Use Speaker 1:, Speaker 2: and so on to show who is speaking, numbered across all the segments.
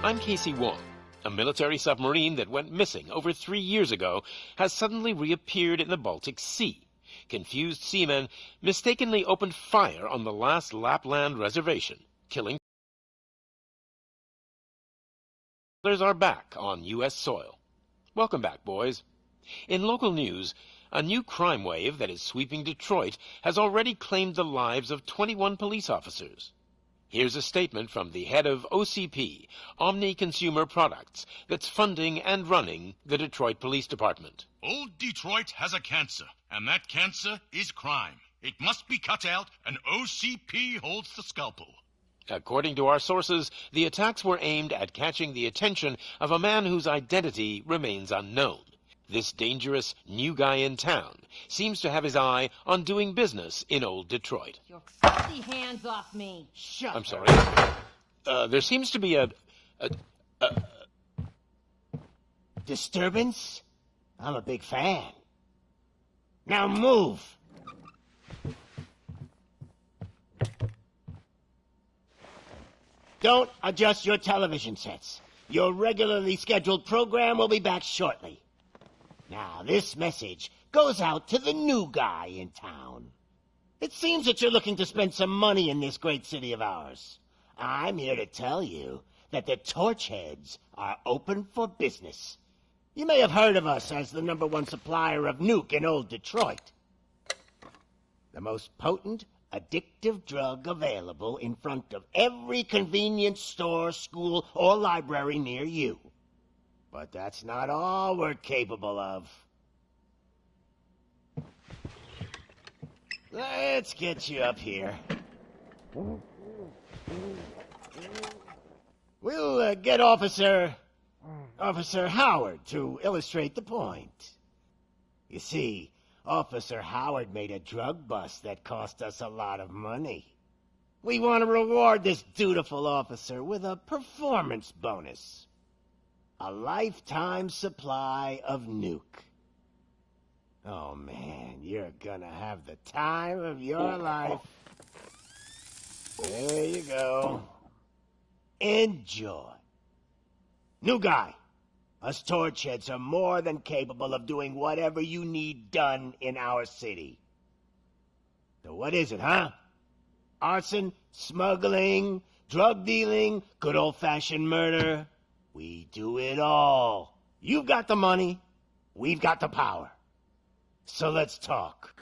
Speaker 1: I'm Casey Wong. A military submarine that went missing over 3 years ago has suddenly reappeared in the Baltic Sea. Confused seamen mistakenly opened fire on the last Lapland reservation, killing. Others are back on U.S. soil. Welcome back, boys. In local news, a new crime wave that is sweeping Detroit has already claimed the lives of 21 police officers. Here's a statement from the head of OCP, Omni Consumer Products, that's funding and running the Detroit Police Department.
Speaker 2: Old Detroit has a cancer, and that cancer is crime. It must be cut out, and OCP holds the scalpel.
Speaker 1: According to our sources, the attacks were aimed at catching the attention of a man whose identity remains unknown. This dangerous new guy in town seems to have his eye on doing business in old Detroit.
Speaker 3: Your filthy hands off me. Shut
Speaker 1: I'm sorry. There seems to be a
Speaker 4: disturbance? I'm a big fan. Now move! Don't adjust your television sets. Your regularly scheduled program will be back shortly. Now, this message goes out to the new guy in town. It seems that you're looking to spend some money in this great city of ours. I'm here to tell you that the Torchheads are open for business. You may have heard of us as the #1 supplier of nuke in old Detroit. The most potent, addictive drug available in front of every convenience store, school, or library near you. But that's not all we're capable of. Let's get you up here. We'll get Officer Howard to illustrate the point. You see, Officer Howard made a drug bust that cost us a lot of money. We want to reward this dutiful officer with a performance bonus. A lifetime supply of nuke. Oh man, you're gonna have the time of your life. There you go. Enjoy. New guy, us Torchheads are more than capable of doing whatever you need done in our city. So what is it, huh? Arson, smuggling, drug dealing, good old-fashioned murder? We do it all. You've got the money, we've got the power. So let's talk.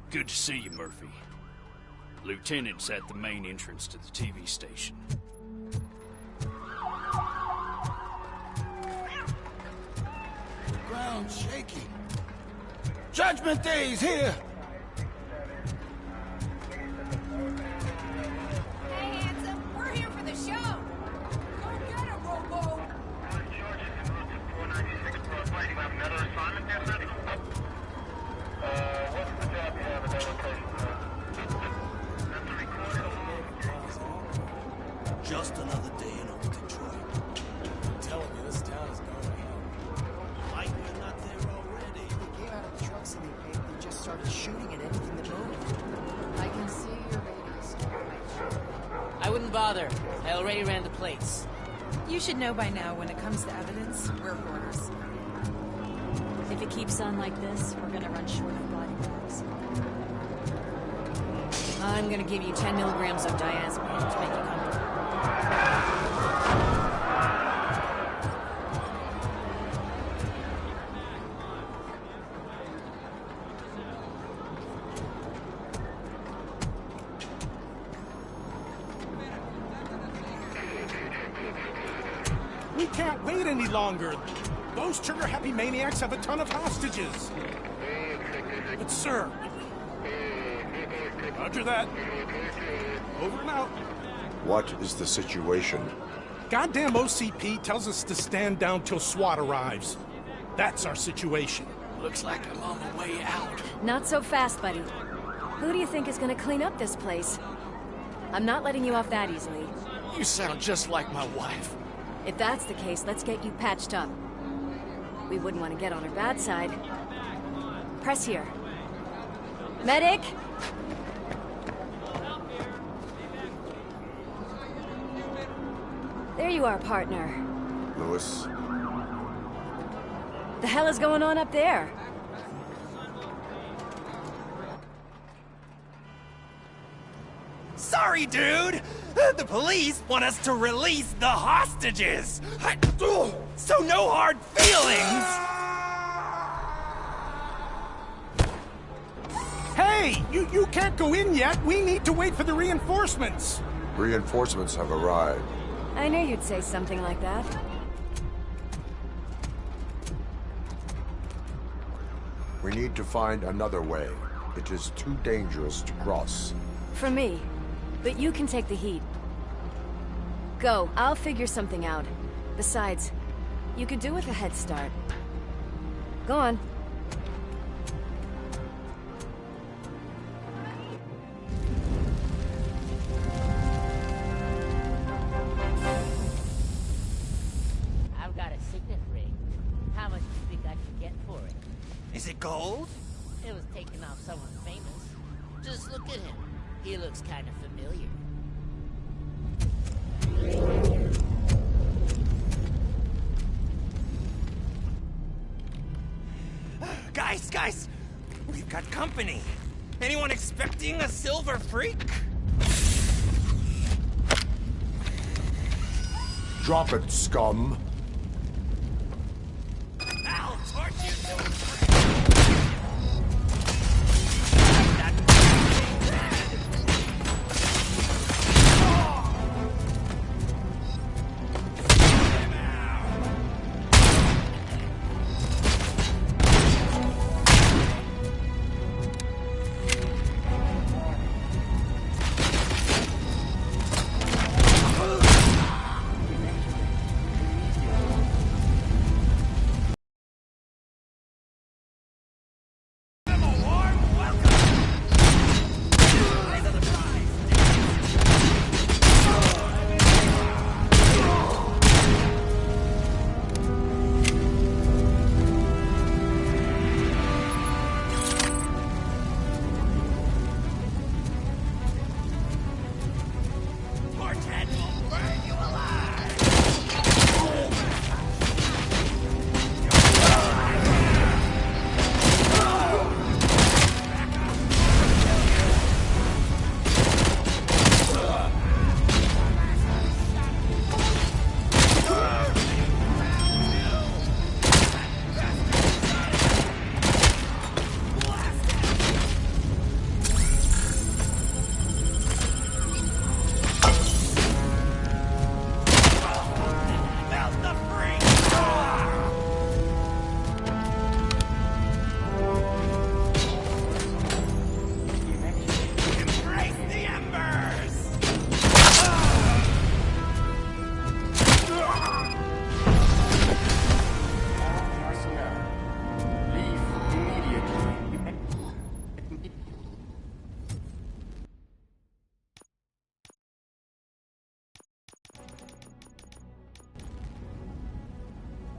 Speaker 5: Good to see you, Murphy. Lieutenant's at the main entrance to the TV station.
Speaker 6: The ground's shaking. Judgment Day's here!
Speaker 3: Hey, handsome, we're here for the show. Go get it, Robo.
Speaker 6: Just another day in old Detroit.
Speaker 7: I'm telling you, this town is going to hell.
Speaker 6: Like we're not there already.
Speaker 8: They came out of the trucks and they just started shooting at anything that moved.
Speaker 9: I can see your babies.
Speaker 10: I wouldn't bother. I already ran the plates.
Speaker 9: You should know by now when it comes to evidence, we're hoarders.
Speaker 11: If it keeps on like this, we're gonna run short of body bags.
Speaker 10: I'm gonna give you 10 milligrams of diazepam to make you comfortable.
Speaker 7: We can't wait any longer.
Speaker 6: Those trigger-happy maniacs have a ton of hostages. But, sir... Roger that. Over and out.
Speaker 12: What is the situation?
Speaker 6: Goddamn OCP tells us to stand down till SWAT arrives. That's our situation.
Speaker 7: Looks like I'm on the way out.
Speaker 11: Not so fast, buddy. Who do you think is gonna clean up this place? I'm not letting you off that easily.
Speaker 7: You sound just like my wife.
Speaker 11: If that's the case, let's get you patched up. We wouldn't want to get on her bad side. Press here. Medic! There you are, partner.
Speaker 12: Lewis?
Speaker 11: The hell is going on up there?
Speaker 13: Sorry, dude! The police want us to release the hostages! So no hard feelings!
Speaker 6: Hey! You can't go in yet! We need to wait for the reinforcements!
Speaker 12: Reinforcements have arrived.
Speaker 11: I knew you'd say something like that.
Speaker 12: We need to find another way. It is too dangerous to cross.
Speaker 11: For me. But you can take the heat. Go. I'll figure something out. Besides, you could do with a head start. Go on.
Speaker 10: I've got a signet ring. How much do you think I can get for it?
Speaker 13: Is it gold?
Speaker 10: It was taken off someone famous. Just look at him. He looks kind of familiar.
Speaker 13: Guys! We've got company. Anyone expecting a silver freak?
Speaker 12: Drop it, scum.
Speaker 13: I'll torch you till it's free.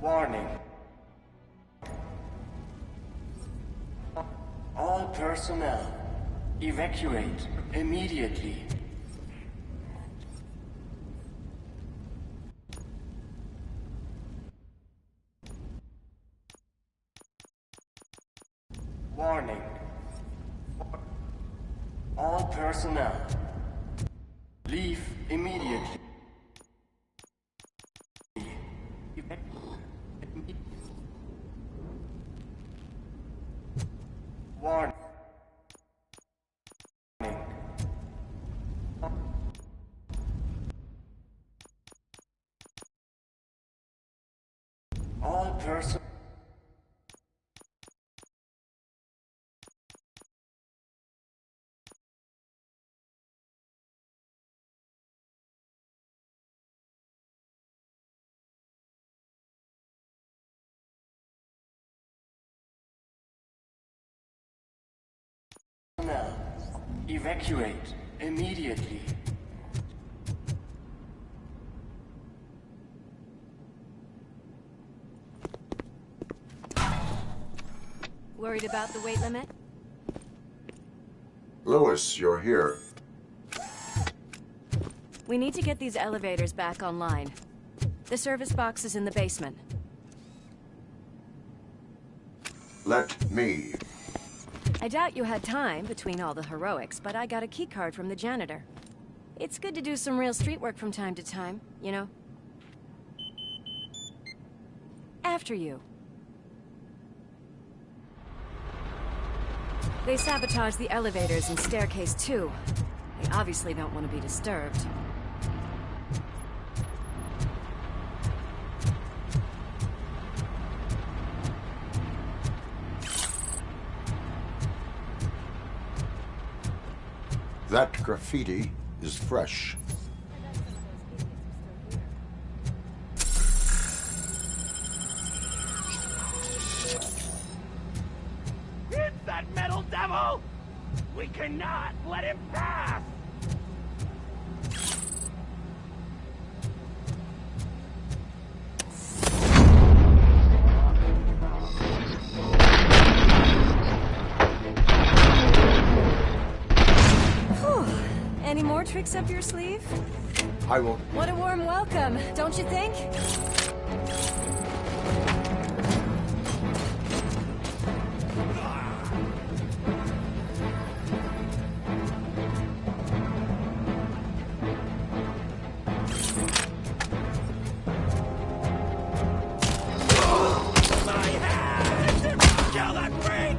Speaker 14: Warning. All personnel, evacuate immediately. Warning. All personnel, leave immediately. Warning. All person. Personnel, evacuate immediately.
Speaker 11: Worried about the weight limit?
Speaker 12: Lewis, you're here.
Speaker 11: We need to get these elevators back online. The service box is in the basement.
Speaker 12: Let me.
Speaker 11: I doubt you had time between all the heroics, but I got a keycard from the janitor. It's good to do some real street work from time to time, you know? After you. They sabotaged the elevators and staircase too. They obviously don't want to be disturbed.
Speaker 12: That graffiti is fresh.
Speaker 13: It's that metal devil! We cannot let him pass!
Speaker 11: Any more tricks up your sleeve?
Speaker 12: I will...
Speaker 11: What a warm welcome, don't you think?
Speaker 13: Kill that freak!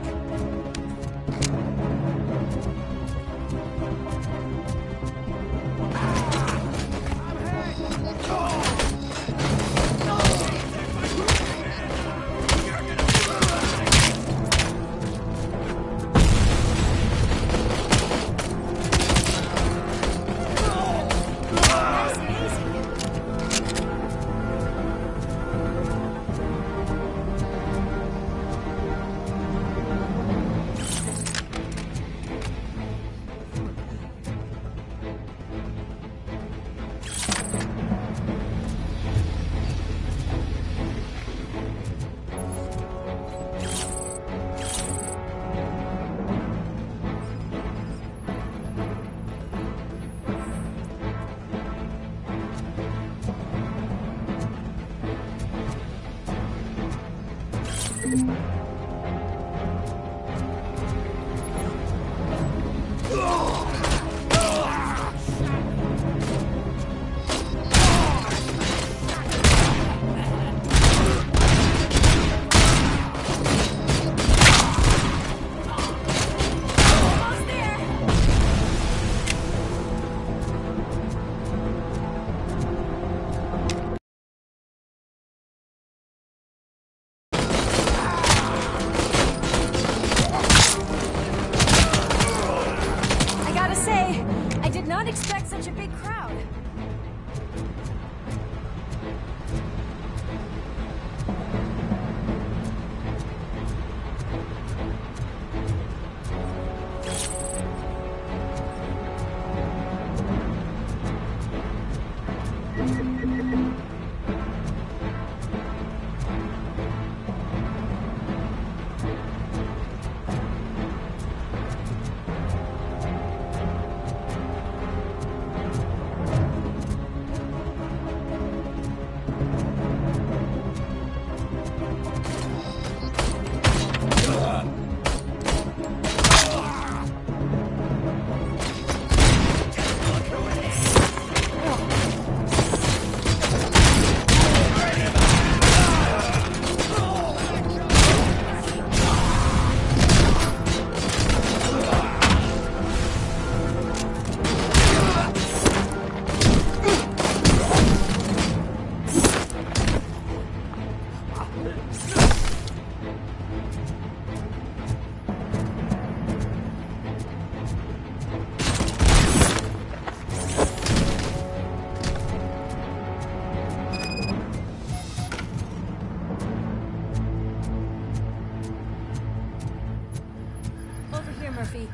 Speaker 11: Murphy.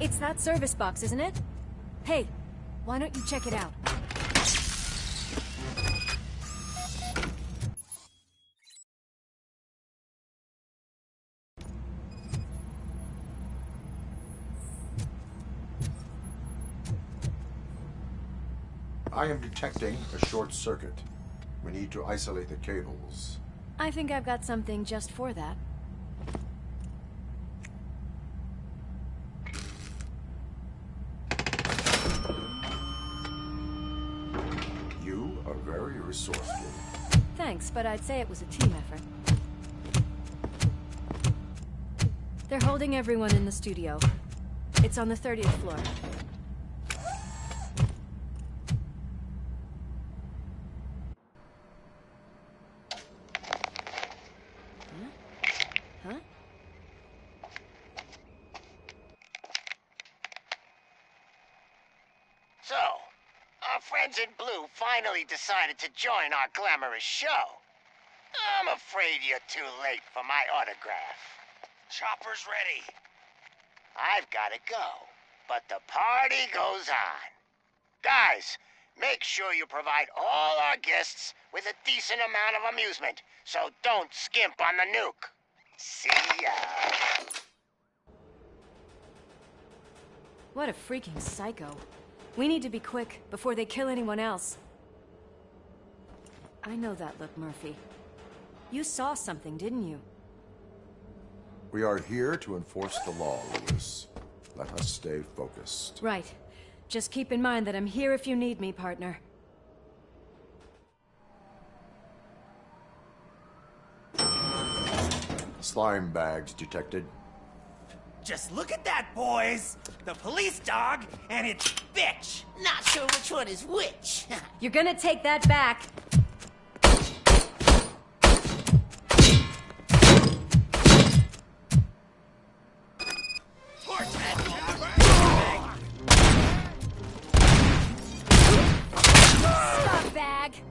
Speaker 11: It's that service box, isn't it? Hey, why don't you check it out?
Speaker 12: I am detecting a short circuit. We need to isolate the cables.
Speaker 11: I think I've got something just for that.
Speaker 12: You are very resourceful.
Speaker 11: Thanks, but I'd say it was a team effort. They're holding everyone in the studio. It's on the 30th floor. Huh?
Speaker 4: So, our friends in blue finally decided to join our glamorous show. I'm afraid you're too late for my autograph.
Speaker 13: Chopper's ready.
Speaker 4: I've got to go, but the party goes on. Guys, make sure you provide all our guests with a decent amount of amusement, so don't skimp on the nuke. See ya.
Speaker 11: What a freaking psycho. We need to be quick before they kill anyone else. I know that look, Murphy. You saw something, didn't you?
Speaker 12: We are here to enforce the law, Lewis. Let us stay focused.
Speaker 11: Right. Just keep in mind that I'm here if you need me, partner.
Speaker 12: Slime bags detected.
Speaker 13: Just look at that, boys! The police dog and its bitch!
Speaker 10: Not sure which one is which.
Speaker 11: You're gonna take that back. Stop, bag!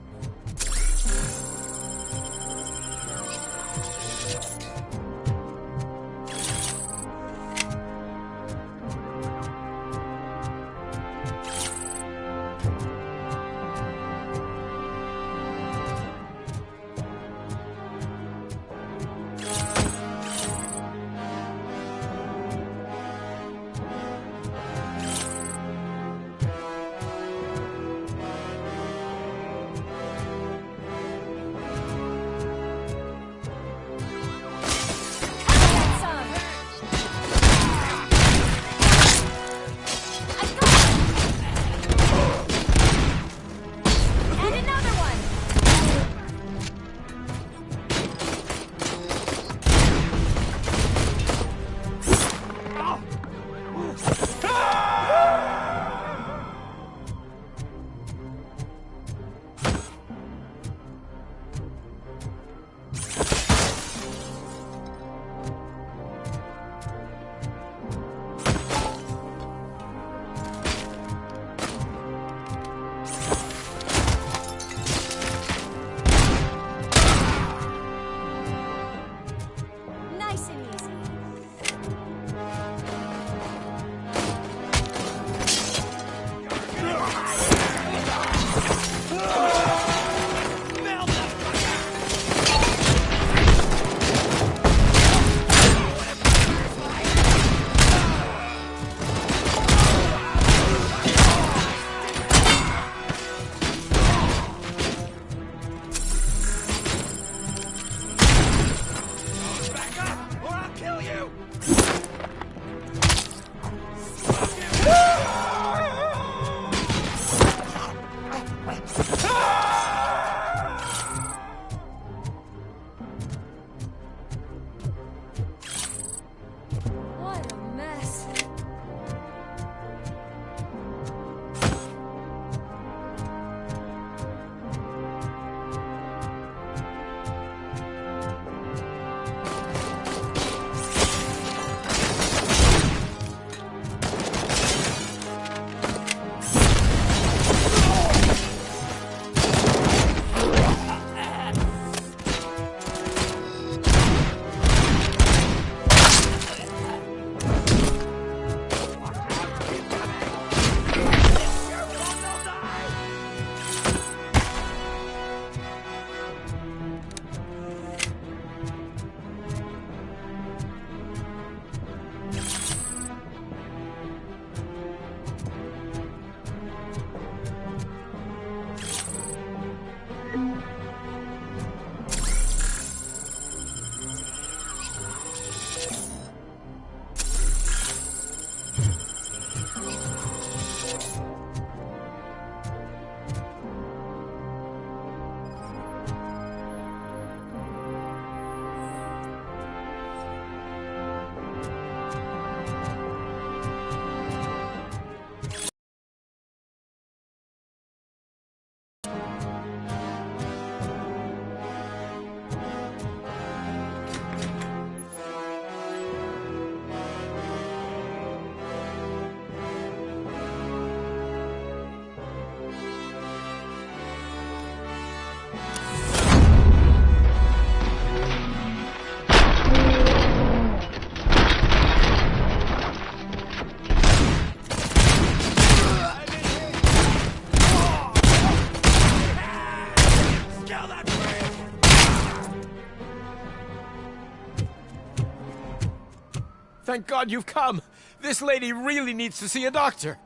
Speaker 15: Thank God you've come. This lady really needs to see a doctor.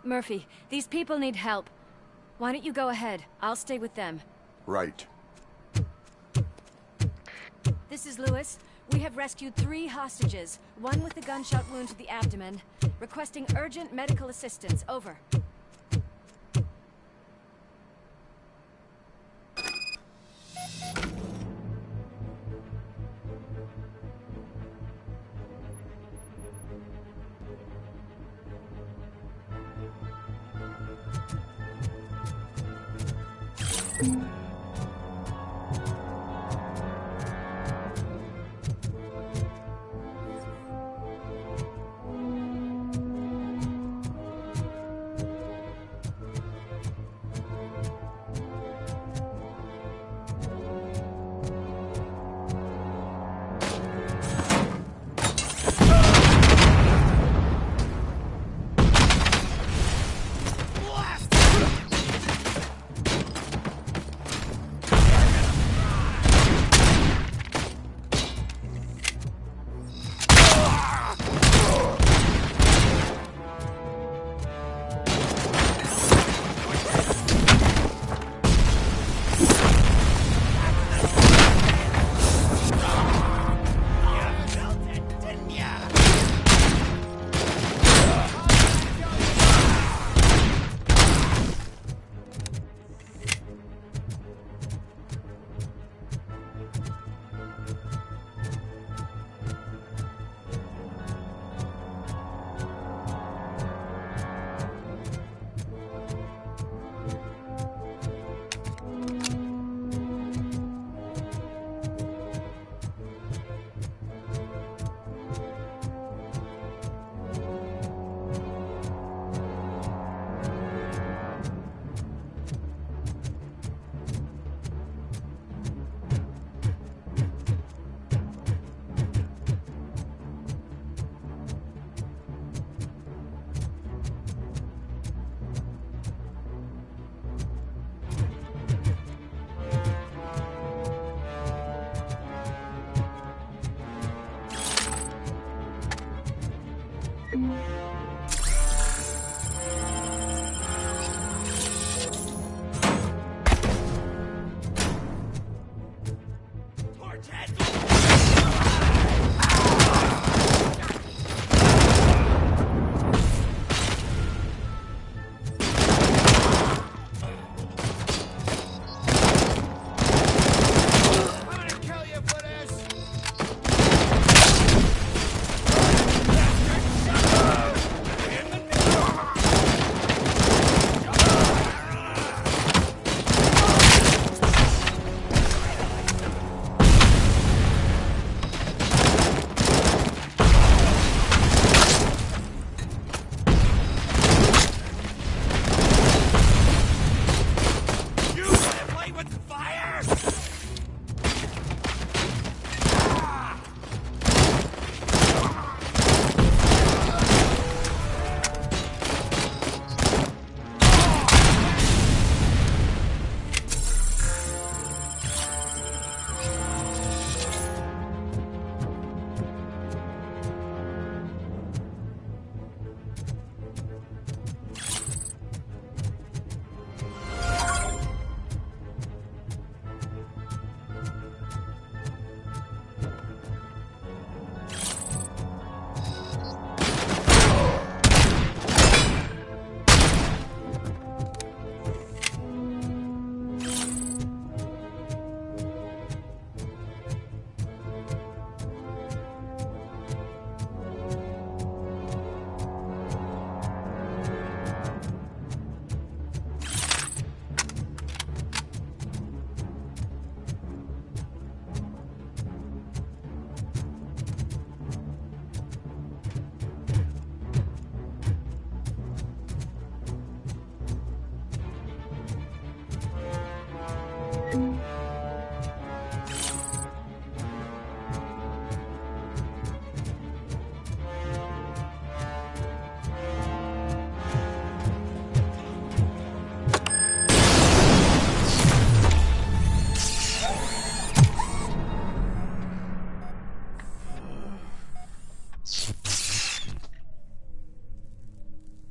Speaker 11: Murphy, these people need help. Why don't you go ahead? I'll stay with them.
Speaker 12: Right.
Speaker 11: This is Lewis. We have rescued 3 hostages, one with a gunshot wound to the abdomen. Requesting urgent medical assistance. Over.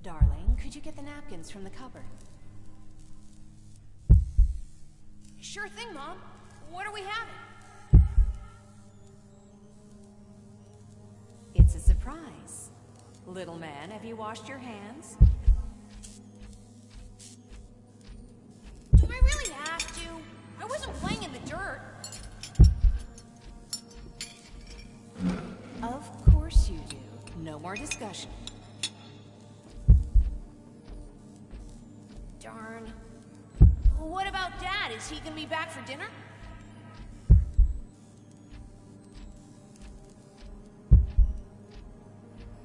Speaker 16: Darling, could you get the napkins from the cupboard?
Speaker 3: Sure thing, Mom. What are we having?
Speaker 16: It's a surprise. Little man, have you washed your hands?
Speaker 3: Do I really have to? I wasn't playing in the dirt.
Speaker 16: Of course you do. No more discussion.
Speaker 3: Darn. What about Dad? Is he gonna be back for dinner?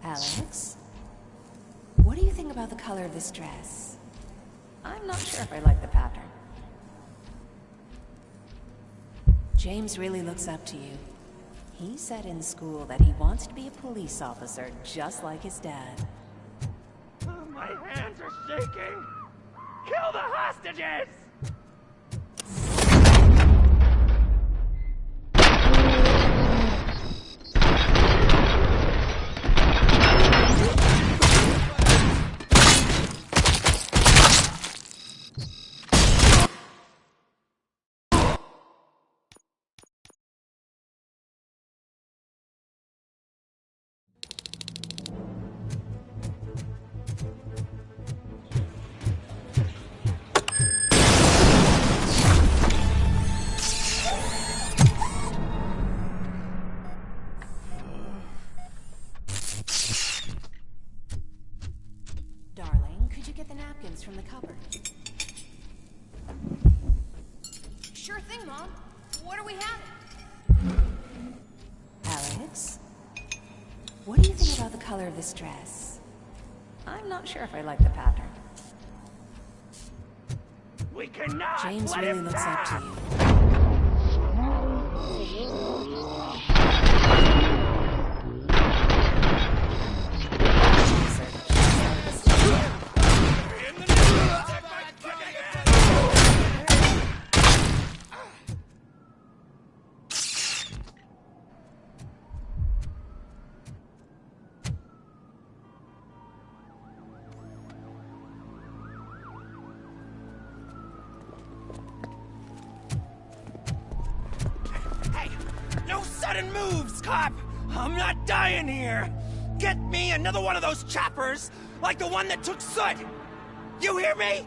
Speaker 16: Alex? What do you think about the color of this dress? I'm not sure if I like the pattern. James really looks up to you. He said in school that he wants to be a police officer just like his dad.
Speaker 13: My hands are shaking! Kill the hostages!
Speaker 16: Darling, could you get the napkins from the cupboard?
Speaker 3: Sure thing, Mom. What are we having?
Speaker 16: Alex? What do you think about the color of this dress? I'm not sure if I like the pattern.
Speaker 13: We cannot
Speaker 16: James
Speaker 13: let
Speaker 16: really
Speaker 13: him
Speaker 16: looks up to
Speaker 13: pass.
Speaker 16: you.
Speaker 13: Hey, no sudden moves, cop! I'm not dying here! Get me another one of those choppers, like the one that took Soot! You hear me?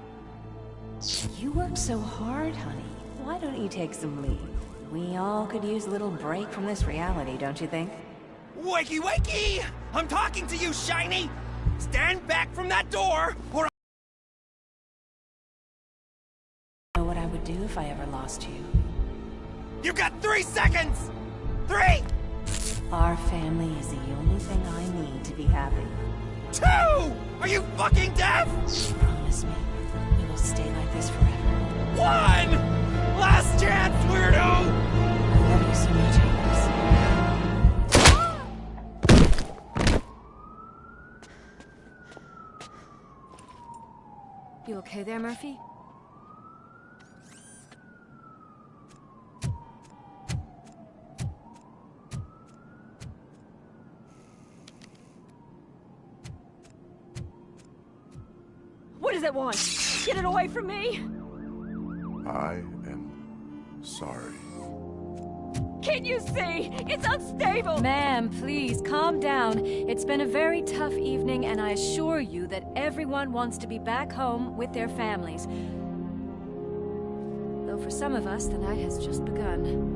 Speaker 16: You work so hard, honey. Why don't you take some leave? We all could use a little break from this reality, don't you think?
Speaker 13: Wakey, wakey! I'm talking to you, Shiny! Stand back from that door, or
Speaker 16: I know what I would do if I ever lost you.
Speaker 13: you got 3 seconds! 3!
Speaker 16: Our family is the only thing I need to be happy.
Speaker 13: 2! Are you fucking deaf?
Speaker 16: Promise me, we will stay like this forever.
Speaker 13: 1! Last chance, weirdo!
Speaker 16: I love you so much, Alex.
Speaker 11: You okay there, Murphy?
Speaker 17: What does it want? Get it away from me!
Speaker 12: I am sorry.
Speaker 17: Can't you see? It's unstable!
Speaker 11: Ma'am, please, calm down. It's been a very tough evening, and I assure you that everyone wants to be back home with their families. Though for some of us, the night has just begun.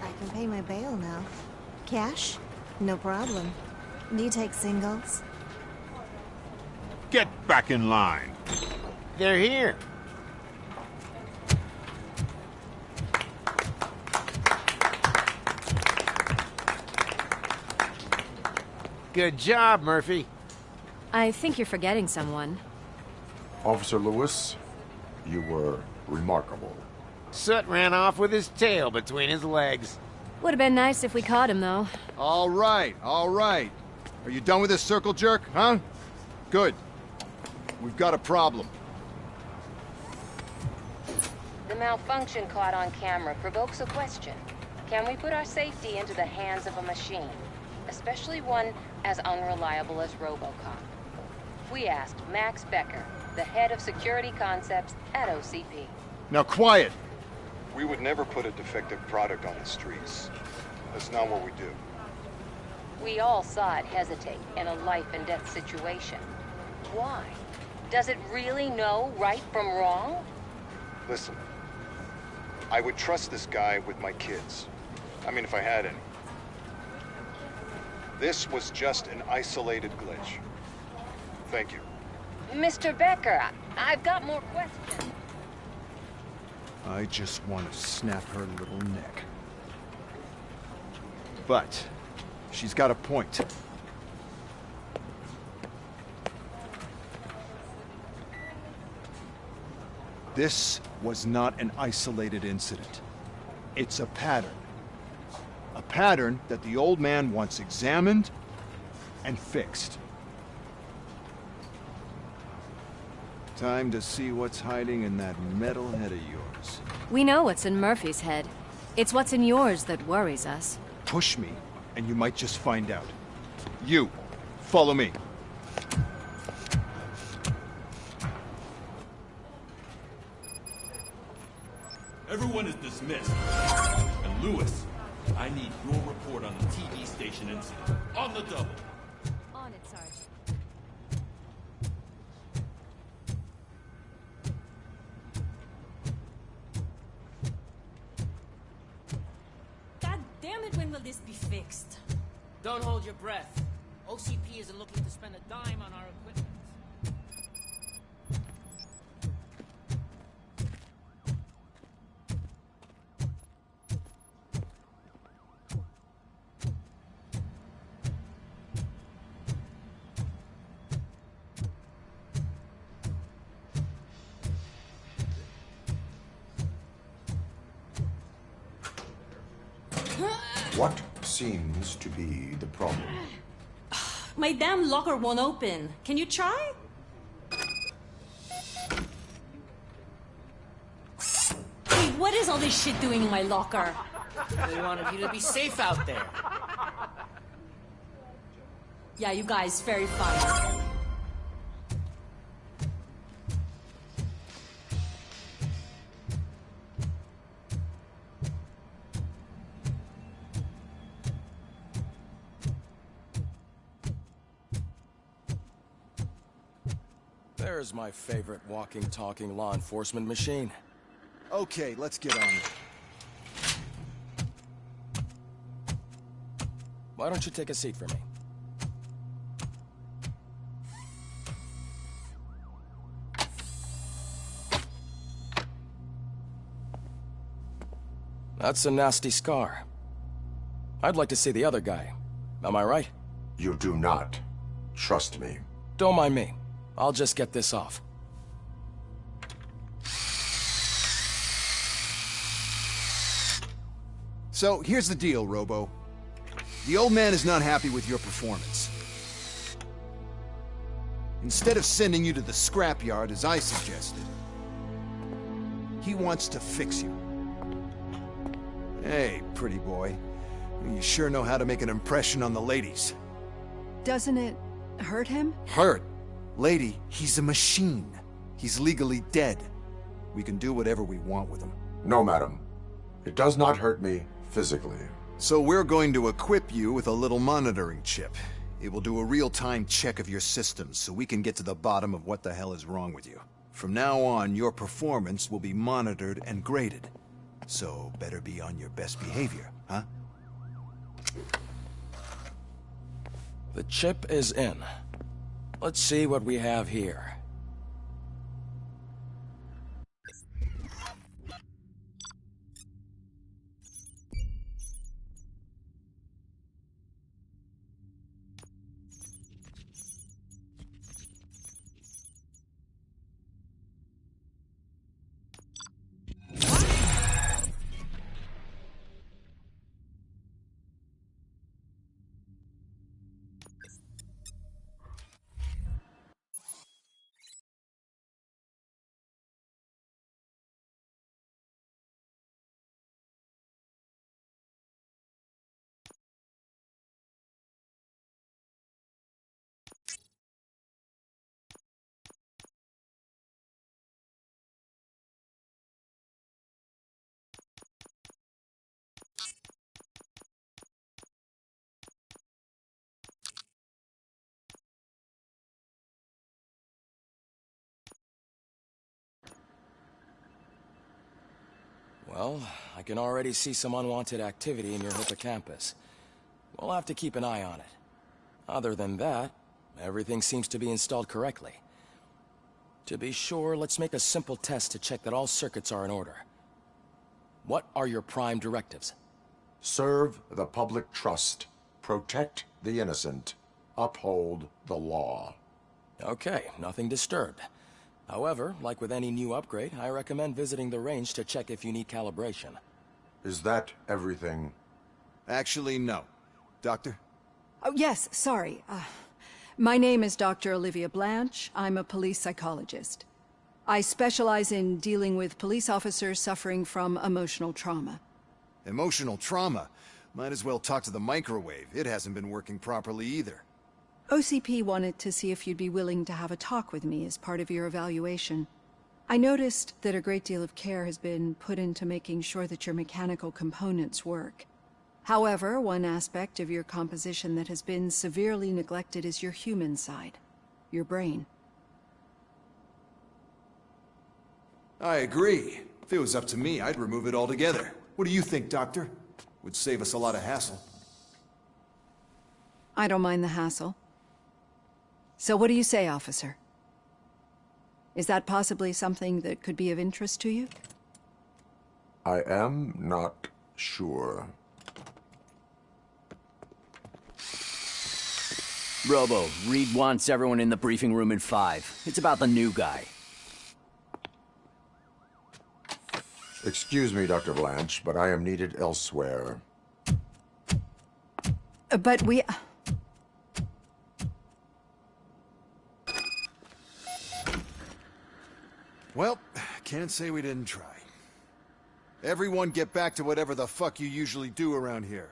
Speaker 8: I can pay my bail now.
Speaker 18: Cash? No problem. Do you take singles?
Speaker 19: Get back in line.
Speaker 4: They're here. Good job, Murphy.
Speaker 11: I think you're forgetting someone.
Speaker 12: Officer Lewis, you were remarkable.
Speaker 4: Soot ran off with his tail between his legs.
Speaker 11: Would have been nice if we caught him, though.
Speaker 20: All right, all right. Are you done with this circle jerk, huh? Good. We've got a problem.
Speaker 16: The malfunction caught on camera provokes a question. Can we put our safety into the hands of a machine? Especially one as unreliable as Robocop. We asked Max Becker, the head of security concepts at OCP.
Speaker 20: Now quiet!
Speaker 21: We would never put a defective product on the streets. That's not what we do.
Speaker 16: We all saw it hesitate in a life-and-death situation. Why? Does it really know right from wrong?
Speaker 21: Listen, I would trust this guy with my kids. I mean, if I had any. This was just an isolated glitch. Thank you.
Speaker 16: Mr. Becker, I've got more questions.
Speaker 20: I just want to snap her little neck. But she's got a point. This was not an isolated incident. It's a pattern. A pattern that the old man wants examined and fixed. Time to see what's hiding in that metal head of yours.
Speaker 11: We know what's in Murphy's head. It's what's in yours that worries us.
Speaker 20: Push me, and you might just find out. You, follow me.
Speaker 22: Everyone is dismissed. And Lewis, I need your report on the TV station incident. On the double.
Speaker 11: On it, Sarge.
Speaker 17: God damn it, when will this be fixed?
Speaker 10: Don't hold your breath. OCP isn't looking to spend a dime on our equipment.
Speaker 12: What seems to be the problem?
Speaker 17: My damn locker won't open. Can you try? Hey, what is all this shit doing in my locker?
Speaker 10: We wanted you to be safe out there.
Speaker 17: Yeah, you guys, very fun.
Speaker 7: There's my favorite walking, talking law enforcement machine.
Speaker 20: Okay, let's get on it.
Speaker 7: Why don't you take a seat for me? That's a nasty scar. I'd like to see the other guy. Am I right?
Speaker 12: You do not. Trust me.
Speaker 7: Don't mind me. I'll just get this off.
Speaker 20: So, here's the deal, Robo. The old man is not happy with your performance. Instead of sending you to the scrapyard, as I suggested, he wants to fix you. Hey, pretty boy. You sure know how to make an impression on the ladies.
Speaker 9: Doesn't it hurt him?
Speaker 20: Hurt? Lady, he's a machine. He's legally dead. We can do whatever we want with him.
Speaker 12: No, madam. It does not hurt me physically.
Speaker 20: So we're going to equip you with a little monitoring chip. It will do a real-time check of your systems so we can get to the bottom of what the hell is wrong with you. From now on, your performance will be monitored and graded. So better be on your best behavior, huh?
Speaker 7: The chip is in. Let's see what we have here. Well, I can already see some unwanted activity in your hippocampus. We'll have to keep an eye on it. Other than that, everything seems to be installed correctly. To be sure, let's make a simple test to check that all circuits are in order. What are your prime directives?
Speaker 12: Serve the public trust. Protect the innocent. Uphold the law.
Speaker 7: Okay, nothing disturbed. However, like with any new upgrade, I recommend visiting the range to check if you need calibration.
Speaker 12: Is that everything?
Speaker 20: Actually, no. Doctor?
Speaker 17: Oh, yes, sorry. My name is Dr. Olivia Blanche. I'm a police psychologist. I specialize in dealing with police officers suffering from emotional trauma.
Speaker 20: Emotional trauma? Might as well talk to the microwave. It hasn't been working properly either.
Speaker 17: OCP wanted to see if you'd be willing to have a talk with me as part of your evaluation. I noticed that a great deal of care has been put into making sure that your mechanical components work. However, one aspect of your composition that has been severely neglected is your human side, your brain.
Speaker 20: I agree. If it was up to me, I'd remove it altogether. What do you think, Doctor? Would save us a lot of hassle.
Speaker 17: I don't mind the hassle. So what do you say, officer? Is that possibly something that could be of interest to you?
Speaker 12: I am not sure.
Speaker 1: Robo, Reed wants everyone in the briefing room in 5. It's about the new guy.
Speaker 12: Excuse me, Dr. Blanche, but I am needed elsewhere.
Speaker 17: But we...
Speaker 20: Well, can't say we didn't try. Everyone get back to whatever the fuck you usually do around here.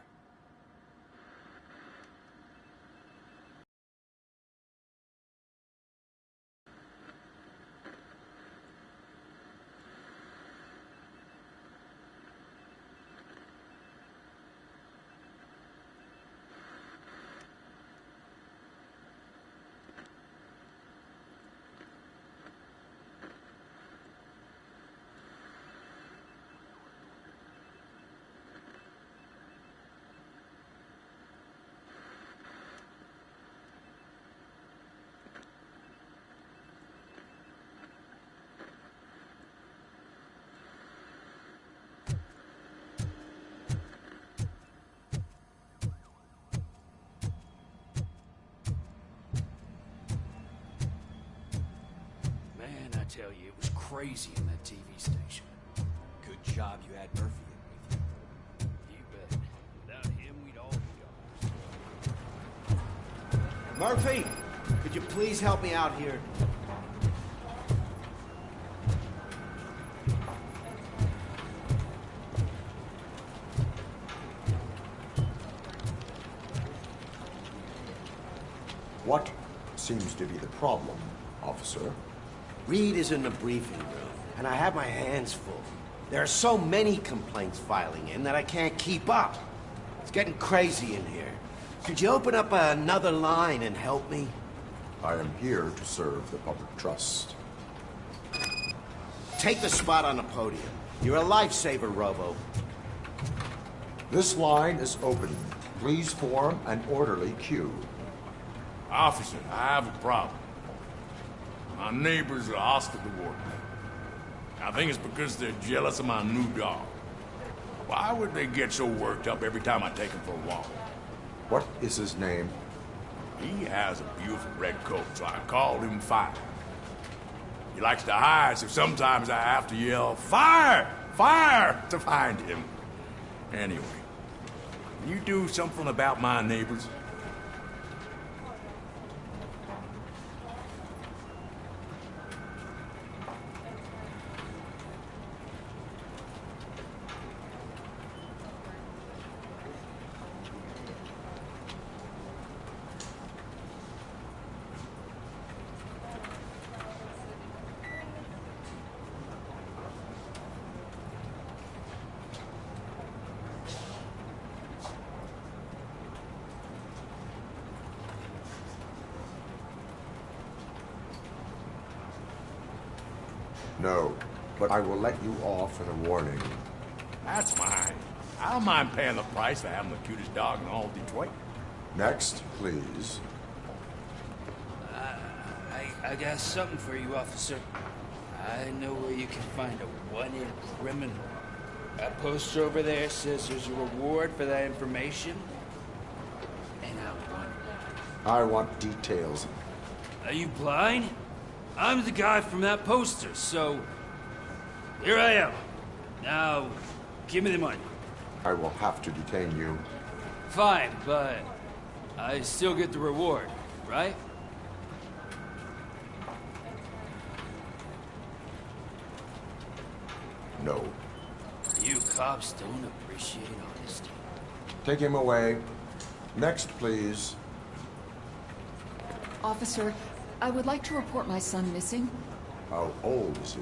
Speaker 5: I tell you, it was crazy in that TV station.
Speaker 15: Good job you had Murphy in with you.
Speaker 5: You bet. Without him, we'd all be gone.
Speaker 2: Murphy, could you please help me out here?
Speaker 12: What seems to be the problem, officer?
Speaker 2: Reed is in the briefing room, and I have my hands full. There are so many complaints filing in that I can't keep up. It's getting crazy in here. Could you open up another line and help me?
Speaker 12: I am here to serve the public trust.
Speaker 2: Take the spot on the podium. You're a lifesaver, Robo.
Speaker 12: This line is open. Please form an orderly queue.
Speaker 22: Officer, I have a problem. My neighbors are hostile toward me. I think it's because they're jealous of my new dog. Why would they get so worked up every time I take him for a walk?
Speaker 12: What is his name?
Speaker 22: He has a beautiful red coat, so I called him Fire. He likes to hide, so sometimes I have to yell, "Fire! Fire!" to find him. Anyway, can you do something about my neighbors?
Speaker 12: No, but I will let you off with a warning.
Speaker 22: That's fine. I don't mind paying the price for having the cutest dog in all Detroit.
Speaker 12: Next, please.
Speaker 6: I got something for you, officer. I know where you can find a wanted criminal. That poster over there says there's a reward for that information. And
Speaker 12: I want details.
Speaker 6: Are you blind? I'm the guy from that poster, so here I am. Now, give me the money.
Speaker 12: I will have to detain you.
Speaker 6: Fine, but I still get the reward, right?
Speaker 12: No.
Speaker 6: You cops don't appreciate honesty.
Speaker 12: Take him away. Next, please.
Speaker 14: Officer, I would like to report my son missing.
Speaker 12: How old is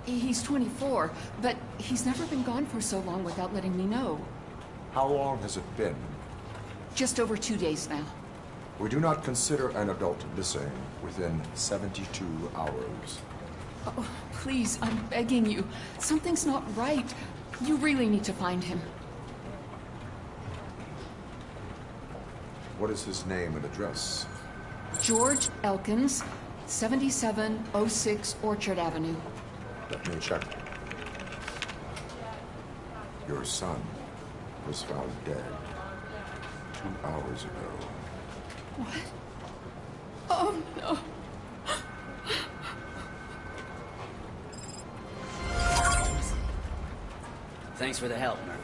Speaker 12: he?
Speaker 14: He's 24, but he's never been gone for so long without letting me know.
Speaker 12: How long has it been?
Speaker 14: Just over 2 days now.
Speaker 12: We do not consider an adult missing within 72 hours.
Speaker 14: Oh, please, I'm begging you. Something's not right. You really need to find him.
Speaker 12: What is his name and address?
Speaker 14: George Elkins, 7706 Orchard Avenue.
Speaker 12: Let me check. Your son was found dead 2 hours ago.
Speaker 14: What? Oh, no.
Speaker 1: Thanks for the help, Murphy.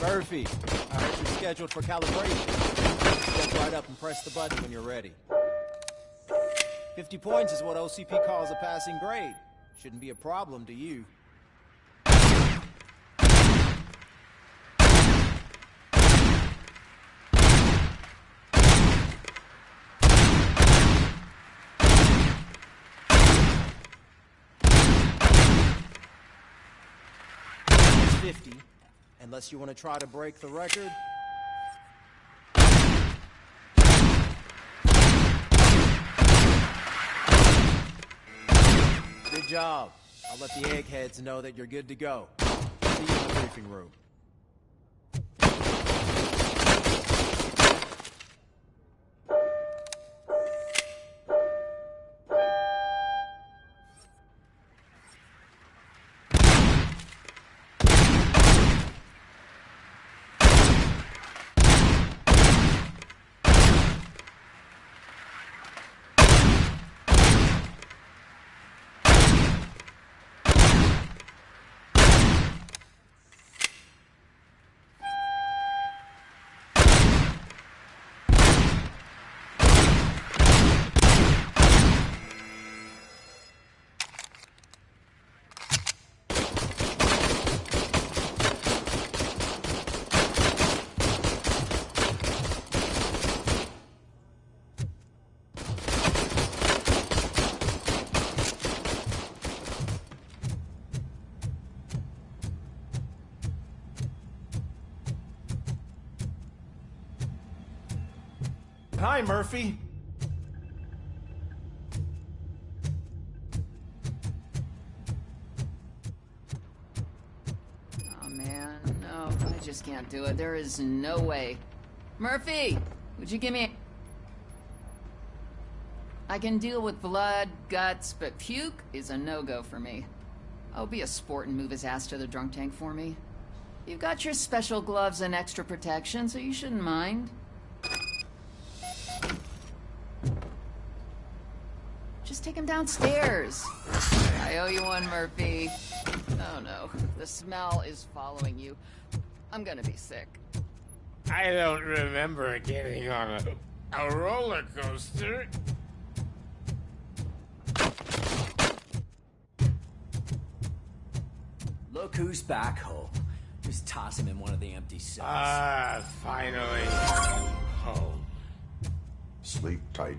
Speaker 23: Murphy, I heard you're scheduled for calibration. Step right up and press the button when you're ready. 50 points is what OCP calls a passing grade. Shouldn't be a problem to you. It's 50. Unless you want to try to break the record. Good job. I'll let the eggheads know that you're good to go. See you in the briefing room.
Speaker 15: Hi, Murphy.
Speaker 3: Oh, man, no, I just can't do it. There is no way. Murphy, would you give me... I can deal with blood, guts, but puke is a no-go for me. Oh, be a sport and move his ass to the drunk tank for me. You've got your special gloves and extra protection, so you shouldn't mind. Just take him downstairs. I owe you one, Murphy. Oh no, the smell is following you. I'm gonna be sick.
Speaker 8: I don't remember getting on a roller coaster.
Speaker 1: Look who's back home. Just toss him in one of the empty cells.
Speaker 8: Ah, finally. Home.
Speaker 12: Sleep tight.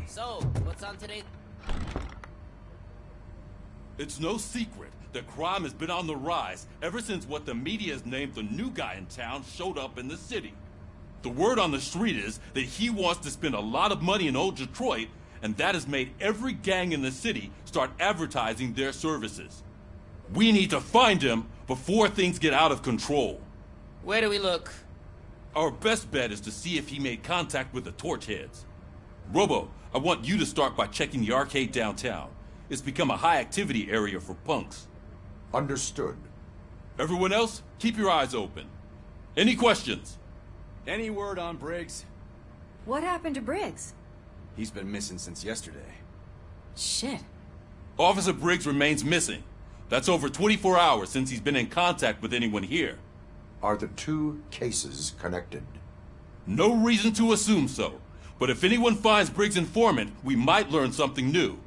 Speaker 10: So, what's on today?
Speaker 13: It's no secret that crime has been on the rise ever since what the media has named the new guy in town showed up in the city. The word on the street is that he wants to spend a lot of money in old Detroit, and that has made every gang in the city start advertising their services. We need to find him before things get out of control.
Speaker 3: Where do we look?
Speaker 13: Our best bet is to see if he made contact with the Torchheads. Robo, I want you to start by checking the arcade downtown. It's become a high-activity area for punks.
Speaker 12: Understood.
Speaker 13: Everyone else, keep your eyes open. Any questions?
Speaker 24: Any word on Briggs?
Speaker 11: What happened to Briggs?
Speaker 24: He's been missing since yesterday.
Speaker 11: Shit.
Speaker 13: Officer Briggs remains missing. That's over 24 hours since he's been in contact with anyone here.
Speaker 12: Are the two cases connected?
Speaker 13: No reason to assume so. But if anyone finds Briggs' informant, we might learn something new.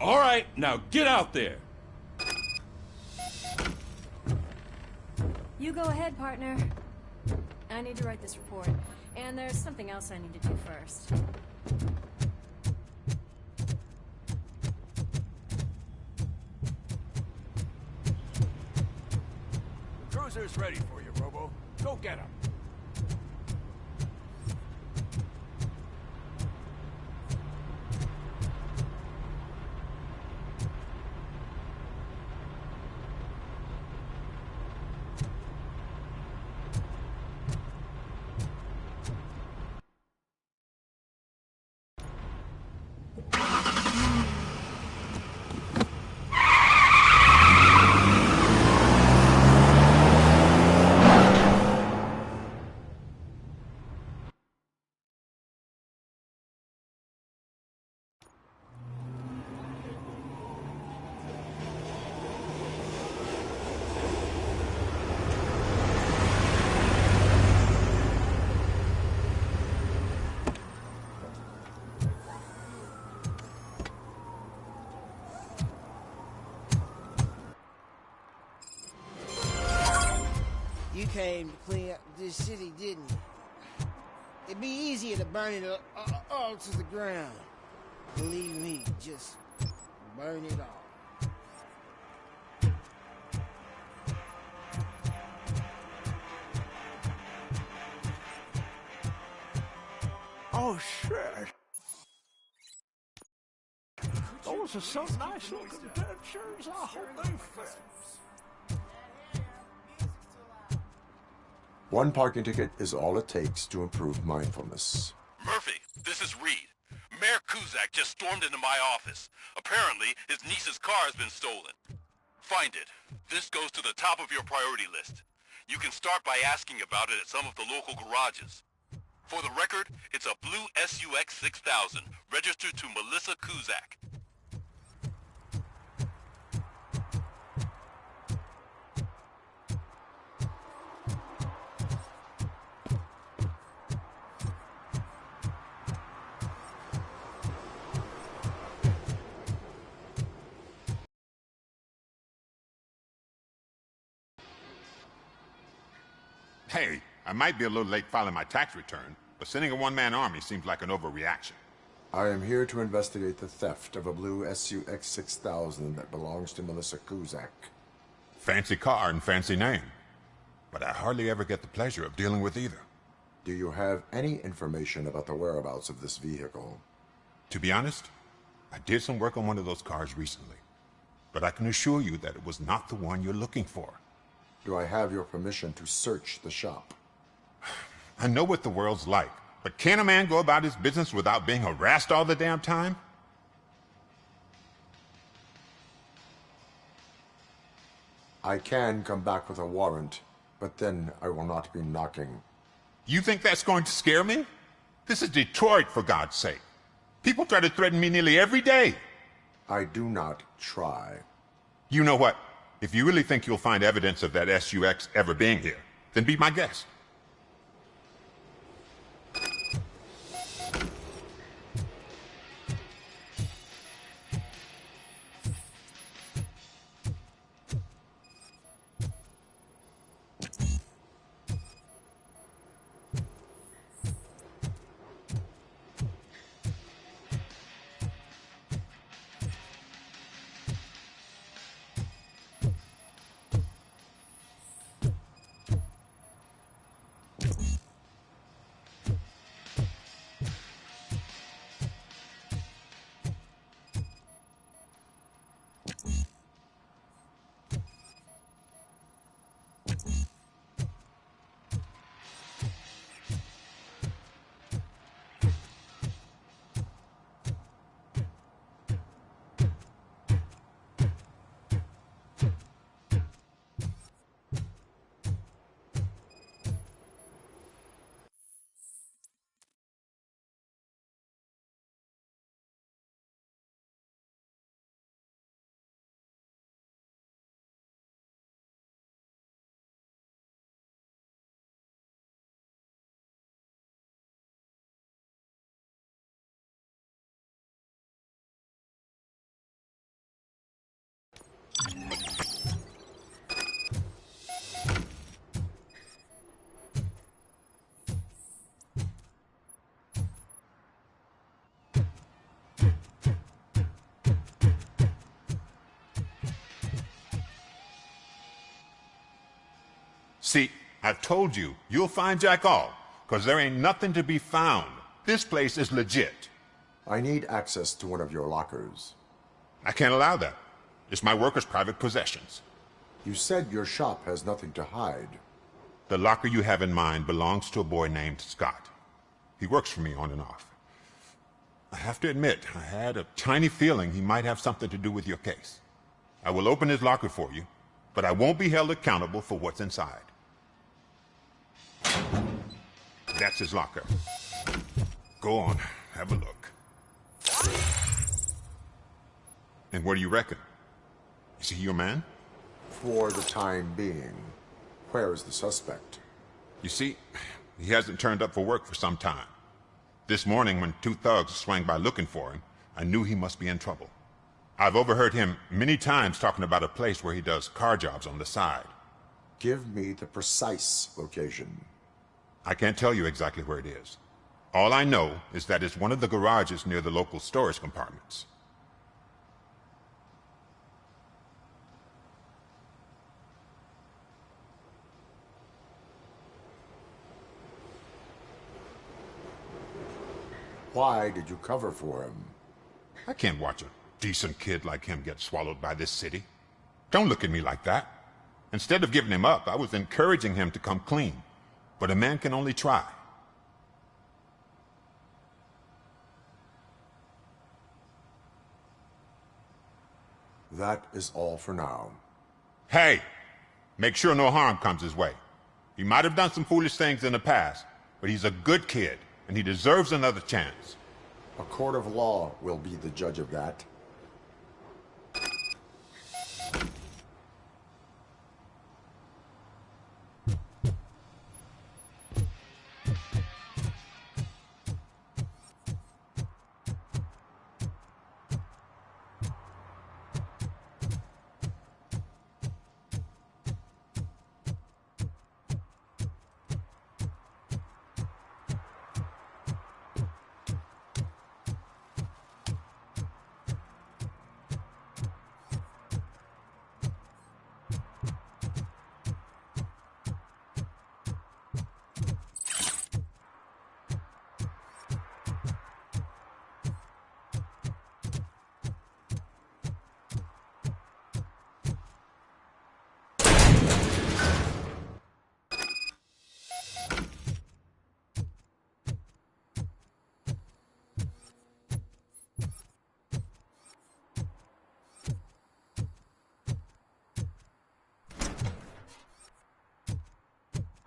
Speaker 13: All right, now get out there.
Speaker 11: You go ahead, partner. I need to write this report. And there's something else I need to do first.
Speaker 15: The cruiser's ready for you, Robo. Go get him.
Speaker 25: You came to clean up this city, didn't you? It'd be easier to burn it all to the ground. Believe me, just burn it all.
Speaker 15: Oh, shit. Those are some nice looking pictures. I hope they fit.
Speaker 12: One parking ticket is all it takes to improve mindfulness.
Speaker 13: Murphy, this is Reed. Mayor Kuzak just stormed into my office. Apparently, his niece's car has been stolen. Find it. This goes to the top of your priority list. You can start by asking about it at some of the local garages. For the record, it's a blue SUX 6000, registered to Melissa Kuzak.
Speaker 19: Hey, I might be a little late filing my tax return, but sending a one-man army seems like an overreaction.
Speaker 12: I am here to investigate the theft of a blue SUX 6000 that belongs to Melissa Kuzak.
Speaker 19: Fancy car and fancy name. But I hardly ever get the pleasure of dealing with either.
Speaker 12: Do you have any information about the whereabouts of this vehicle?
Speaker 19: To be honest, I did some work on one of those cars recently. But I can assure you that it was not the one you're looking for.
Speaker 12: Do I have your permission to search the shop?
Speaker 19: I know what the world's like, but can a man go about his business without being harassed all the damn time?
Speaker 12: I can come back with a warrant, but then I will not be knocking.
Speaker 19: You think that's going to scare me? This is Detroit, for God's sake. People try to threaten me nearly every day.
Speaker 12: I do not try.
Speaker 19: You know what? If you really think you'll find evidence of that SUX ever being here, then be my guest. See, I've told you, you'll find Jack All, because there ain't nothing to be found. This place is legit.
Speaker 12: I need access to one of your lockers.
Speaker 19: I can't allow that. It's my workers' private possessions.
Speaker 12: You said your shop has nothing to hide.
Speaker 19: The locker you have in mind belongs to a boy named Scott. He works for me on and off. I have to admit, I had a tiny feeling he might have something to do with your case. I will open his locker for you, but I won't be held accountable for what's inside. That's his locker. Go on, have a look. And what do you reckon? Is he your man?
Speaker 12: For the time being. Where is the suspect?
Speaker 19: You see, he hasn't turned up for work for some time. This morning, when two thugs swang by looking for him, I knew he must be in trouble. I've overheard him many times talking about a place where he does car jobs on the side.
Speaker 12: Give me the precise location.
Speaker 19: I can't tell you exactly where it is. All I know is that it's one of the garages near the local storage compartments.
Speaker 12: Why did you cover for him?
Speaker 19: I can't watch a decent kid like him get swallowed by this city. Don't look at me like that. Instead of giving him up, I was encouraging him to come clean. But a man can only try.
Speaker 12: That is all for now.
Speaker 19: Hey! Make sure no harm comes his way. He might have done some foolish things in the past, but he's a good kid, and he deserves another chance.
Speaker 12: A court of law will be the judge of that.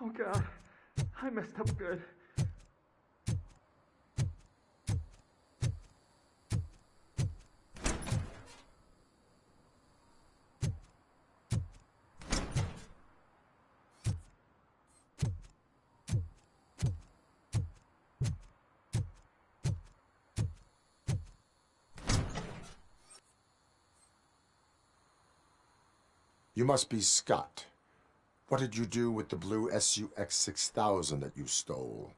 Speaker 4: Oh God, I messed up good.
Speaker 12: You must be Scott. What did you do with the blue SUX 6000 that you stole?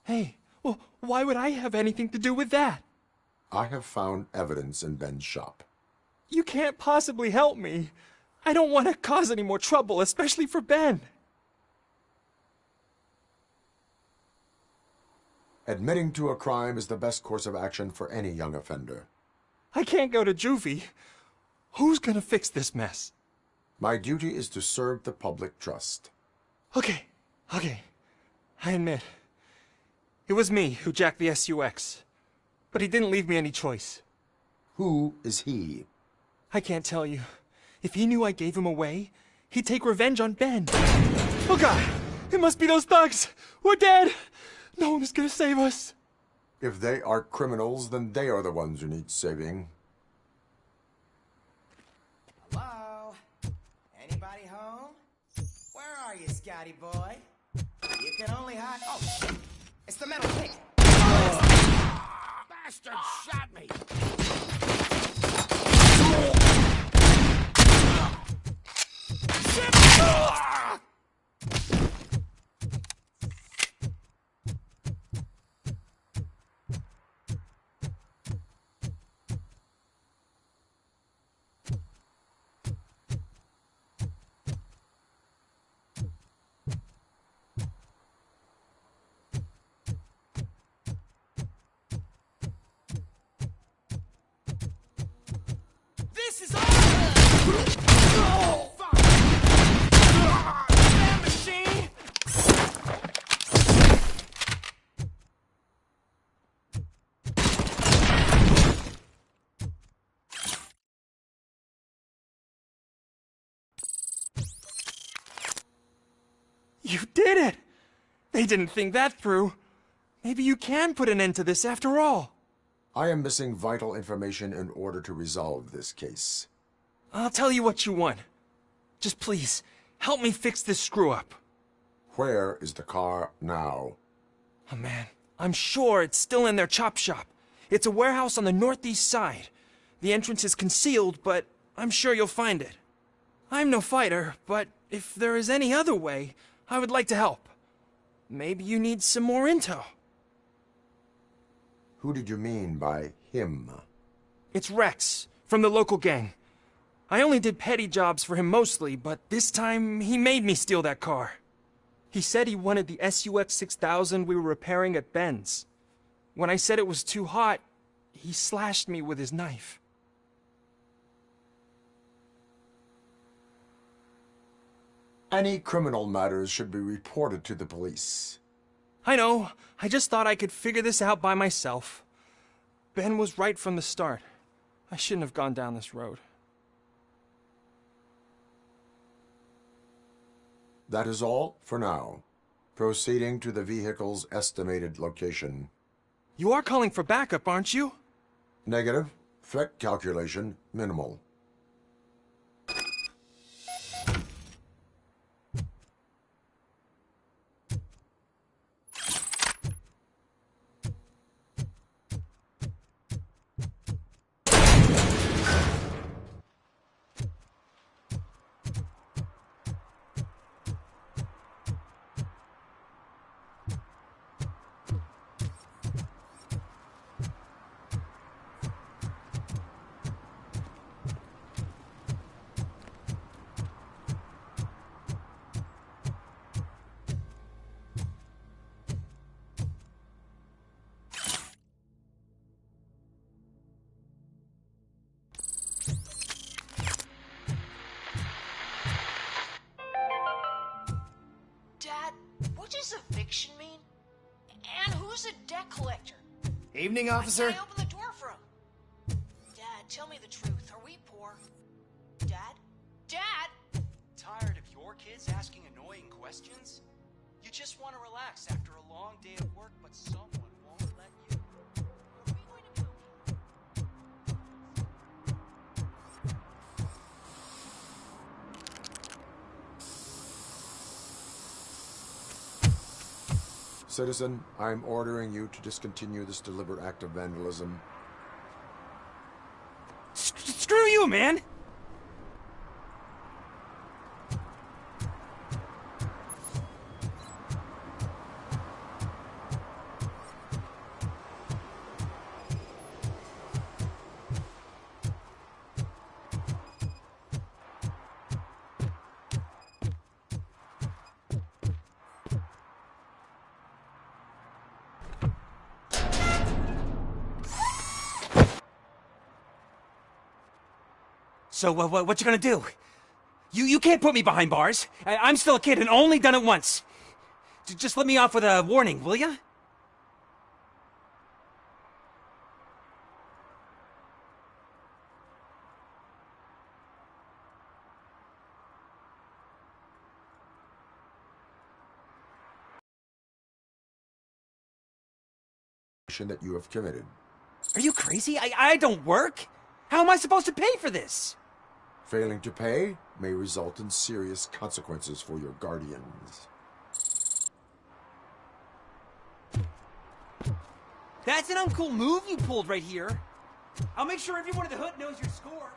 Speaker 4: Hey, well, why would I have anything to do with that?
Speaker 12: I have found evidence in Ben's shop.
Speaker 4: You can't possibly help me. I don't want to cause any more trouble, especially for Ben.
Speaker 12: Admitting to a crime is the best course of action for any young offender.
Speaker 4: I can't go to juvie. Who's gonna fix this mess?
Speaker 12: My duty is to serve the public trust.
Speaker 4: Okay. I admit. It was me who jacked the SUX. But he didn't leave me any choice.
Speaker 12: Who is he?
Speaker 4: I can't tell you. If he knew I gave him away, he'd take revenge on Ben. Oh God! It must be those thugs! We're dead! No one is gonna save us.
Speaker 12: If they are criminals, then they are the ones who need saving.
Speaker 25: Hello? Anybody home? Where are you, Scotty boy? You can only hide... Oh, shit! It's the metal pig! Bastard shot me! This is all... Oh, fuck! Damn machine!
Speaker 4: You did it! They didn't think that through. Maybe you can put an end to this after all.
Speaker 12: I am missing vital information in order to resolve this case.
Speaker 4: I'll tell you what you want. Just please, help me fix this screw-up.
Speaker 12: Where is the car now?
Speaker 4: Oh man, I'm sure it's still in their chop shop. It's a warehouse on the northeast side. The entrance is concealed, but I'm sure you'll find it. I'm no fighter, but if there is any other way, I would like to help. Maybe you need some more intel.
Speaker 12: Who did you mean by him?
Speaker 4: It's Rex, from the local gang. I only did petty jobs for him mostly, but this time he made me steal that car. He said he wanted the SUX 6000 we were repairing at Ben's. When I said it was too hot, he slashed me with his knife.
Speaker 12: Any criminal matters should be reported to the police.
Speaker 4: I know. I just thought I could figure this out by myself. Ben was right from the start. I shouldn't have gone down this road.
Speaker 12: That is all for now. Proceeding to the vehicle's estimated location.
Speaker 4: You are calling for backup, aren't you?
Speaker 12: Negative. Threat calculation minimal.
Speaker 9: Dad, what does eviction mean? And who's a debt collector?
Speaker 25: Evening, officer.
Speaker 9: Why can't I open the door for him? Dad, tell me the truth. Are we poor? Dad? Dad?
Speaker 24: Tired of your kids asking annoying questions?
Speaker 7: You just want to relax after a long day of work, but someone won't let you. What are we going to do?
Speaker 12: Citizen, I'm ordering you to discontinue this deliberate act of vandalism.
Speaker 4: Screw you, man! So, what you gonna do? You can't put me behind bars. I'm still a kid and only done it once. Just let me off with a warning, will ya?
Speaker 12: That you have committed.
Speaker 4: Are you crazy? I don't work. How am I supposed to pay for this?
Speaker 12: Failing to pay may result in serious consequences for your guardians.
Speaker 4: That's an uncool move you pulled right here. I'll make sure everyone in the hood knows your score.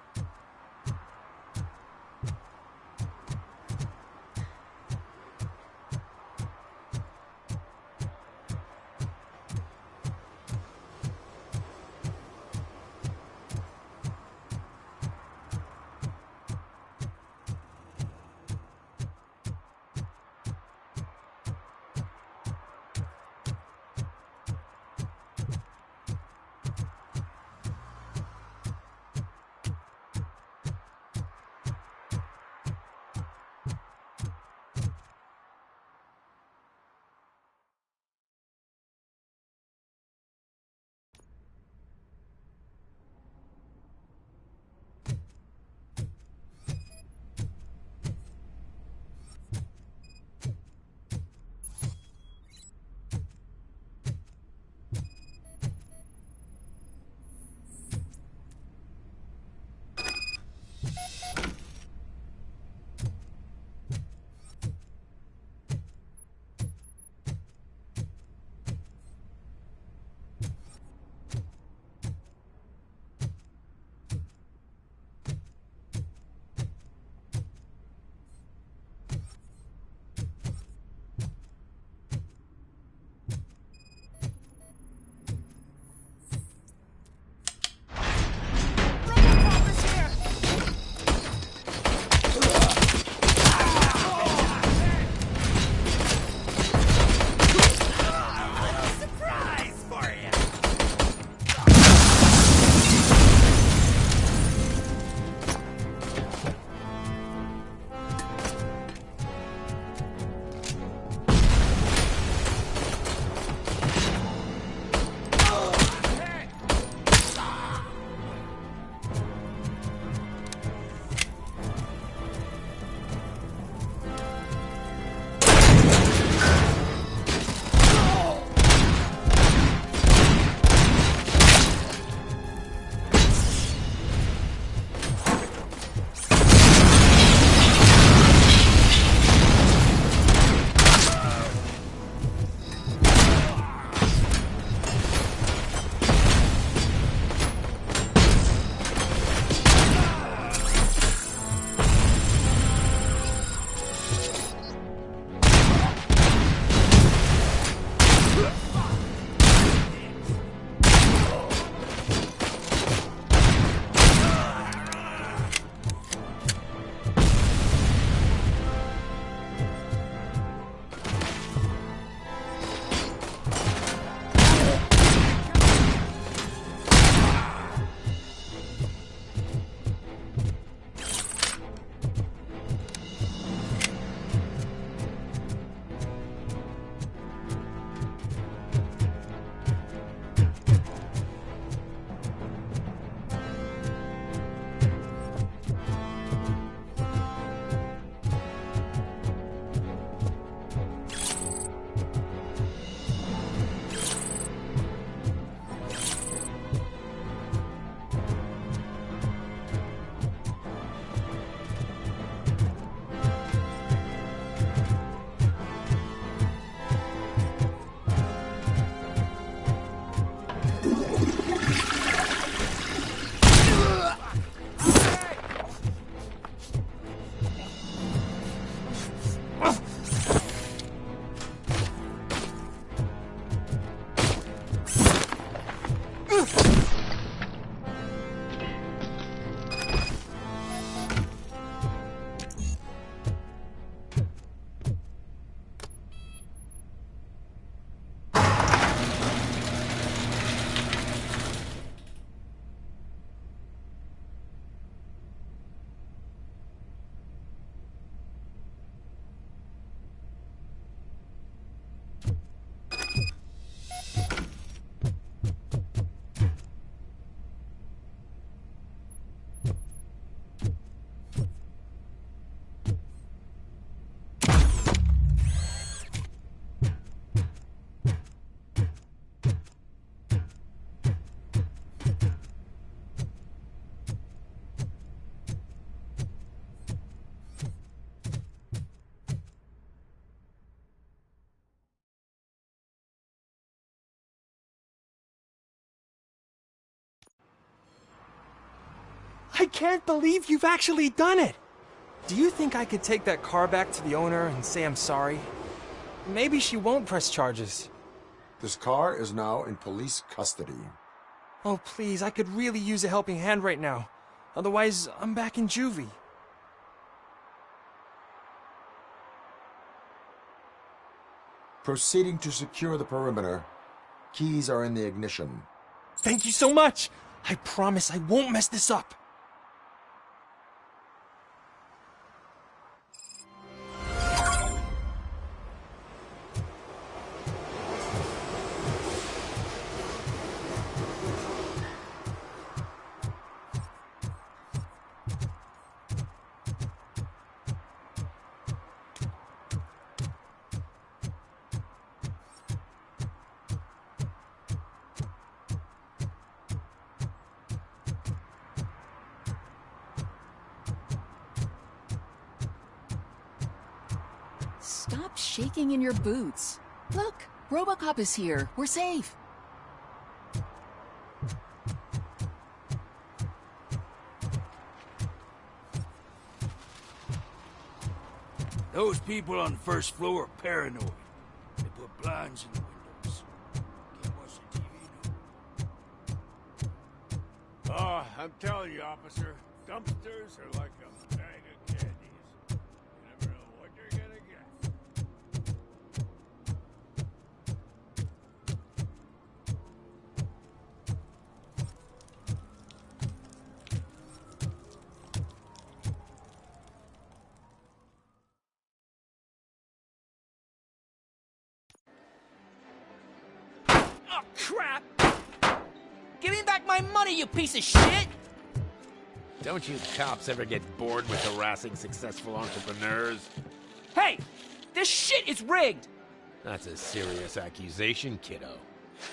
Speaker 4: I can't believe you've actually done it! Do you think I could take that car back to the owner and say I'm sorry? Maybe she won't press charges.
Speaker 12: This car is now in police custody.
Speaker 4: Oh, please, I could really use a helping hand right now. Otherwise, I'm back in juvie.
Speaker 12: Proceeding to secure the perimeter. Keys are in the ignition.
Speaker 4: Thank you so much! I promise I won't mess this up.
Speaker 3: Stop shaking in your boots. Look, Robocop is here. We're safe.
Speaker 6: Those people on the first floor are paranoid. They put blinds in the windows. Can't watch the TV, no.
Speaker 8: Oh, I'm telling you, officer, dumpsters are like a bag of candies. You never know what you're gonna get.
Speaker 10: Oh, crap! Give me back my money, you piece of shit!
Speaker 8: Don't you cops ever get bored with harassing successful entrepreneurs?
Speaker 10: Hey! This shit is rigged!
Speaker 8: That's a serious accusation, kiddo.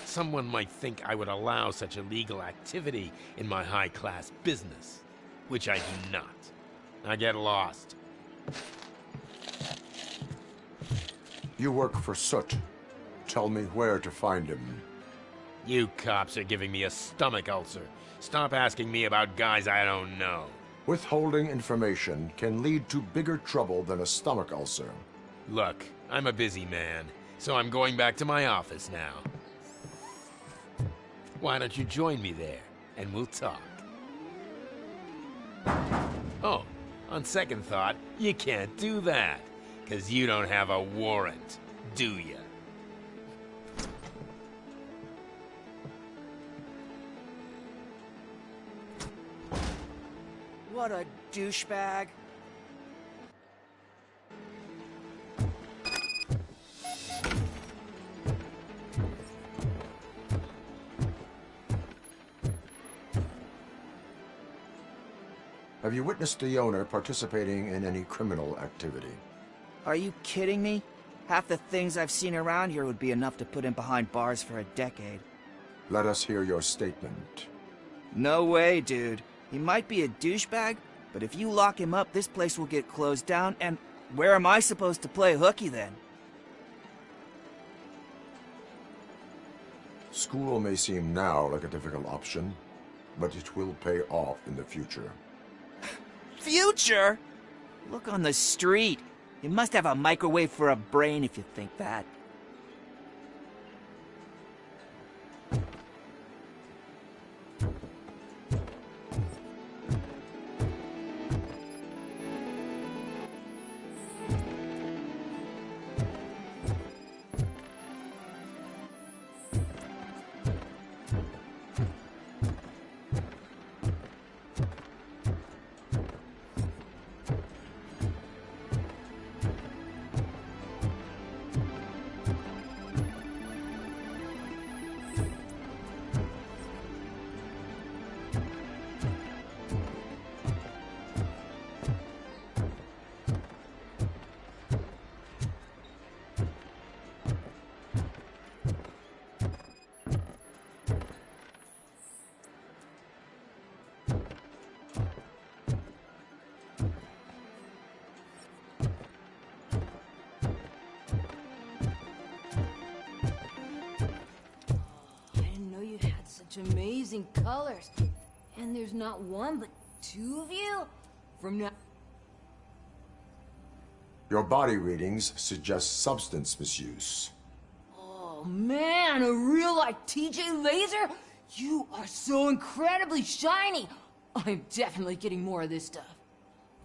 Speaker 8: Someone might think I would allow such illegal activity in my high-class business, which I do not. I get lost.
Speaker 12: You work for Soot. Tell me where to find him.
Speaker 8: You cops are giving me a stomach ulcer. Stop asking me about guys I don't know.
Speaker 12: Withholding information can lead to bigger trouble than a stomach ulcer.
Speaker 8: Look, I'm a busy man, so I'm going back to my office now. Why don't you join me there, and we'll talk. Oh, on second thought, you can't do that, 'cause you don't have a warrant, do ya?
Speaker 10: What a douchebag.
Speaker 12: Have you witnessed the owner participating in any criminal activity?
Speaker 16: Are you kidding me? Half the things I've seen around here would be enough to put him behind bars for a decade.
Speaker 12: Let us hear your statement.
Speaker 16: No way, dude. He might be a douchebag, but if you lock him up, this place will get closed down, and where am I supposed to play hooky then?
Speaker 12: School may seem now like a difficult option, but it will pay off in the future.
Speaker 16: Future? Look on the street. You must have a microwave for a brain if you think that.
Speaker 11: Amazing colors. And there's not one, but 2 of you? From now...
Speaker 12: Your body readings suggest substance misuse.
Speaker 11: Oh man, a real like TJ Laser? You are so incredibly shiny! I'm definitely getting more of this stuff.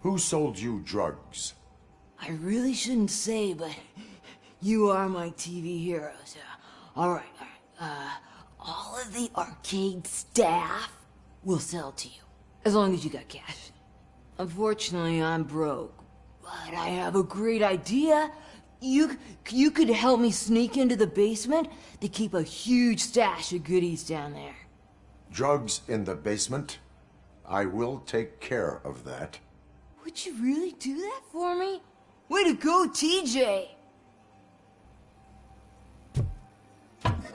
Speaker 12: Who sold you drugs?
Speaker 11: I really shouldn't say, but you are my TV heroes. Alright. All of the arcade staff will sell to you, as long as you got cash. Unfortunately, I'm broke, but I have a great idea. You could help me sneak into the basement to keep a huge stash of goodies down there.
Speaker 12: Drugs in the basement? I will take care of that.
Speaker 11: Would you really do that for me? Way to go, TJ!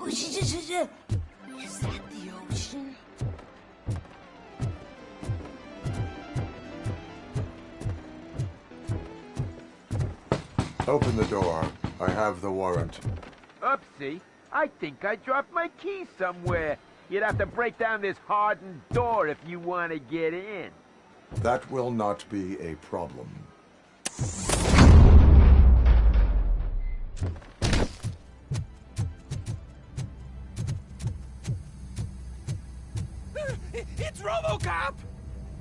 Speaker 11: Is that the ocean?
Speaker 12: Open the door. I have the warrant.
Speaker 8: Oopsie. I think I dropped my keys somewhere. You'd have to break down this hardened door if you want to get in.
Speaker 12: That will not be a problem.
Speaker 4: It's Robocop!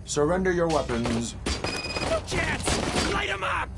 Speaker 12: Surrender your weapons.
Speaker 4: No chance! Light him up!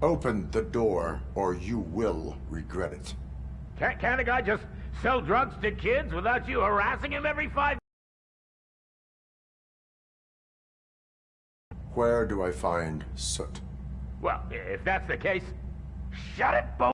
Speaker 12: Open the door, or you will regret it.
Speaker 5: Can't a guy just sell drugs to kids without you harassing him every 5...
Speaker 12: Where do I find Soot?
Speaker 5: Well, if that's the case, shut it, Bo...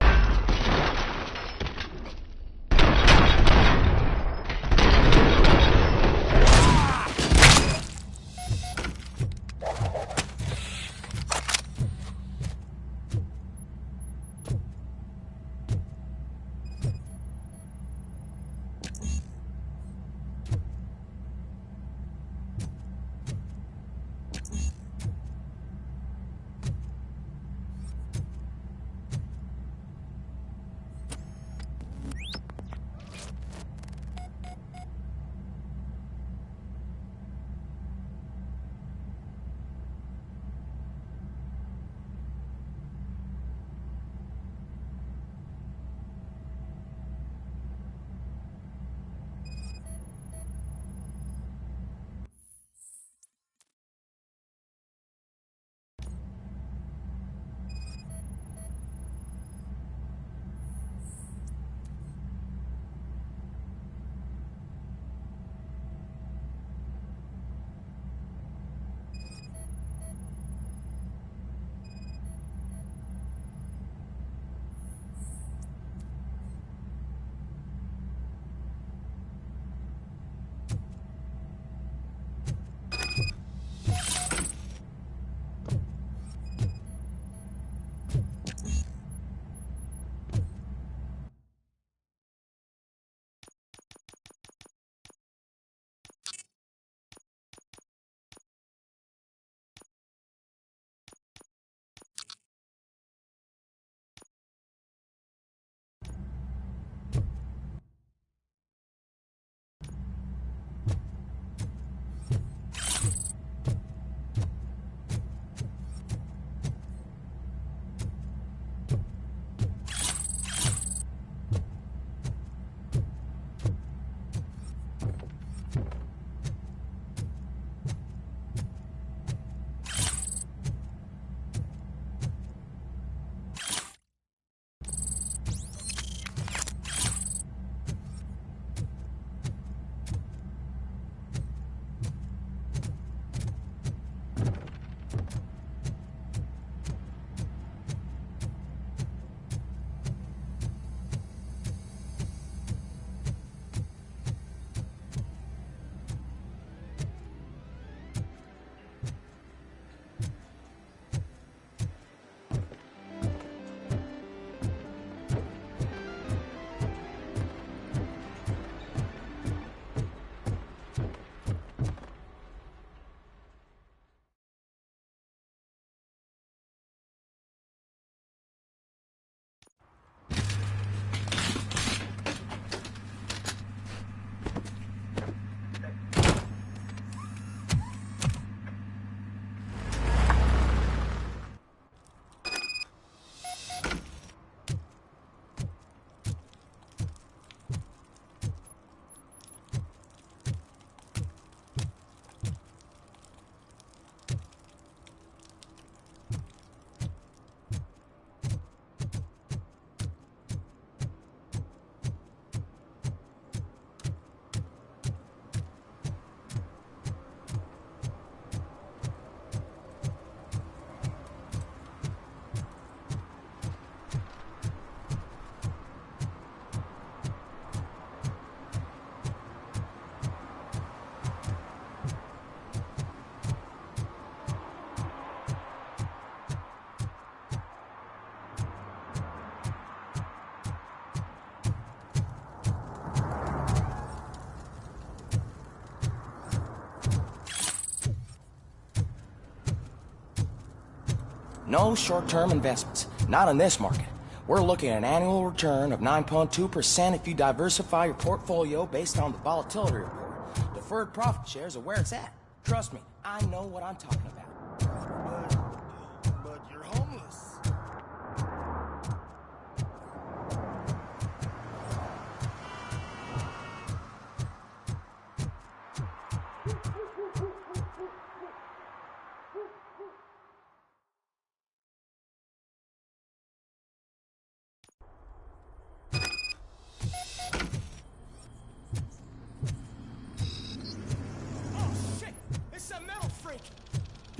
Speaker 17: No short-term investments. Not in this market. We're looking at an annual return of 9.2% if you diversify your portfolio based on the volatility report. Deferred profit shares are where it's at. Trust me, I know what I'm talking about.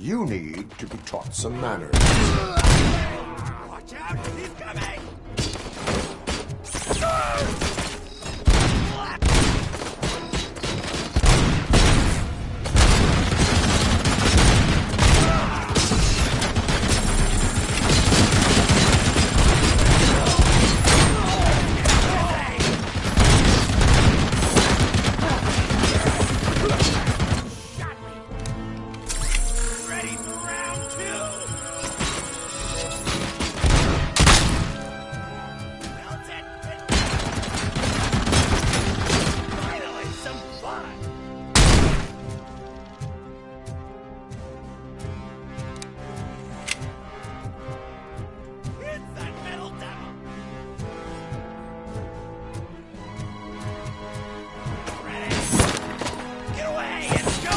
Speaker 12: You need to be taught some manners.
Speaker 15: Watch out! He's coming! Ready for round two! Finally, some fun! Hit that metal devil! Ready? Get away and go!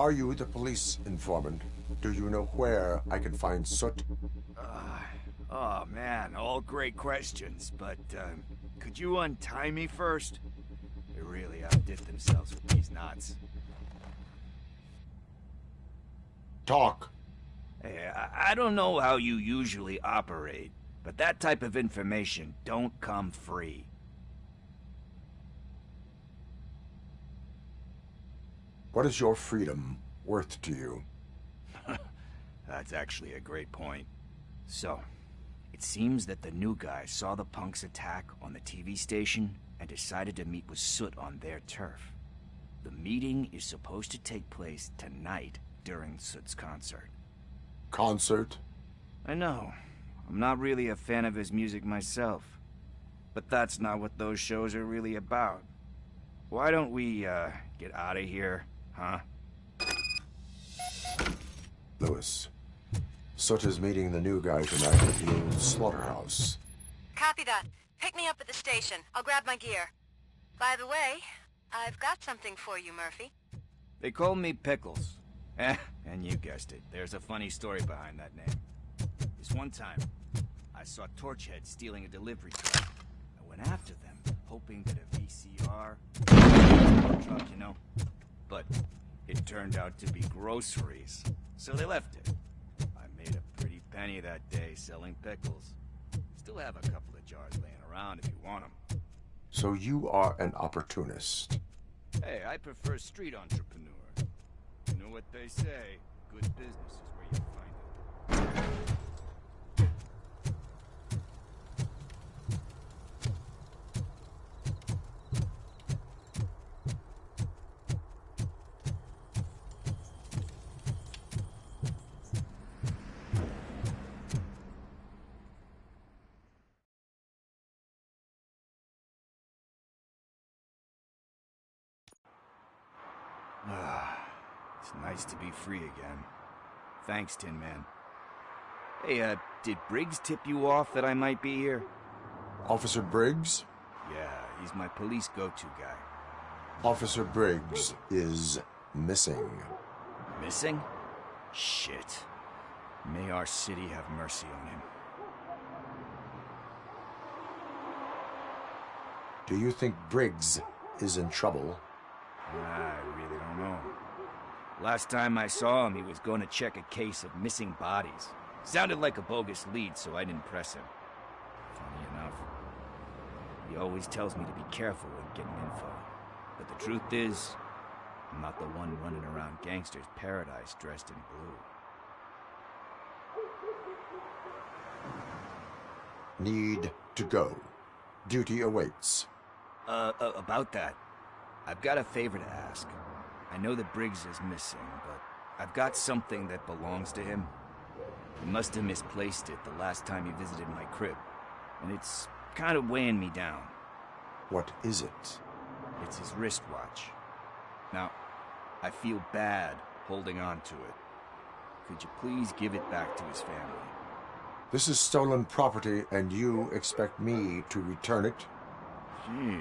Speaker 12: Are you the police informant? Do you know where I can find Soot?
Speaker 16: Oh man, all great questions, but could you untie me first? They really outdid themselves with these knots.
Speaker 12: Talk.
Speaker 16: Hey, I don't know how you usually operate, but that type of information don't come free.
Speaker 12: What is your freedom worth to you?
Speaker 16: That's actually a great point. So, it seems that the new guy saw the punks attack on the TV station and decided to meet with Soot on their turf. The meeting is supposed to take place tonight during Soot's concert.
Speaker 12: Concert?
Speaker 16: I know. I'm not really a fan of his music myself. But that's not what those shows are really about. Why don't we, get out of here, huh?
Speaker 12: Lewis, Soot is meeting the new guy tonight at the old slaughterhouse.
Speaker 2: Copy that. Pick me up at the station. I'll grab my gear. By the way, I've got something for you, Murphy.
Speaker 16: They call me Pickles. And you guessed it. There's a funny story behind that name. This one time, I saw Torchhead stealing a delivery truck. I went after them, hoping that a VCR truck, you know. But it turned out to be groceries, so they left it. I made a pretty penny that day selling pickles. Still have a couple of jars laying around if you want them.
Speaker 12: So you are an opportunist.
Speaker 16: Hey, I prefer street entrepreneur. You know what they say, good business is where you find it. It's nice to be free again. Thanks, Tin Man. Hey, did Briggs tip you off that I might be here?
Speaker 12: Officer Briggs?
Speaker 16: Yeah, he's my police go-to guy.
Speaker 12: Officer Briggs is missing.
Speaker 16: Missing? Shit. May our city have mercy on him.
Speaker 12: Do you think Briggs is in trouble?
Speaker 16: I really don't know. Last time I saw him, he was going to check a case of missing bodies. Sounded like a bogus lead, so I didn't press him. Funny enough, he always tells me to be careful when getting info. But the truth is, I'm not the one running around Gangster's Paradise dressed in blue.
Speaker 12: Need to go. Duty awaits.
Speaker 16: About that, I've got a favor to ask. I know that Briggs is missing, but I've got something that belongs to him. He must have misplaced it the last time he visited my crib, and it's kind of weighing me down.
Speaker 12: What is it?
Speaker 16: It's his wristwatch. Now, I feel bad holding on to it. Could you please give it back to his family?
Speaker 12: This is stolen property, and you expect me to return it?
Speaker 16: Gee,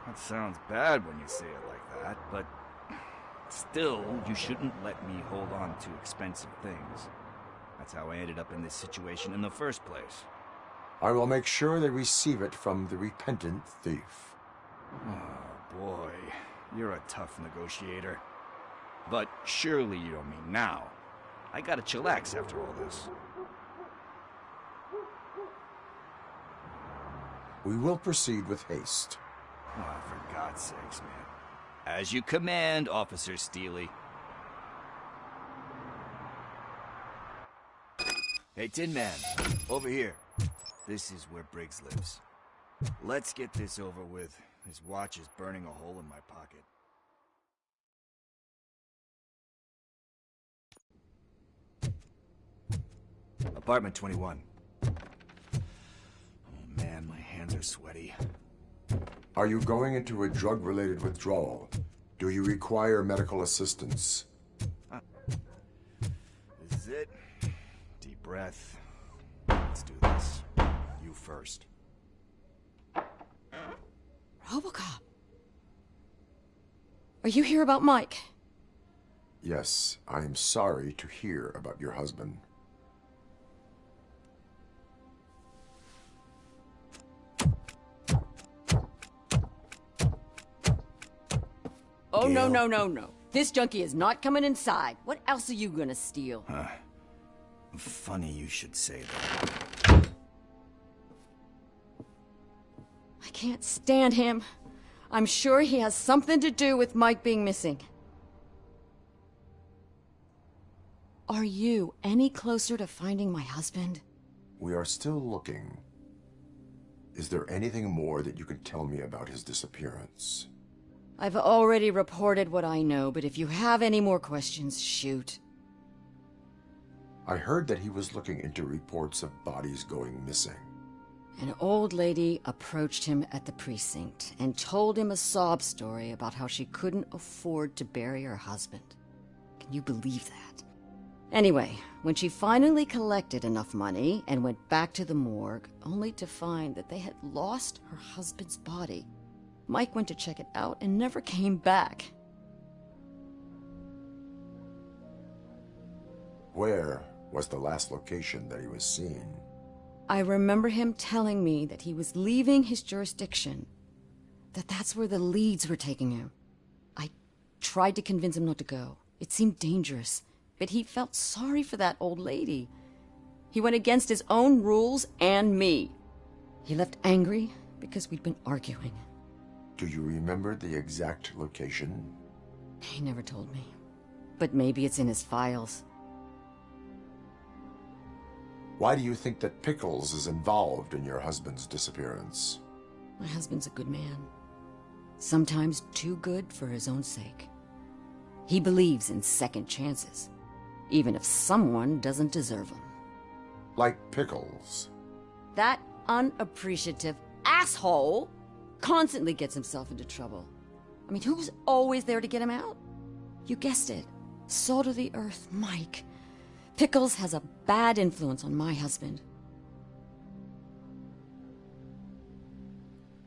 Speaker 16: that sounds bad when you say it like that, but still, you shouldn't let me hold on to expensive things. That's how I ended up in this situation in the first place.
Speaker 12: I will make sure they receive it from the repentant thief.
Speaker 16: Oh, boy. You're a tough negotiator. But surely you don't mean now. I gotta chillax after all this.
Speaker 12: We will proceed with haste.
Speaker 16: Oh, for God's sakes, man. As you command, Officer Steely. Hey, Tin Man, over here. This is where Briggs lives. Let's get this over with. His watch is burning a hole in my pocket. Apartment 21. Oh man, my hands are sweaty.
Speaker 12: Are you going into a drug-related withdrawal? Do you require medical assistance?
Speaker 16: This is it. Deep breath. Let's do this. You first.
Speaker 18: Robocop. Are you here about Mike?
Speaker 12: Yes, I am sorry to hear about your husband.
Speaker 11: Oh, no, no, no, no. This junkie is not coming inside. What else are you gonna steal?
Speaker 16: Funny you should say that.
Speaker 11: I can't stand him. I'm sure he has something to do with Mike being missing. Are you any closer to finding my husband?
Speaker 12: We are still looking. Is there anything more that you can tell me about his disappearance?
Speaker 11: I've already reported what I know, but if you have any more questions, shoot.
Speaker 12: I heard that he was looking into reports of bodies going missing.
Speaker 11: An old lady approached him at the precinct and told him a sob story about how she couldn't afford to bury her husband. Can you believe that? Anyway, when she finally collected enough money and went back to the morgue, only to find that they had lost her husband's body, Mike went to check it out and never came back.
Speaker 12: Where was the last location that he was seen?
Speaker 11: I remember him telling me that he was leaving his jurisdiction, that that's where the leads were taking him. I tried to convince him not to go. It seemed dangerous, but he felt sorry for that old lady. He went against his own rules and me. He left angry because we'd been arguing.
Speaker 12: Do you remember the exact location?
Speaker 11: He never told me, but maybe it's in his files.
Speaker 12: Why do you think that Pickles is involved in your husband's disappearance?
Speaker 11: My husband's a good man. Sometimes too good for his own sake. He believes in second chances, even if someone doesn't deserve them.
Speaker 12: Like Pickles?
Speaker 11: That unappreciative asshole constantly gets himself into trouble. I mean, who's always there to get him out? You guessed it. Salt of the earth, Mike. Pickles has a bad influence on my husband.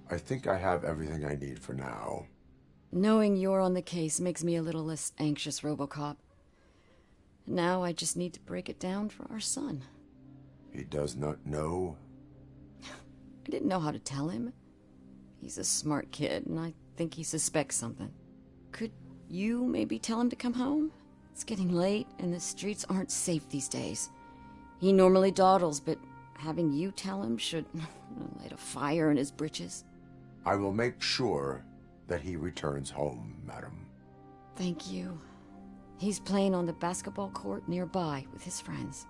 Speaker 12: I think I have everything I need for now.
Speaker 11: Knowing you're on the case makes me a little less anxious, Robocop. Now I just need to break it down for our son.
Speaker 12: He does not know?
Speaker 11: I didn't know how to tell him. He's a smart kid, and I think he suspects something. Could you maybe tell him to come home? It's getting late, and the streets aren't safe these days. He normally dawdles, but having you tell him should light a fire in his britches.
Speaker 12: I will make sure that he returns home, madam.
Speaker 11: Thank you. He's playing on the basketball court nearby with his friends.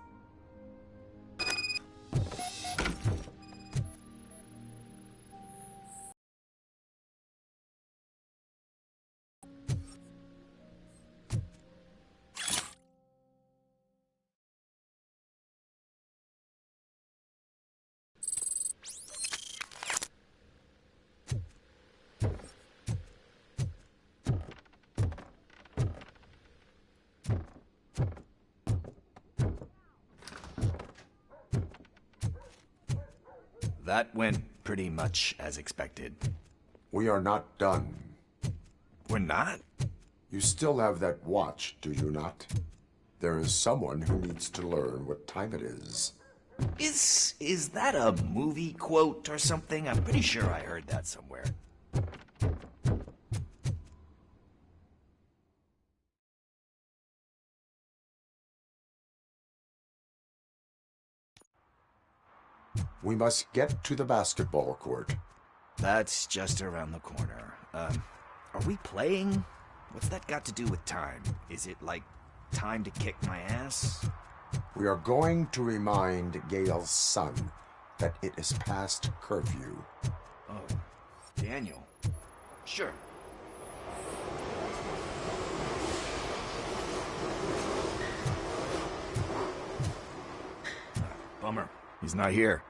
Speaker 16: That went pretty much as expected.
Speaker 12: We are not done.
Speaker 16: We're not?
Speaker 12: You still have that watch, do you not? There is someone who needs to learn what time it is.
Speaker 16: Is that a movie quote or something? I'm pretty sure I heard that somewhere.
Speaker 12: We must get to the basketball court.
Speaker 16: That's just around the corner. Are we playing? What's that got to do with time? Is it like time to kick my ass?
Speaker 12: We are going to remind Gail's son that it is past curfew.
Speaker 16: Oh, Daniel. Sure. Bummer. He's not here.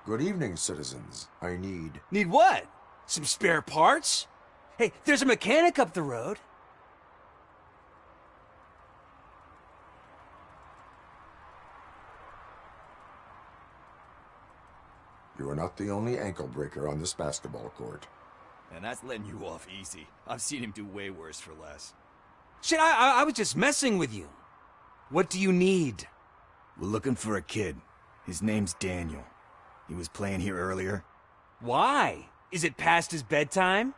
Speaker 12: Good evening, citizens. I need...
Speaker 14: Need what? Some spare parts? Hey, there's a mechanic up the road.
Speaker 12: You are not the only ankle breaker on this basketball court.
Speaker 16: And that's letting you off easy. I've seen him do way worse for less.
Speaker 14: Shit, I was just messing with you. What do you need?
Speaker 16: We're looking for a kid. His name's Daniel. He was playing here earlier.
Speaker 14: Why? Is it past his bedtime?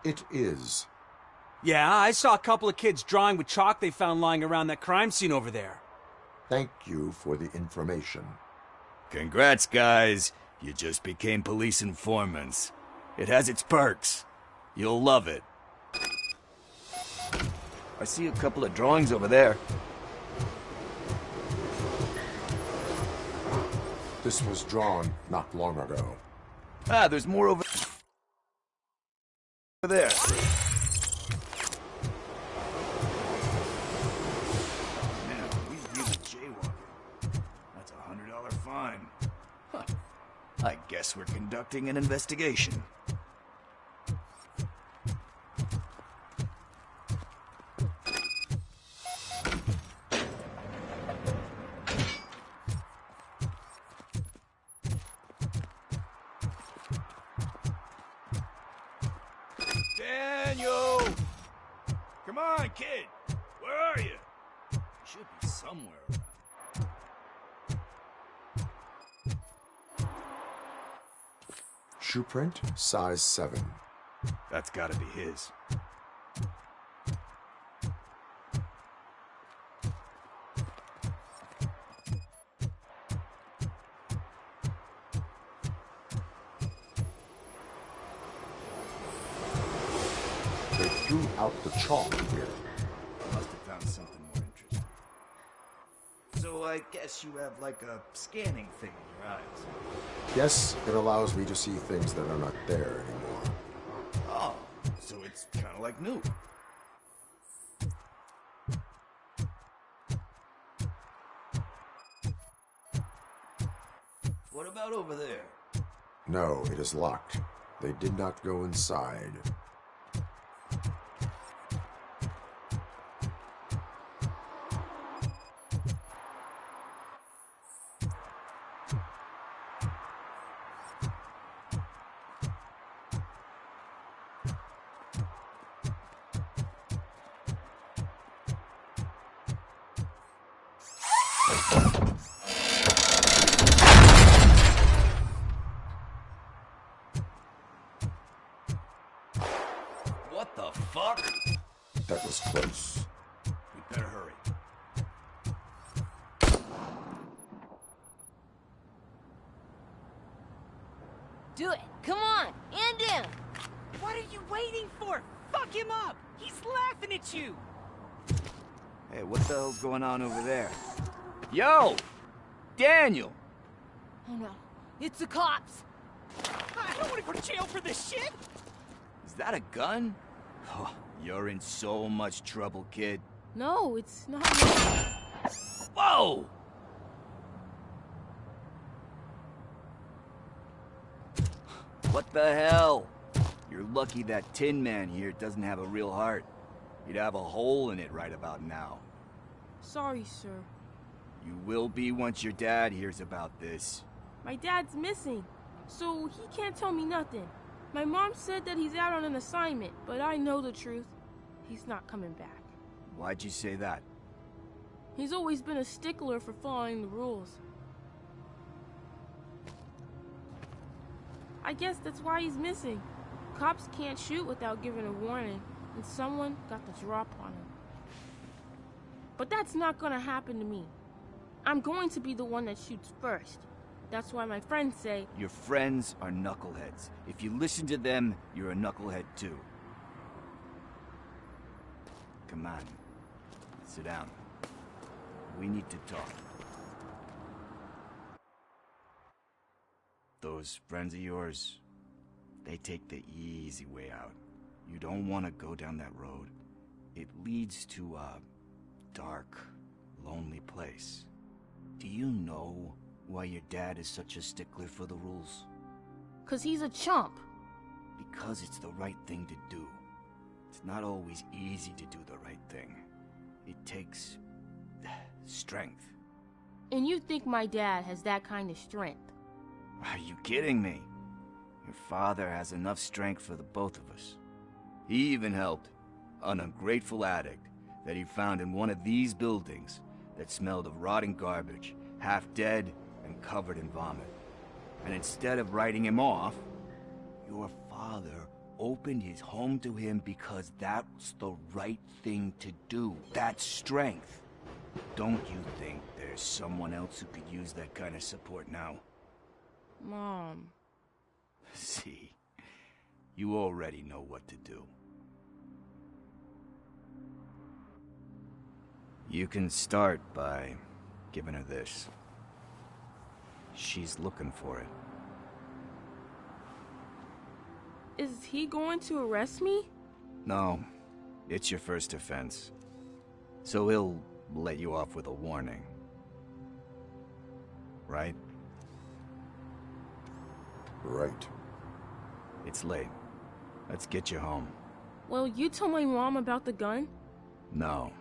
Speaker 12: It is.
Speaker 14: Yeah, I saw a couple of kids drawing with chalk they found lying around that crime scene over there.
Speaker 12: Thank you for the information.
Speaker 16: Congrats, guys. You just became police informants. It has its perks. You'll love it. I see a couple of drawings over there.
Speaker 12: This was drawn not long ago.
Speaker 16: Ah, there's more over there. Man, we really jaywalking. That's a $100 fine. Huh. I guess we're conducting an investigation. Daniel! Come on, kid! Where are you? You should be somewhere around.
Speaker 12: Shoe print, size 7.
Speaker 16: That's gotta be his.
Speaker 12: They threw out the chalk here.
Speaker 16: Must have found something more interesting. So I guess you have like a scanning thing in your eyes.
Speaker 12: Yes, it allows me to see things that are not there anymore.
Speaker 16: Oh, so it's kind of like new. What about over there?
Speaker 12: No, it is locked. They did not go inside.
Speaker 16: What the fuck?
Speaker 12: That was close.
Speaker 16: We better hurry.
Speaker 10: Do it. Come on. And him.
Speaker 7: What are you waiting for? Fuck him up! He's laughing at you!
Speaker 16: Hey, what the hell's going on over there? Yo! Daniel!
Speaker 10: Oh no. It's the cops.
Speaker 7: I don't want to go to jail for this shit!
Speaker 16: Is that a gun? Oh, you're in so much trouble, kid.
Speaker 11: No, it's not.
Speaker 16: Whoa! What the hell? You're lucky that Tin Man here doesn't have a real heart. He'd have a hole in it right about now.
Speaker 11: Sorry, sir.
Speaker 16: You will be once your dad hears about this.
Speaker 11: My dad's missing, so he can't tell me nothing. My mom said that he's out on an assignment, but I know the truth. He's not coming back.
Speaker 16: Why'd you say that?
Speaker 11: He's always been a stickler for following the rules. I guess that's why he's missing. Cops can't shoot without giving a warning, and someone got the drop on him. But that's not gonna happen to me. I'm going to be the one that shoots first. That's why my friends say...
Speaker 16: Your friends are knuckleheads. If you listen to them, you're a knucklehead too. Come on. Sit down. We need to talk. Those friends of yours, they take the easy way out. You don't want to go down that road. It leads to a dark, lonely place. Do you know why your dad is such a stickler for the rules?
Speaker 11: 'Cause he's a chump.
Speaker 16: Because it's the right thing to do. It's not always easy to do the right thing. It takes strength.
Speaker 11: And you think my dad has that kind of strength?
Speaker 16: Are you kidding me? Your father has enough strength for the both of us. He even helped an ungrateful addict that he found in one of these buildings that smelled of rotting garbage, half dead and covered in vomit. And instead of writing him off, your father opened his home to him because that was the right thing to do. That's strength. Don't you think there's someone else who could use that kind of support now?
Speaker 18: Mom.
Speaker 16: See, you already know what to do. You can start by giving her this. She's looking for it.
Speaker 18: Is he going to arrest me?
Speaker 16: No, it's your first offense. So he'll let you off with a warning. Right?
Speaker 12: Right.
Speaker 16: It's late. Let's get you home.
Speaker 18: Well, you told my mom about the gun?
Speaker 16: No,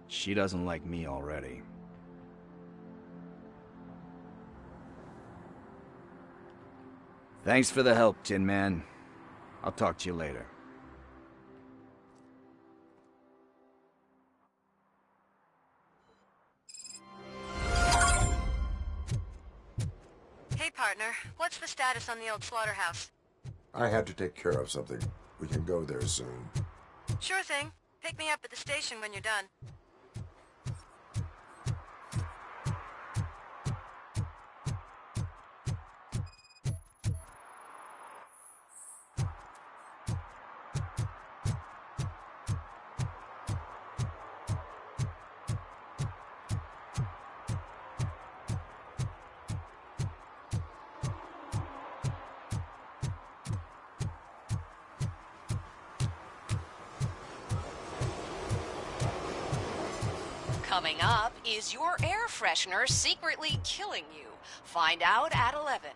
Speaker 16: she doesn't like me already. Thanks for the help, Tin Man. I'll talk to you later.
Speaker 2: Hey, partner. What's the status on the old slaughterhouse?
Speaker 12: I had to take care of something. We can go there soon.
Speaker 2: Sure thing. Pick me up at the station when you're done.
Speaker 20: Coming up, is your air freshener secretly killing you? Find out at 11.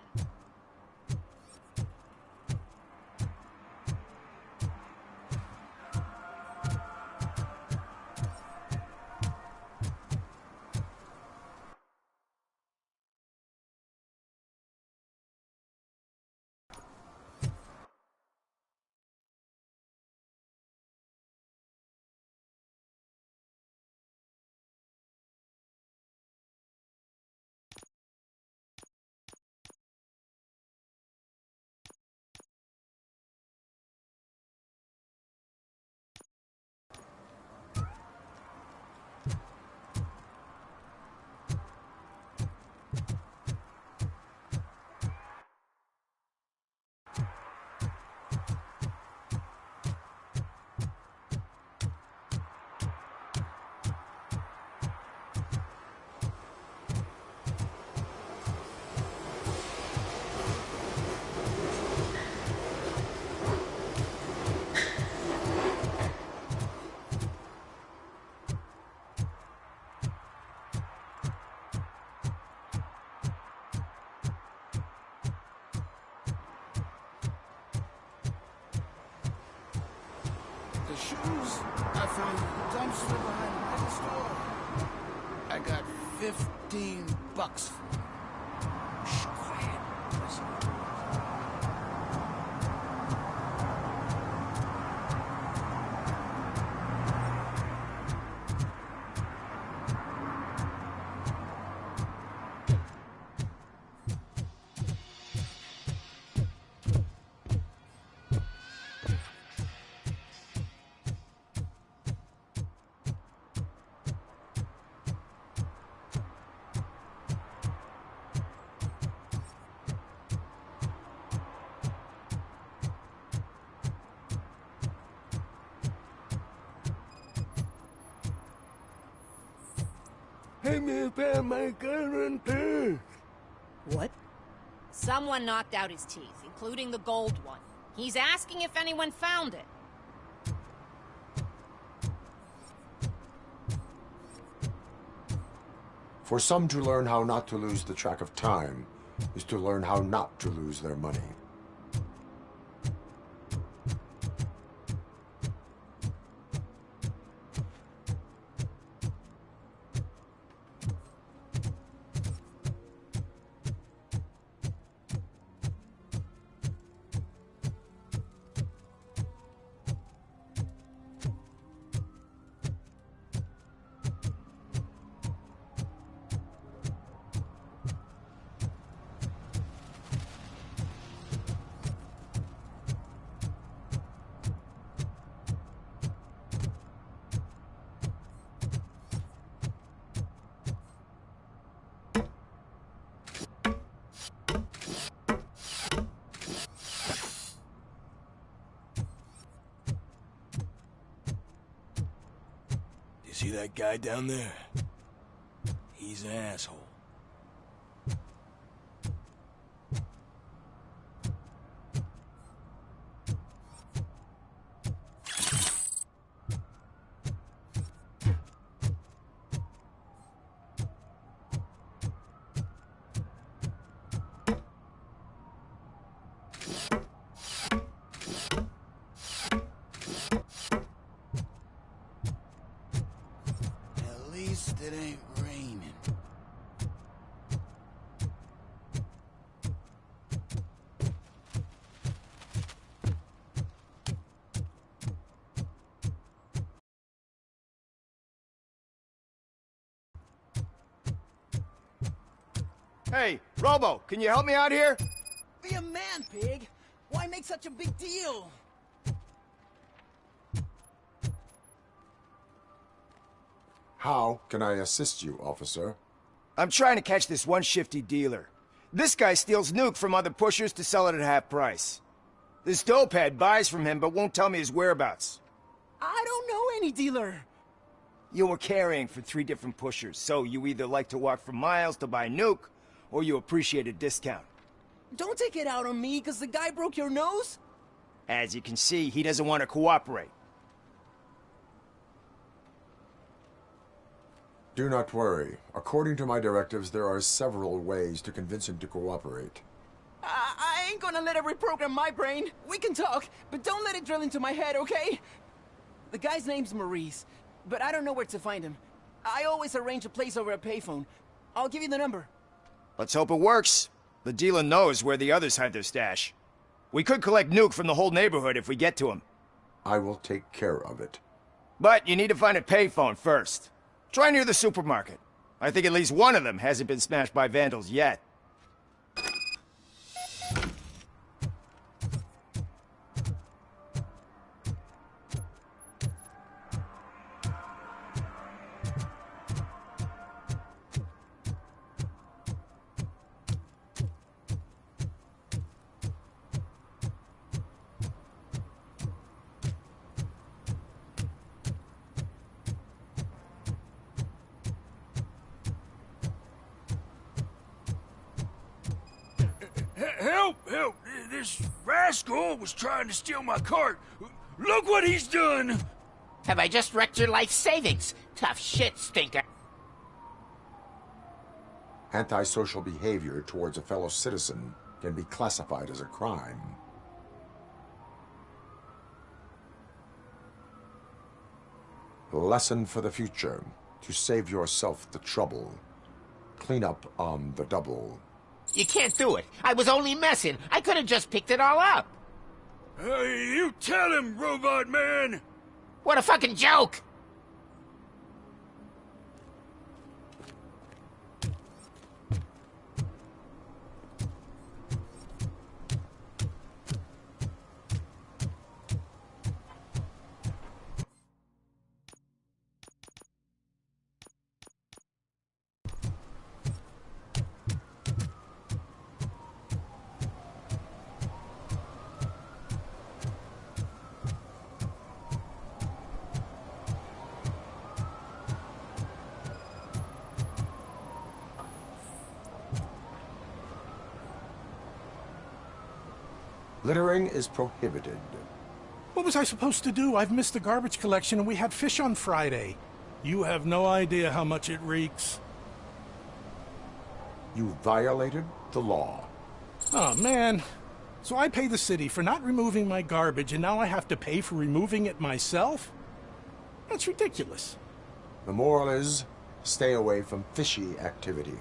Speaker 25: The shoes I found in the dumpster behind the liquor store. I got $15 for them. Shh, quiet. Listen.
Speaker 10: What? Someone knocked out his teeth, including the gold one. He's asking if anyone found it.
Speaker 12: For some to learn how not to lose the track of time is to learn how not to lose their money.
Speaker 15: See that guy down there? He's an asshole.
Speaker 25: At least it ain't raining.
Speaker 17: Hey, Robo, can you help me out here?
Speaker 1: Be a man, pig. Why make such a big deal?
Speaker 12: How can I assist you, officer?
Speaker 17: I'm trying to catch this one shifty dealer. This guy steals nuke from other pushers to sell it at half price. This dopehead buys from him but won't tell me his whereabouts.
Speaker 1: I don't know any dealer.
Speaker 17: You were carrying for 3 different pushers, so you either like to walk for miles to buy nuke, or you appreciate a discount.
Speaker 1: Don't take it out on me, because the guy broke your nose?
Speaker 17: As you can see, he doesn't want to cooperate.
Speaker 12: Do not worry. According to my directives, there are several ways to convince him to cooperate.
Speaker 1: I ain't gonna let it reprogram my brain. We can talk, but don't let it drill into my head, okay? The guy's name's Maurice, but I don't know where to find him. I always arrange a place over a payphone. I'll give you the number.
Speaker 17: Let's hope it works. The dealer knows where the others hide their stash. We could collect nuke from the whole neighborhood if we get to him.
Speaker 12: I will take care of it.
Speaker 17: But you need to find a payphone first. Try near the supermarket. I think at least one of them hasn't been smashed by vandals yet.
Speaker 15: Help! Help! This rascal was trying to steal my cart. Look what he's done!
Speaker 13: Have I just wrecked your life savings? Tough shit, stinker.
Speaker 12: Antisocial behavior towards a fellow citizen can be classified as a crime. Lesson for the future. To save yourself the trouble. Clean up on the double.
Speaker 13: You can't do it. I was only messing. I could have just picked it all up.
Speaker 15: You tell him, Robot Man!
Speaker 13: What a fucking joke!
Speaker 12: Littering is prohibited.
Speaker 15: What was I supposed to do? I've missed the garbage collection and we had fish on Friday. You have no idea how much it reeks.
Speaker 12: You violated the law.
Speaker 15: Oh, man. So I pay the city for not removing my garbage and now I have to pay for removing it myself? That's ridiculous.
Speaker 12: The moral is, stay away from fishy activity.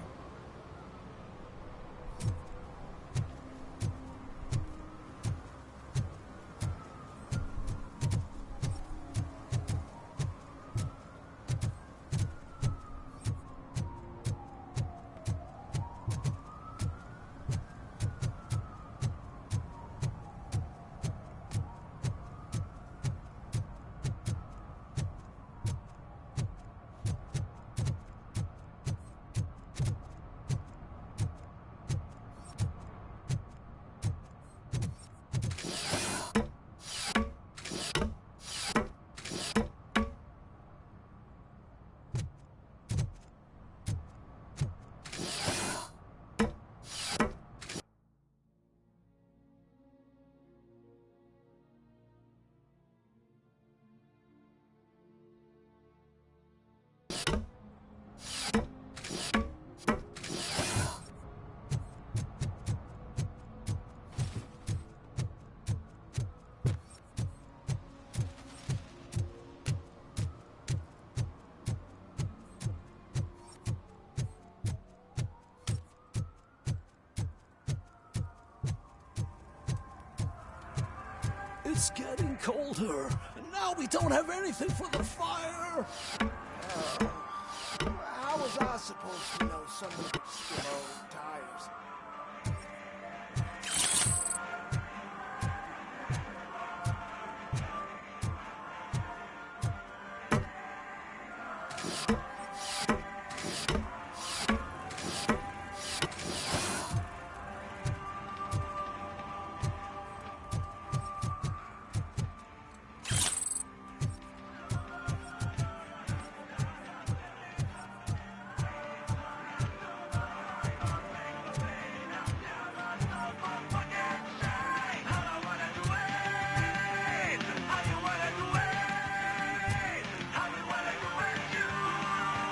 Speaker 15: It's getting colder, and now we don't have anything for the fire.
Speaker 25: How was I supposed to know someone could skim old tires?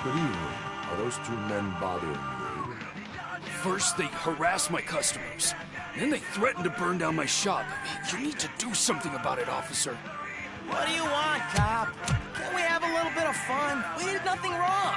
Speaker 12: Good evening. Are those two men bothering you?
Speaker 9: First, they harass my customers. Then they threaten to burn down my shop. You need to do something about it, officer.
Speaker 25: What do you want, cop? Can't we have a little bit of fun? We did nothing wrong.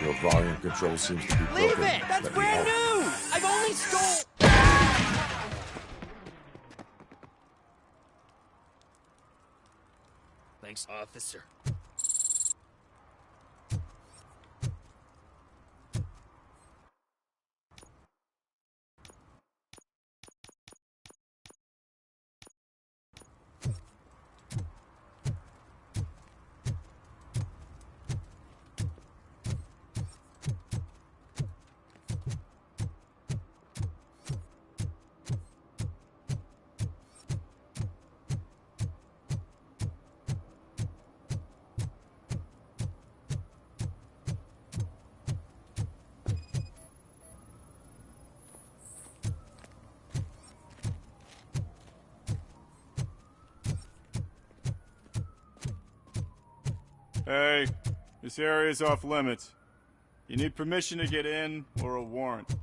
Speaker 12: Your volume control seems to be broken.
Speaker 25: Leave it! That's
Speaker 12: Let me
Speaker 25: brand
Speaker 12: help.
Speaker 25: new! I've only stole...
Speaker 9: Thanks, officer.
Speaker 19: Hey, this area is off limits. You need permission to get in or a warrant.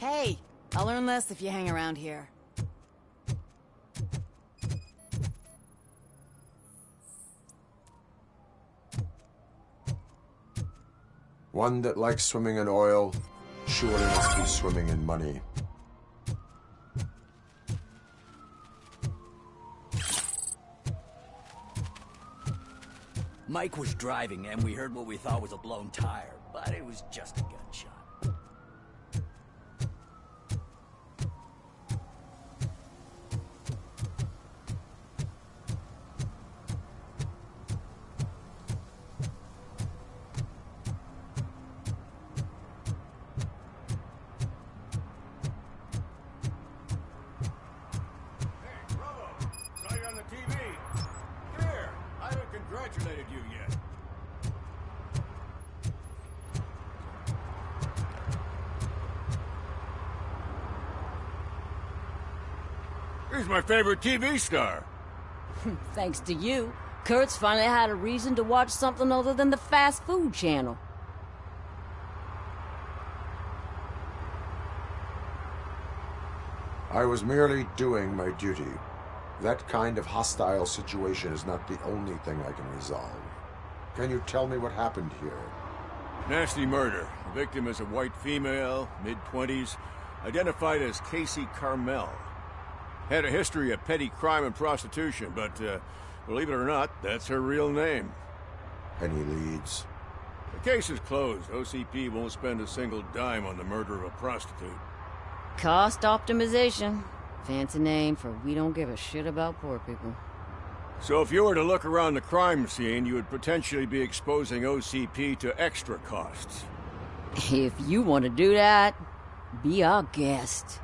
Speaker 10: Hey, I'll learn less if you hang around here.
Speaker 12: One that likes swimming in oil surely must be swimming in money.
Speaker 3: Mike was driving and we heard what we thought was a blown tire, but it was just a gunshot.
Speaker 21: Saw you on the TV. Come here. I haven't congratulated you yet. He's my favorite TV star.
Speaker 11: Thanks to you, Kurt's finally had a reason to watch something other than the fast food channel.
Speaker 12: I was merely doing my duty. That kind of hostile situation is not the only thing I can resolve. Can you tell me what happened here?
Speaker 21: Nasty murder. The victim is a white female, mid-20s, identified as Casey Carmel. Had a history of petty crime and prostitution, but believe it or not, that's her real name.
Speaker 12: Any leads?
Speaker 21: The case is closed. OCP won't spend a single dime on the murder of a prostitute.
Speaker 11: Cost optimization. Fancy name for we don't give a shit about poor people.
Speaker 21: So if you were to look around the crime scene, you would potentially be exposing OCP to extra costs.
Speaker 11: If you want to do that, be our guest.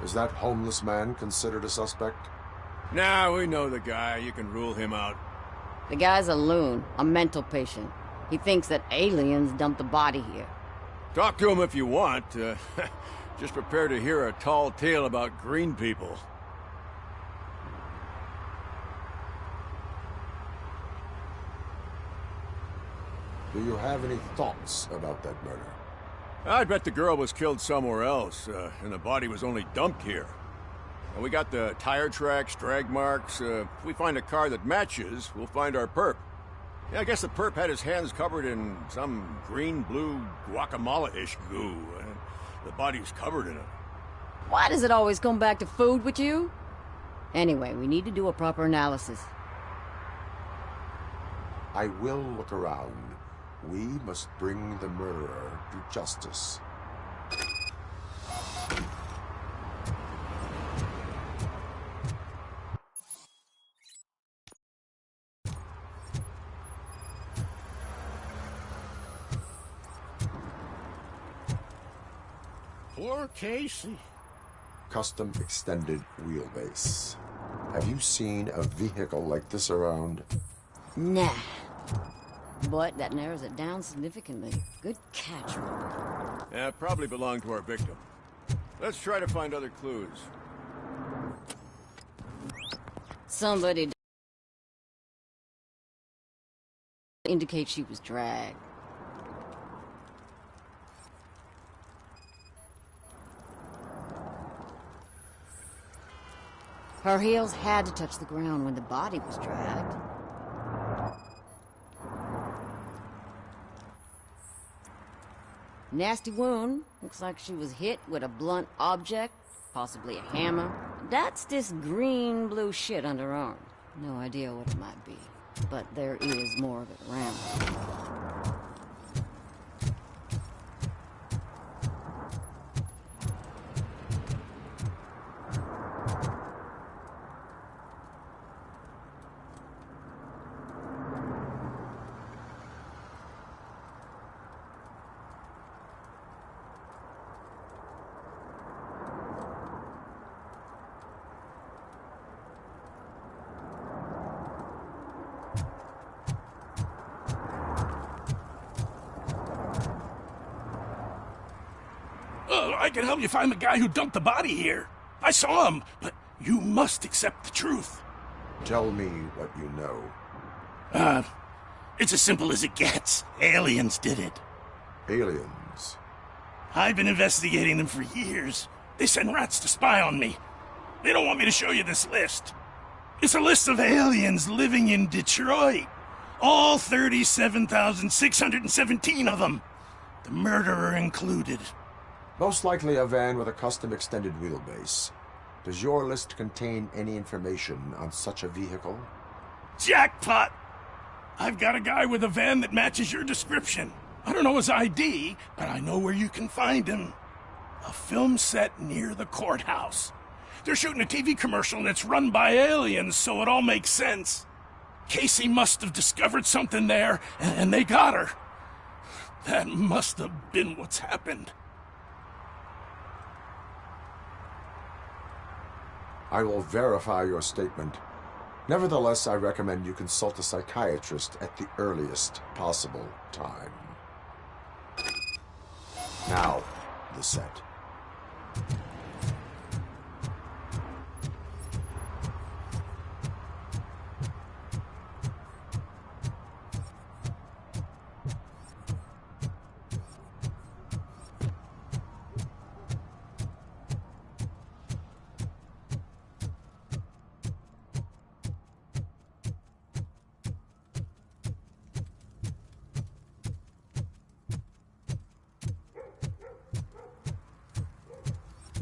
Speaker 12: Is that homeless man considered a suspect?
Speaker 21: Nah, we know the guy. You can rule him out.
Speaker 11: The guy's a loon, a mental patient. He thinks that aliens dumped the body here.
Speaker 21: Talk to him if you want. Just prepare to hear a tall tale about green people.
Speaker 12: Do you have any thoughts about that murder?
Speaker 21: I bet the girl was killed somewhere else, and the body was only dumped here. And we got the tire tracks, drag marks. If we find a car that matches, we'll find our perp. Yeah, I guess the perp had his hands covered in some green-blue guacamole-ish goo, and the body's covered in it.
Speaker 11: Why does it always come back to food with you? Anyway, we need to do a proper analysis.
Speaker 12: I will look around. We must bring the murderer to justice.
Speaker 15: Poor Casey.
Speaker 12: Custom extended wheelbase. Have you seen a vehicle like this around?
Speaker 11: Nah. But that narrows it down significantly. Good catch, Robert.
Speaker 21: Yeah, probably belonged to our victim. Let's try to find other clues.
Speaker 11: Somebody indicate she was dragged. Her heels had to touch the ground when the body was dragged. Nasty wound. Looks like she was hit with a blunt object, possibly a hammer. That's this green-blue shit under her arm. No idea what it might be, but there is more of it around.
Speaker 15: I can help you find the guy who dumped the body here. I saw him, but you must accept the truth.
Speaker 12: Tell me what you know.
Speaker 15: It's as simple as it gets. Aliens did it.
Speaker 12: Aliens?
Speaker 15: I've been investigating them for years. They send rats to spy on me. They don't want me to show you this list. It's a list of aliens living in Detroit. All 37,617 of them. The murderer included.
Speaker 12: Most likely a van with a custom extended wheelbase. Does your list contain any information on such a vehicle?
Speaker 15: Jackpot! I've got a guy with a van that matches your description. I don't know his ID, but I know where you can find him. A film set near the courthouse. They're shooting a TV commercial and it's run by aliens, so it all makes sense. Casey must have discovered something there, and they got her. That must have been what's happened.
Speaker 12: I will verify your statement. Nevertheless, I recommend you consult a psychiatrist at the earliest possible time. Now, the set.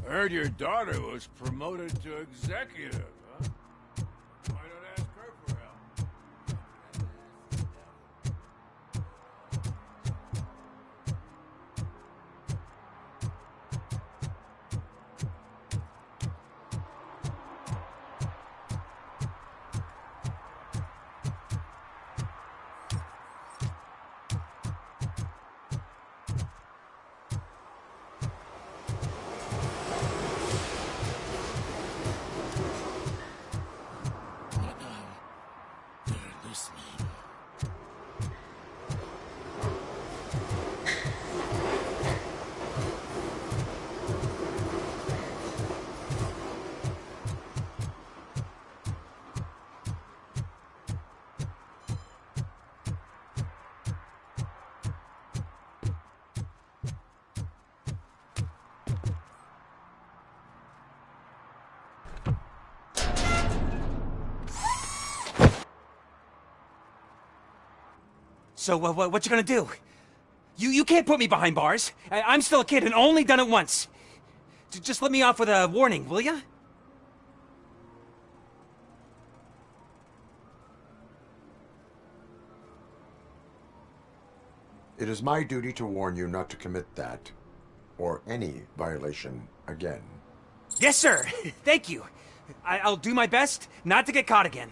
Speaker 21: I heard your daughter was promoted to executive, huh? Why not ask her for help?
Speaker 14: So, what you gonna do? You can't put me behind bars. I'm still a kid and only done it once. Just let me off with a warning, will ya?
Speaker 12: It is my duty to warn you not to commit that, or any violation, again.
Speaker 14: Yes, sir. Thank you. I'll do my best not to get caught again.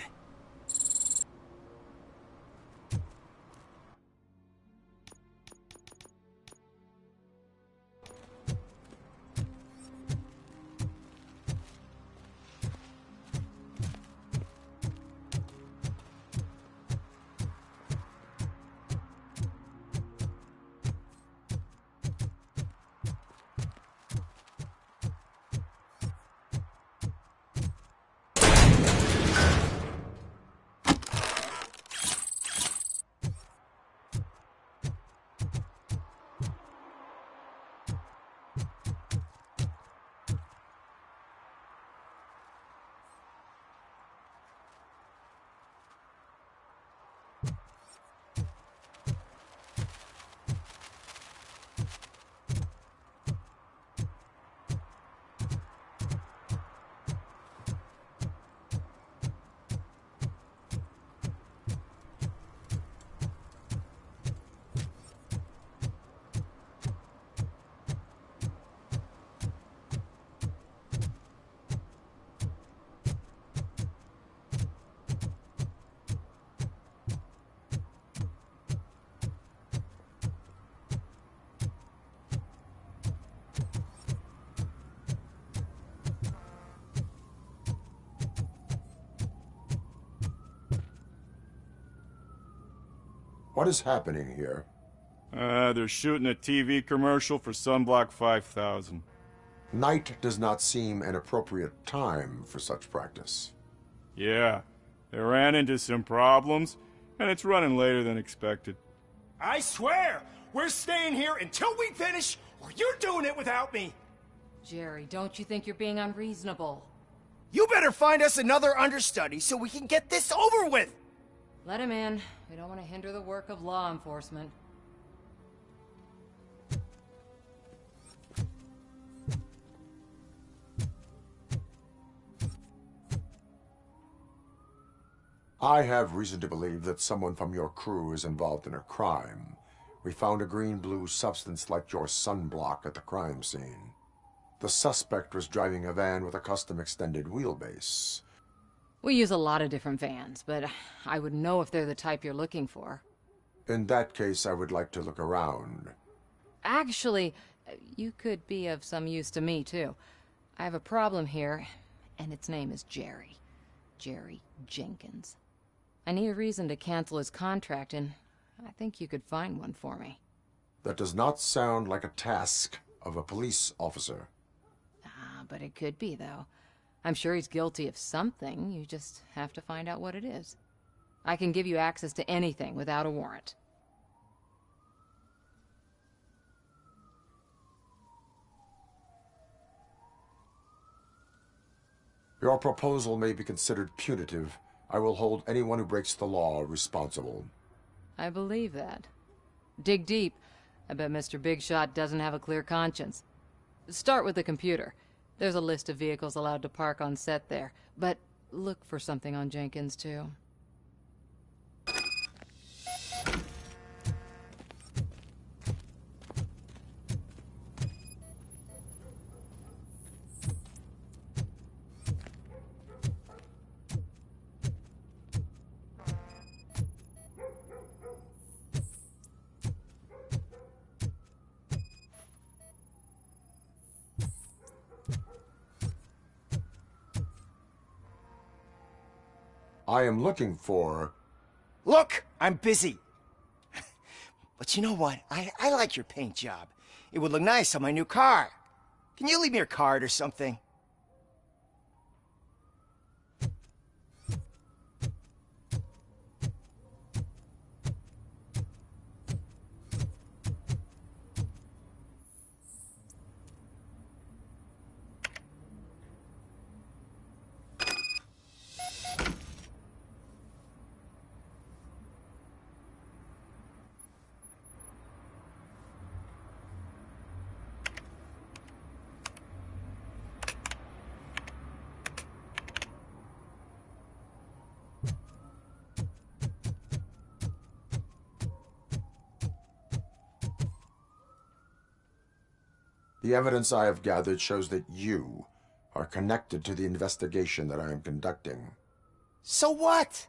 Speaker 12: What is happening here?
Speaker 19: They're shooting a TV commercial for Sunblock 5000.
Speaker 12: Night does not seem an appropriate time for such practice.
Speaker 19: Yeah, they ran into some problems, and it's running later than expected.
Speaker 4: I swear, we're staying here until we finish, or you're doing it without me.
Speaker 10: Jerry, don't you think you're being unreasonable?
Speaker 1: You better find us another understudy so we can get this over with!
Speaker 10: Let him in. We don't want to hinder the work of law enforcement.
Speaker 12: I have reason to believe that someone from your crew is involved in a crime. We found a green-blue substance like your sunblock at the crime scene. The suspect was driving a van with a custom extended wheelbase.
Speaker 6: We use a lot of different vans, but I would know if they're the type you're looking for.
Speaker 12: In that case, I would like to look around.
Speaker 6: Actually, you could be of some use to me, too. I have a problem here, and its name is Jerry. Jerry Jenkins. I need a reason to cancel his contract, and I think you could find one for me.
Speaker 12: That does not sound like a task of a police officer.
Speaker 6: But it could be, though. I'm sure he's guilty of something. You just have to find out what it is. I can give you access to anything without a warrant.
Speaker 12: Your proposal may be considered punitive. I will hold anyone who breaks the law responsible.
Speaker 6: I believe that. Dig deep. I bet Mr. Big Shot doesn't have a clear conscience. Start with the computer. There's a list of vehicles allowed to park on set there, but look for something on Jenkins, too.
Speaker 12: I am looking for...
Speaker 17: Look, I'm busy. But you know what? I like your paint job. It would look nice on my new car. Can you leave me your card or something?
Speaker 12: The evidence I have gathered shows that you are connected to the investigation that I am conducting.
Speaker 17: So what?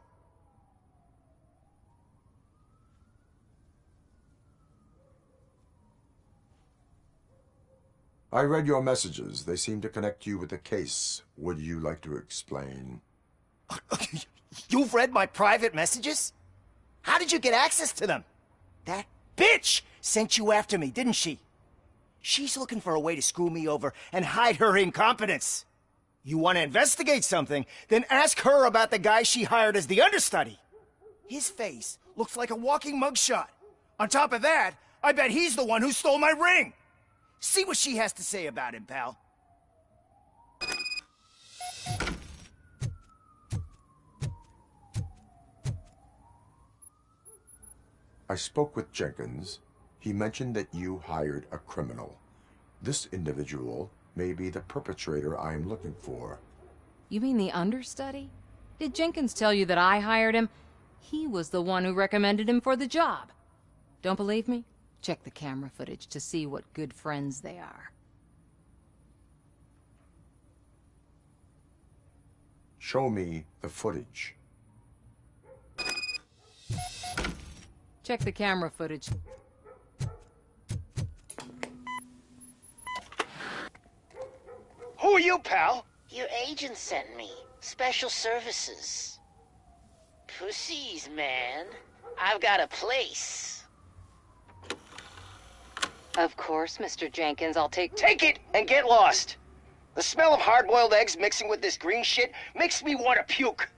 Speaker 12: I read your messages. They seem to connect you with the case. Would you like to explain?
Speaker 17: You've read my private messages? How did you get access to them? That bitch sent you after me, didn't she? She's looking for a way to screw me over and hide her incompetence. You want to investigate something, then ask her about the guy she hired as the understudy. His face looks like a walking mugshot. On top of that, I bet he's the one who stole my ring. See what she has to say about him, pal.
Speaker 12: I spoke with Jenkins. He mentioned that you hired a criminal. This individual may be the perpetrator I am looking for.
Speaker 6: You mean the understudy? Did Jenkins tell you that I hired him? He was the one who recommended him for the job. Don't believe me? Check the camera footage to see what good friends they are.
Speaker 12: Show me the footage.
Speaker 6: Check the camera footage.
Speaker 17: Who are you, pal?
Speaker 8: Your agent sent me. Special services. Pussies, man. I've got a place.
Speaker 6: Of course, Mr. Jenkins, I'll take
Speaker 17: it and get lost. The smell of hard-boiled eggs mixing with this green shit makes me want to puke.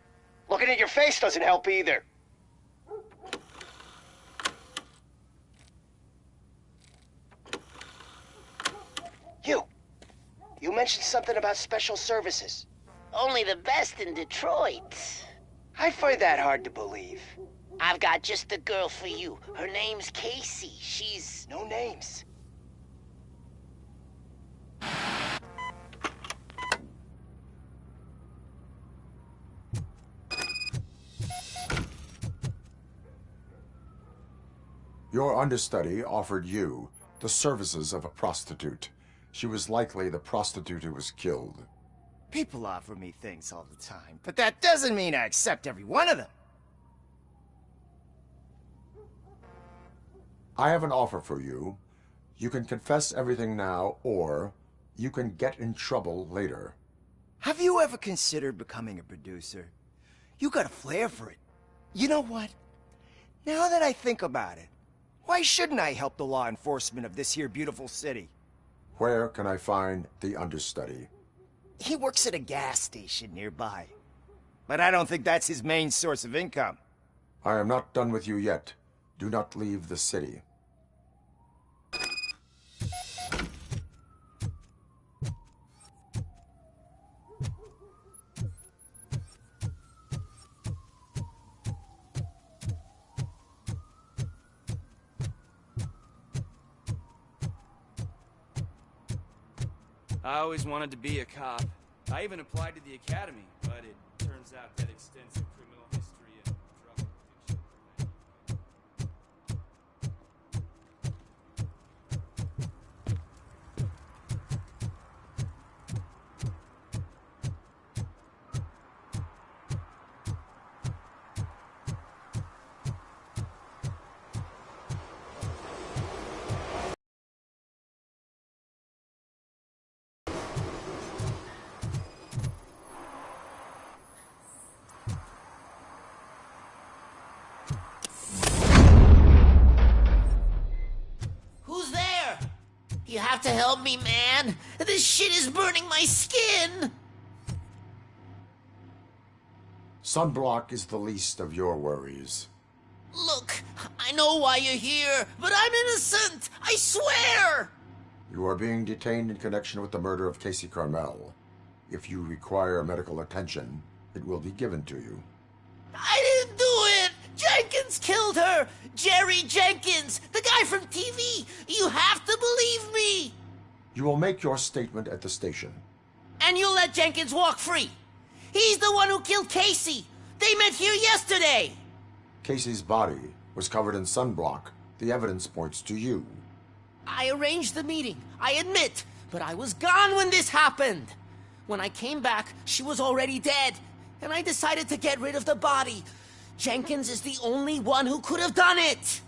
Speaker 17: Looking at your face doesn't help either. You mentioned something about special services.
Speaker 8: Only the best in Detroit.
Speaker 17: I find that hard to believe.
Speaker 8: I've got just the girl for you. Her name's Casey. She's...
Speaker 17: No names.
Speaker 12: Your understudy offered you the services of a prostitute. She was likely the prostitute who was killed.
Speaker 13: People offer me things all the time, but that doesn't mean I accept every one of them.
Speaker 12: I have an offer for you. You can confess everything now, or you can get in trouble later.
Speaker 13: Have you ever considered becoming a producer? You got a flair for it. You know what? Now that I think about it, why shouldn't I help the law enforcement of this here beautiful city?
Speaker 12: Where can I find the understudy?
Speaker 13: He works at a gas station nearby. But I don't think that's his main source of income.
Speaker 12: I am not done with you yet. Do not leave the city.
Speaker 16: I always wanted to be a cop. I even applied to the academy, but it turns out that extensive criminal history and drug addiction.
Speaker 8: Who's there? You have to help me, man. This shit is burning my skin.
Speaker 12: Sunblock is the least of your worries.
Speaker 8: Look, I know why you're here, but I'm innocent. I swear.
Speaker 12: You are being detained in connection with the murder of Casey Carmel. If you require medical attention, it will be given to you.
Speaker 8: I didn't do it. Jenkins killed her. Jerry Jenkins, the guy from TV. You have to believe me.
Speaker 12: You will make your statement at the station.
Speaker 8: And you'll let Jenkins walk free. He's the one who killed Casey. They met here yesterday.
Speaker 12: Casey's body was covered in sunblock. The evidence points to you.
Speaker 8: I arranged the meeting, I admit, but I was gone when this happened. When I came back, she was already dead, and I decided to get rid of the body. Jenkins is the only one who could have done it.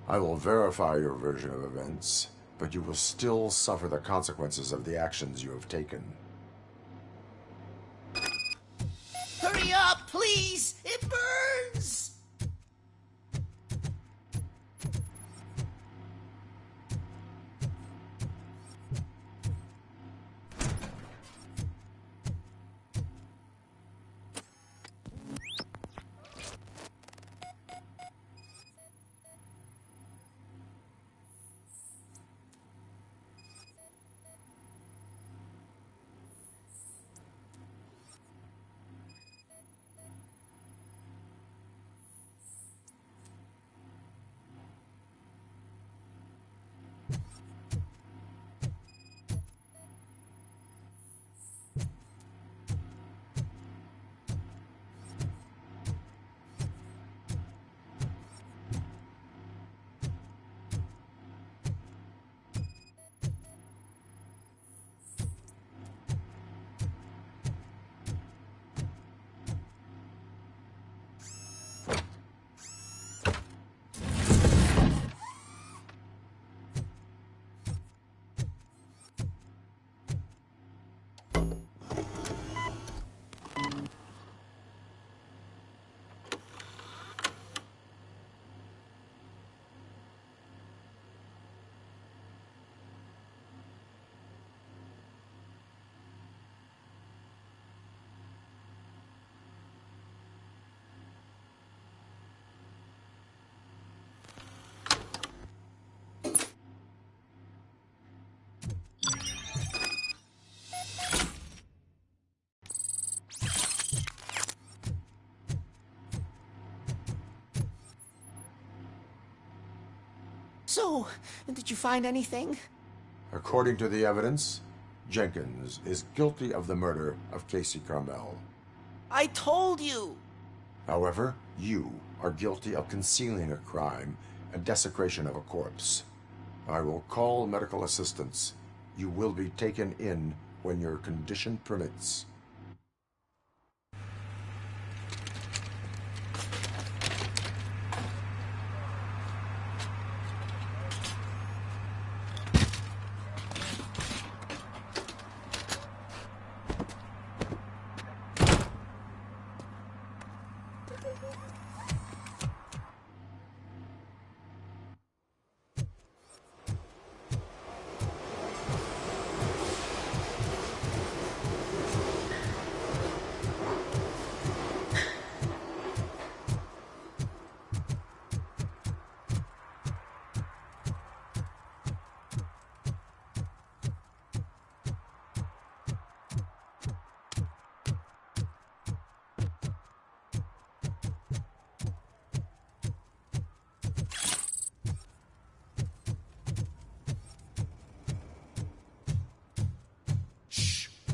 Speaker 12: I will verify your version of events, but you will still suffer the consequences of the actions you have taken.
Speaker 8: Hurry up, please! It burns! So, did you find anything?
Speaker 12: According to the evidence, Jenkins is guilty of the murder of Casey Carmel.
Speaker 8: I told you.
Speaker 12: However, you are guilty of concealing a crime and desecration of a corpse. I will call medical assistance. You will be taken in when your condition permits.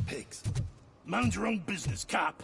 Speaker 15: Pigs. Mind your own business, cop.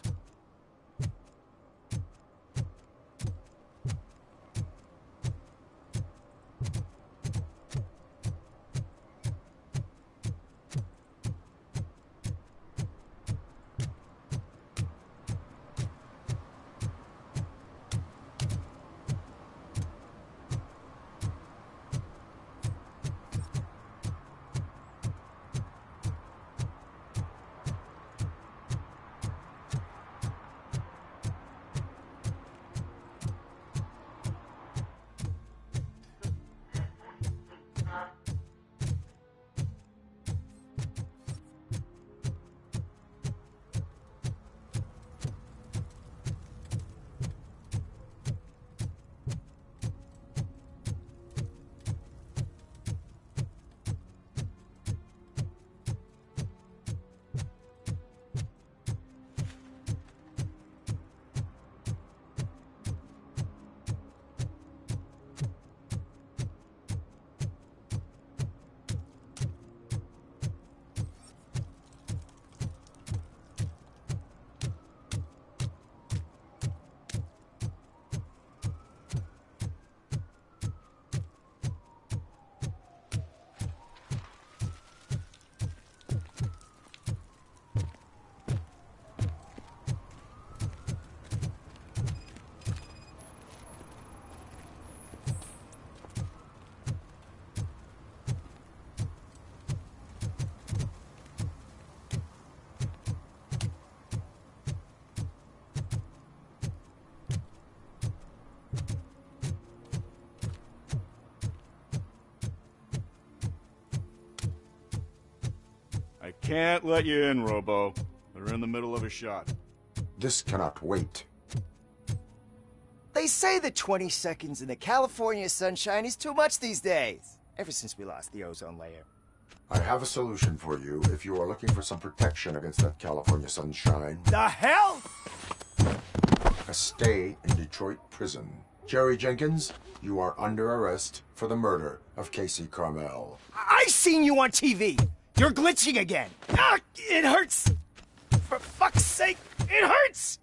Speaker 19: I can't let you in, Robo. They're in the middle of a shot.
Speaker 12: This cannot wait.
Speaker 13: They say the 20 seconds in the California sunshine is too much these days. Ever since we lost the ozone layer.
Speaker 12: I have a solution for you if you are looking for some protection against that California sunshine.
Speaker 13: The hell?
Speaker 12: A stay in Detroit prison. Jerry Jenkins, you are under arrest for the murder of Casey Carmel.
Speaker 13: I seen you on TV. You're glitching again. Ah, it hurts. For fuck's sake, it hurts.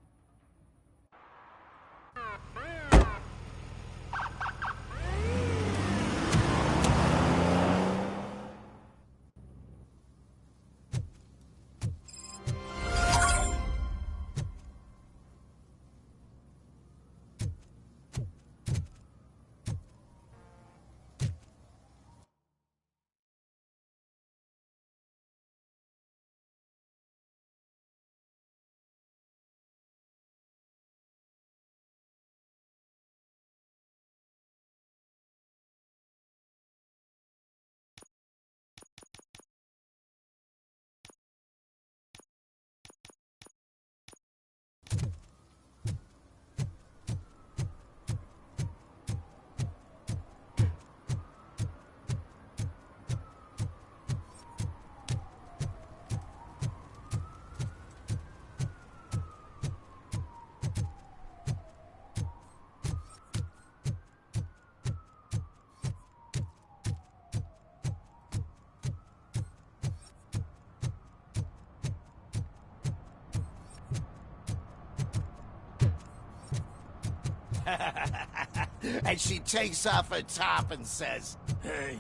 Speaker 5: And she takes off her top and says,
Speaker 15: Hey,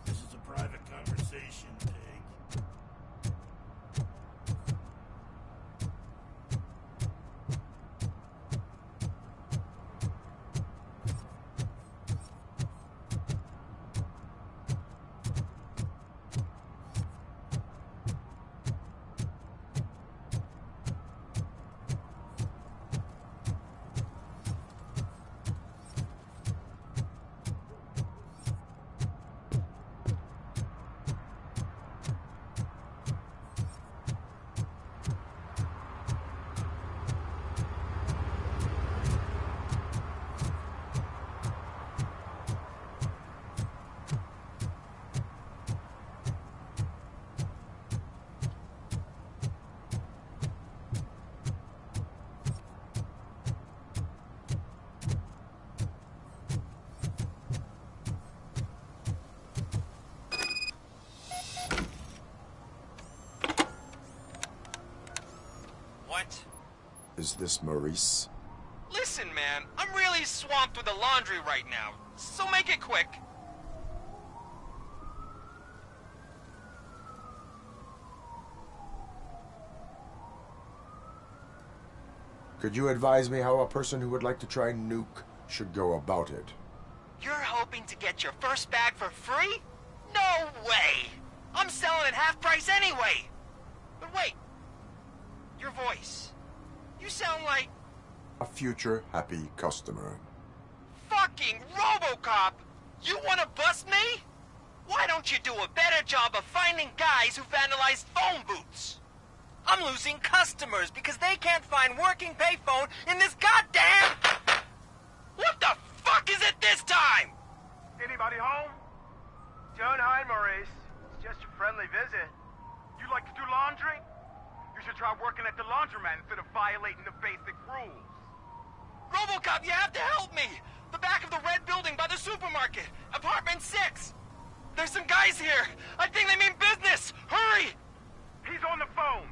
Speaker 15: this is a private conversation, Pig.
Speaker 4: What?
Speaker 12: Is this Maurice?
Speaker 4: Listen, man, I'm really swamped with the laundry right now, so make it quick.
Speaker 12: Could you advise me how a person who would like to try Nuke should go about it?
Speaker 4: You're hoping to get your first bag for free? No way! I'm selling at half price anyway! But wait, your voice. You sound like...
Speaker 12: A future happy customer.
Speaker 4: fucking Robocop! You wanna bust me? Why don't you do a better job of finding guys who vandalize phone booths? I'm losing customers because they can't find working payphone in this goddamn... What the fuck is it this time?
Speaker 7: Anybody home? Don't hide, Maurice. It's just a friendly visit. You like to do laundry? You should try working at the laundromat instead of violating the basic rules.
Speaker 4: Robocop, you have to help me! The back of the red building by the supermarket. Apartment 6. There's some guys here. I think they mean business. Hurry!
Speaker 7: He's on the phone.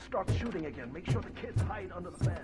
Speaker 22: Start shooting again. Make sure the kids hide under the bed.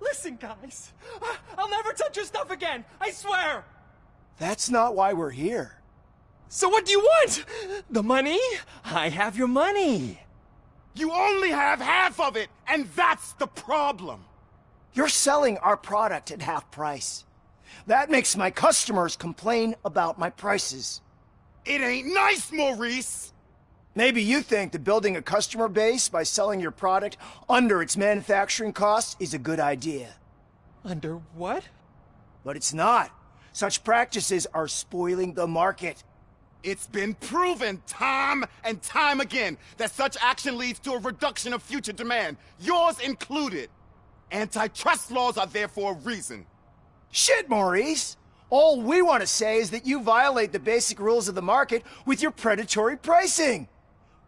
Speaker 4: Listen, guys. I'll never touch your stuff again. I swear.
Speaker 13: That's not why we're here.
Speaker 4: So what do you want? The money? I have your money.
Speaker 5: You only have half of it, and that's the problem.
Speaker 13: You're selling our product at half price. That makes my customers complain about my prices.
Speaker 5: It ain't nice, Maurice.
Speaker 13: Maybe you think that building a customer base by selling your product under its manufacturing costs is a good idea.
Speaker 4: Under what?
Speaker 13: But it's not. Such practices are spoiling the market.
Speaker 5: It's been proven time and time again that such action leads to a reduction of future demand, yours included. Antitrust laws are there for a reason.
Speaker 13: Shit, Maurice! All we want to say is that you violate the basic rules of the market with your predatory pricing.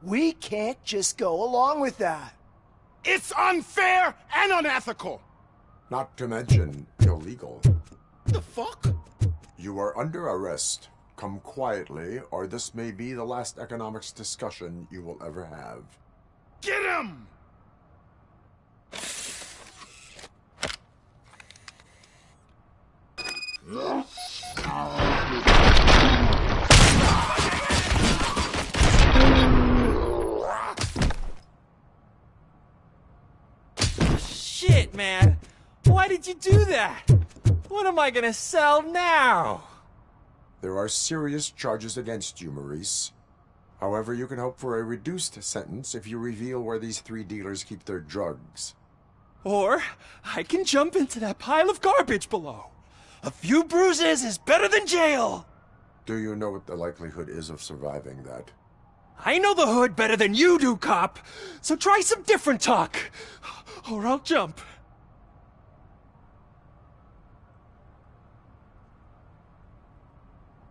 Speaker 13: We can't just go along with that.
Speaker 5: It's unfair and unethical!
Speaker 12: Not to mention illegal.
Speaker 5: The fuck?
Speaker 12: You are under arrest. Come quietly, or this may be the last economics discussion you will ever have.
Speaker 5: Get him!
Speaker 4: Shit, man! Why did you do that? What am I gonna sell now?
Speaker 12: There are serious charges against you, Maurice. However, you can hope for a reduced sentence if you reveal where these 3 dealers keep their drugs.
Speaker 4: Or I can jump into that pile of garbage below. A few bruises is better than jail!
Speaker 12: Do you know what the likelihood is of surviving that?
Speaker 4: I know the hood better than you do, cop! So try some different talk, or I'll jump.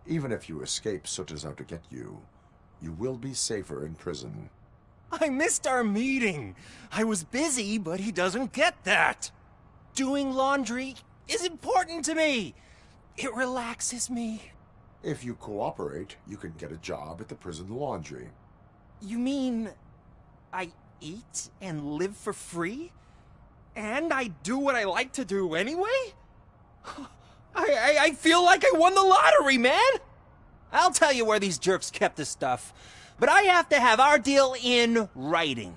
Speaker 12: Even if you escape Soot is out to get you, you will be safer in prison.
Speaker 4: I missed our meeting. I was busy, but he doesn't get that. Doing laundry is important to me. It relaxes me.
Speaker 12: If you cooperate, you can get a job at the prison laundry.
Speaker 4: You mean I eat and live for free? And I do what I like to do anyway? I feel like I won the lottery, man! I'll tell you where these jerks kept the stuff, but I have to have our deal in writing.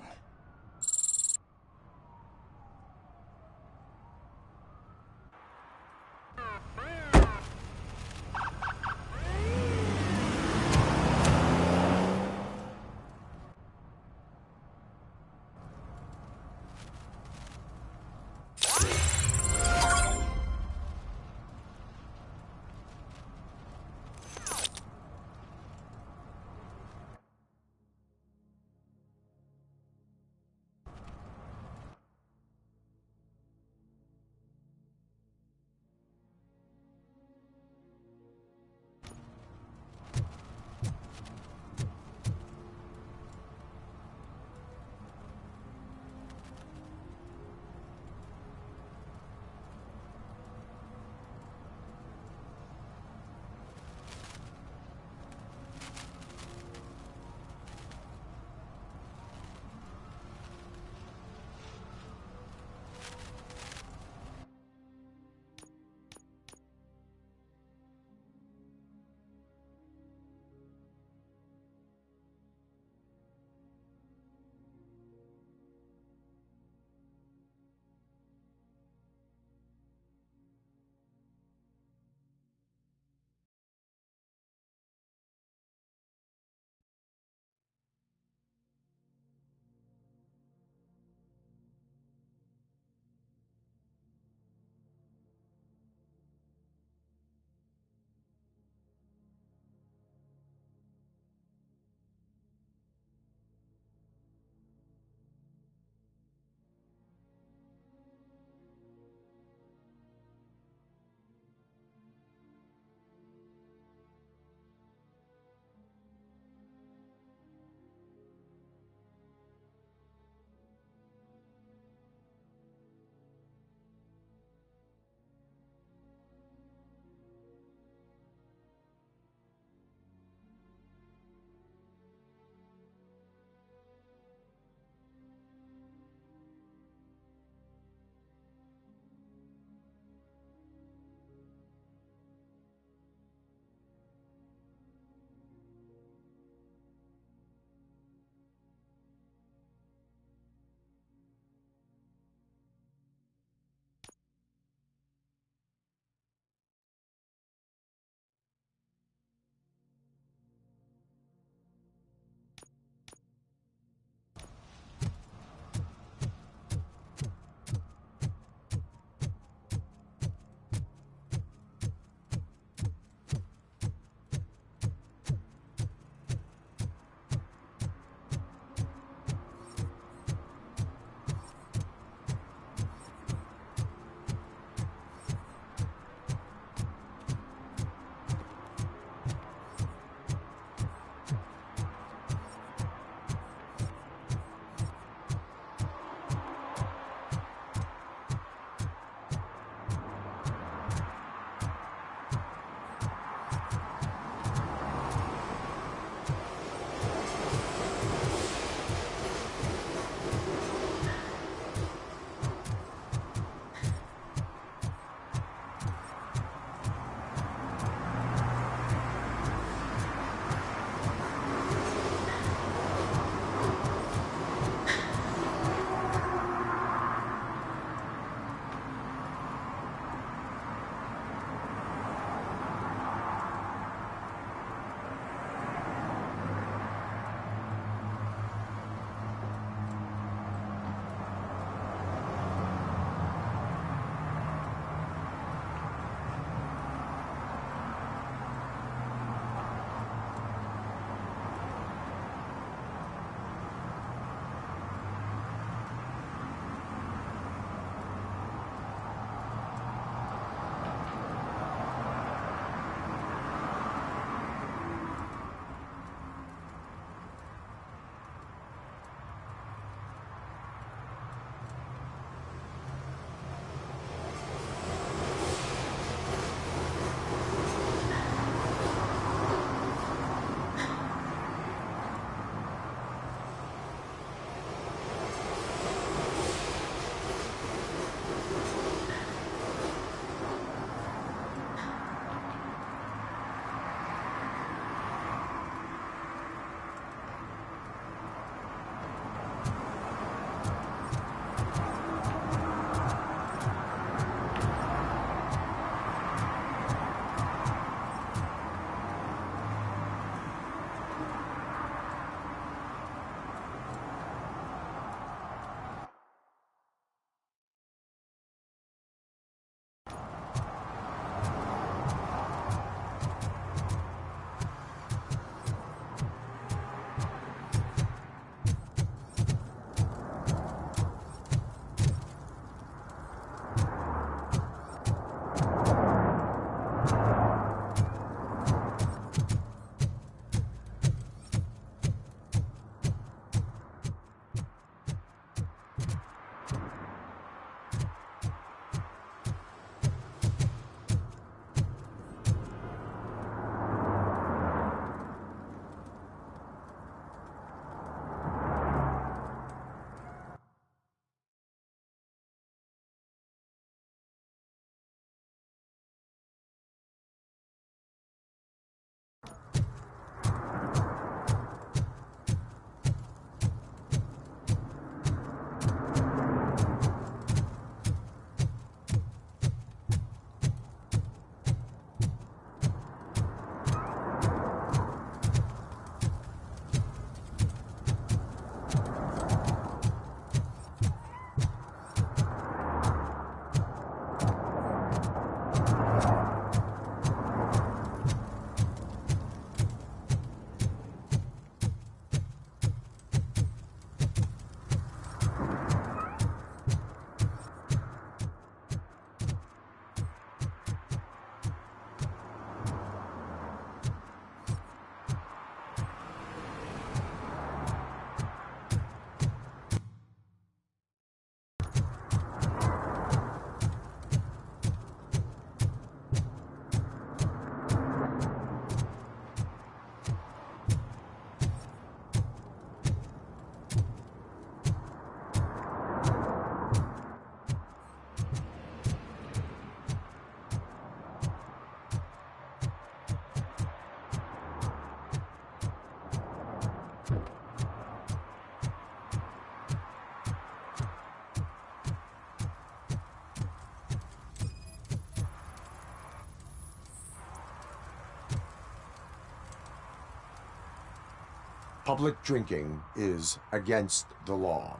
Speaker 12: Public drinking is against the law.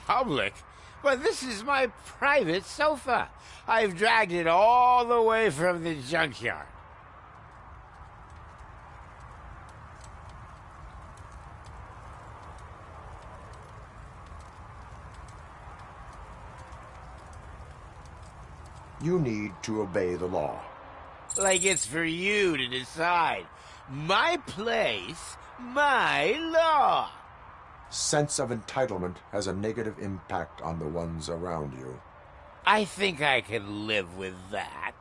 Speaker 2: Public? But this is my private sofa. I've dragged it all the way from the junkyard.
Speaker 12: You need to obey the law.
Speaker 2: Like it's for you to decide. My place, my law.
Speaker 12: Sense of entitlement has a negative impact on the ones around you.
Speaker 2: I think I can live with that.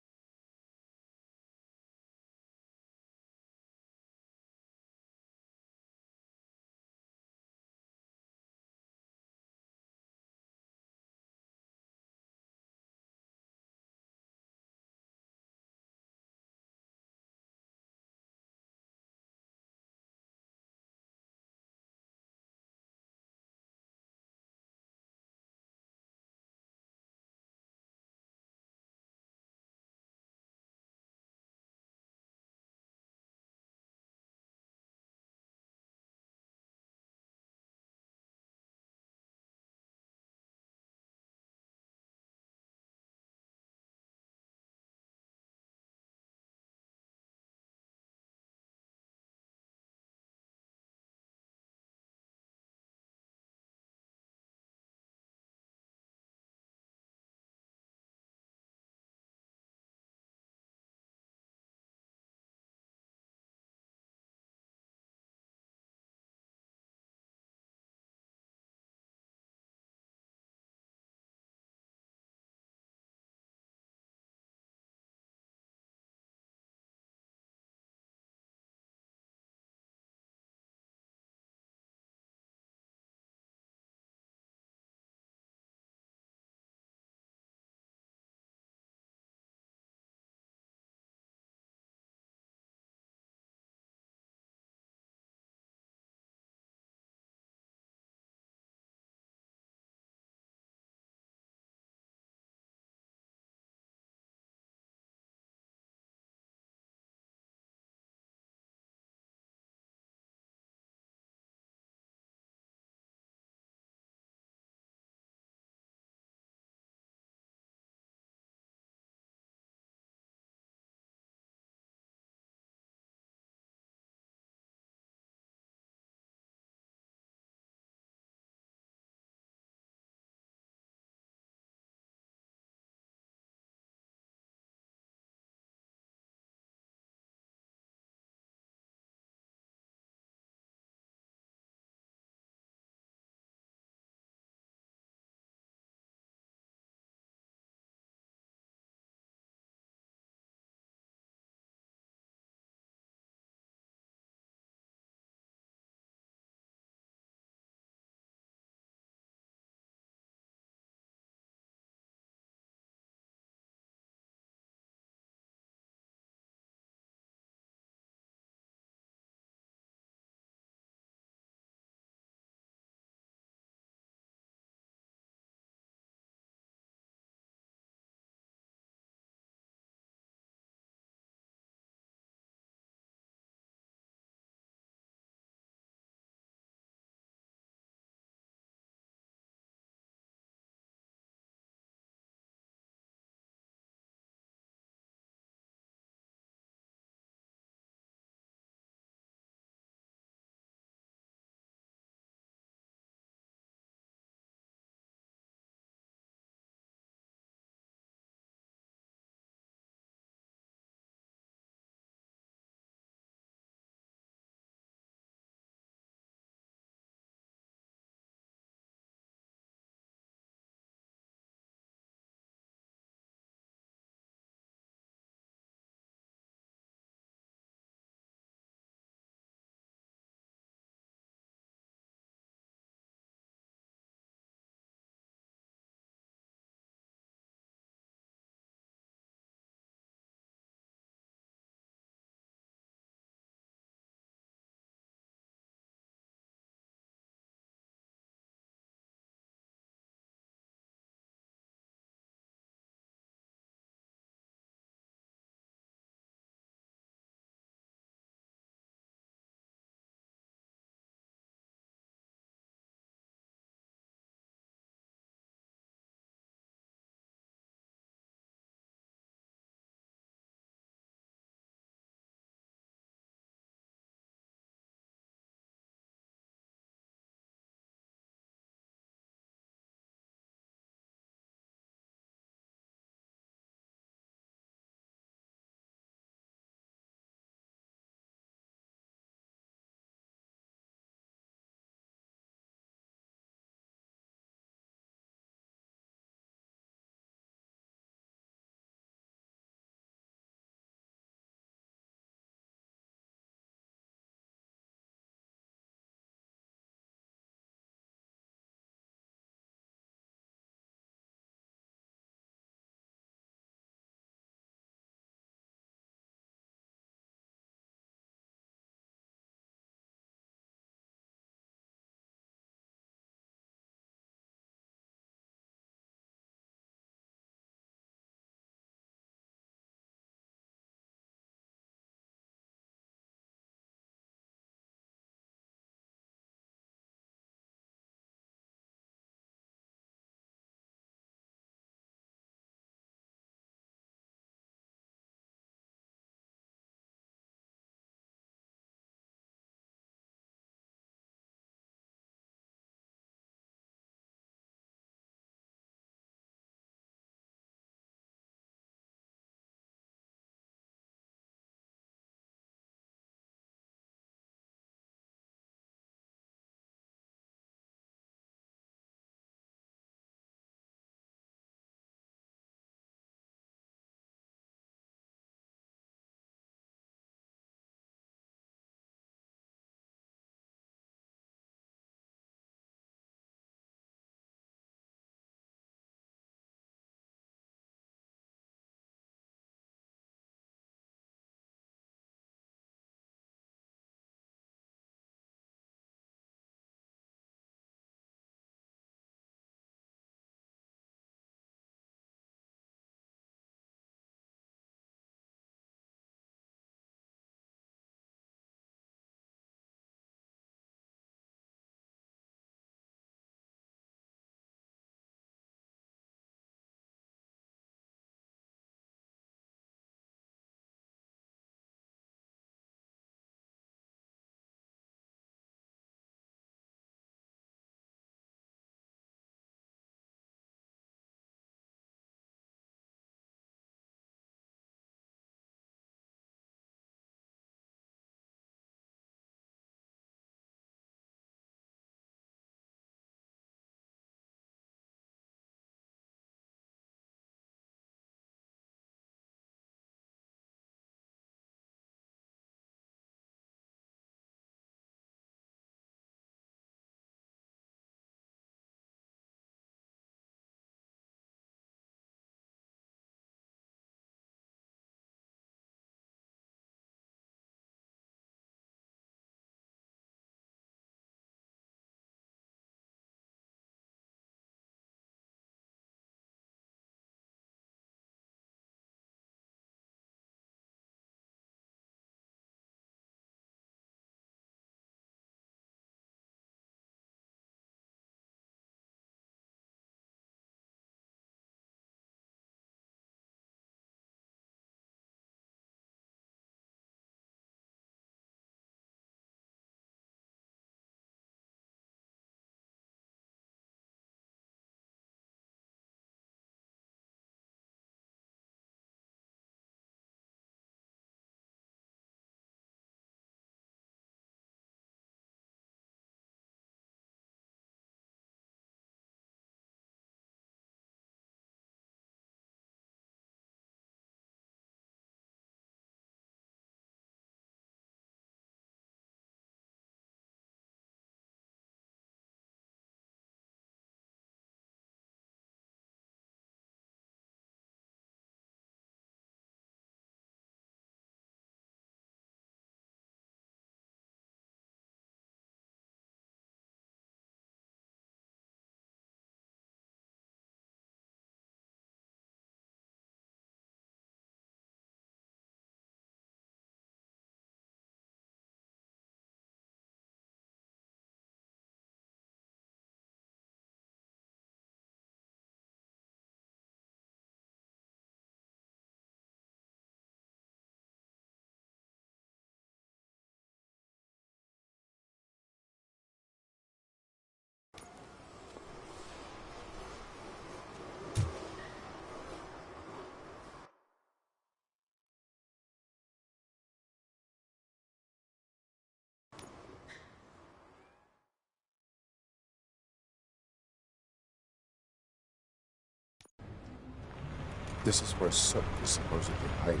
Speaker 12: This is where Soot is supposedly hiding.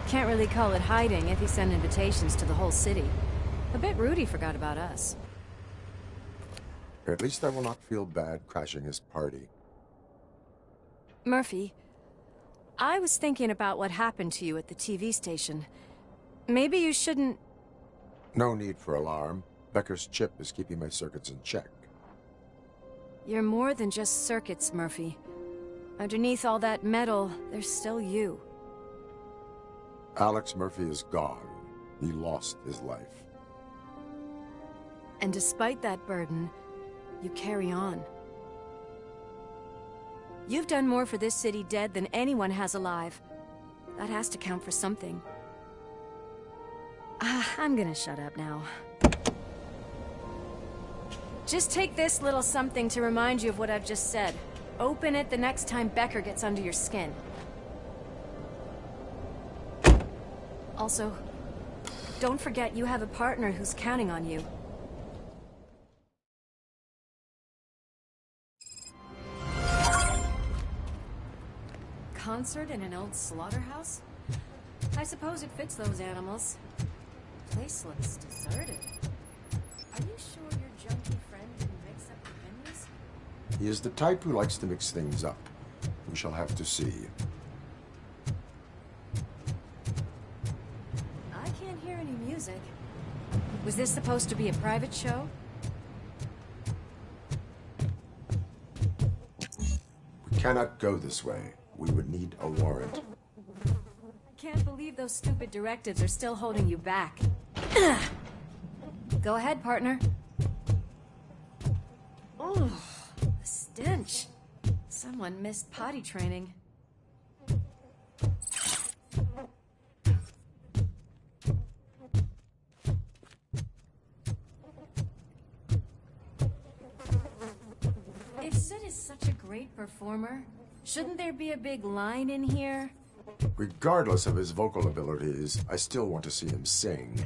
Speaker 6: Can't really call it hiding if he sent invitations to the whole city. A bit rude he forgot about us.
Speaker 12: At least I will not feel bad crashing his party.
Speaker 6: Murphy, I was thinking about what happened to you at the TV station. Maybe you shouldn't...
Speaker 12: No need for alarm. Becker's chip is keeping my circuits in check.
Speaker 6: You're more than just circuits, Murphy. Underneath all that metal, there's still you.
Speaker 12: Alex Murphy is gone. He lost his life.
Speaker 6: And despite that burden, you carry on. You've done more for this city dead than anyone has alive. That has to count for something. I'm gonna shut up now. Just take this little something to remind you of what I've just said. Open it the next time Becker gets under your skin. Also, don't forget you have a partner who's counting on you. Concert in an old slaughterhouse? I suppose it fits those animals. Place looks deserted. Are you sure your junkie friend didn't mix up the venues?
Speaker 12: He is the type who likes to mix things up. We shall have to see.
Speaker 6: I can't hear any music. Was this supposed to be a private show?
Speaker 12: We cannot go this way. We would need a warrant.
Speaker 6: I can't believe those stupid directives are still holding you back. Go ahead, partner. Oh, the stench. Someone missed potty training. If Sid is such a great performer, shouldn't there be a big line in here?
Speaker 12: Regardless of his vocal abilities, I still want to see him sing.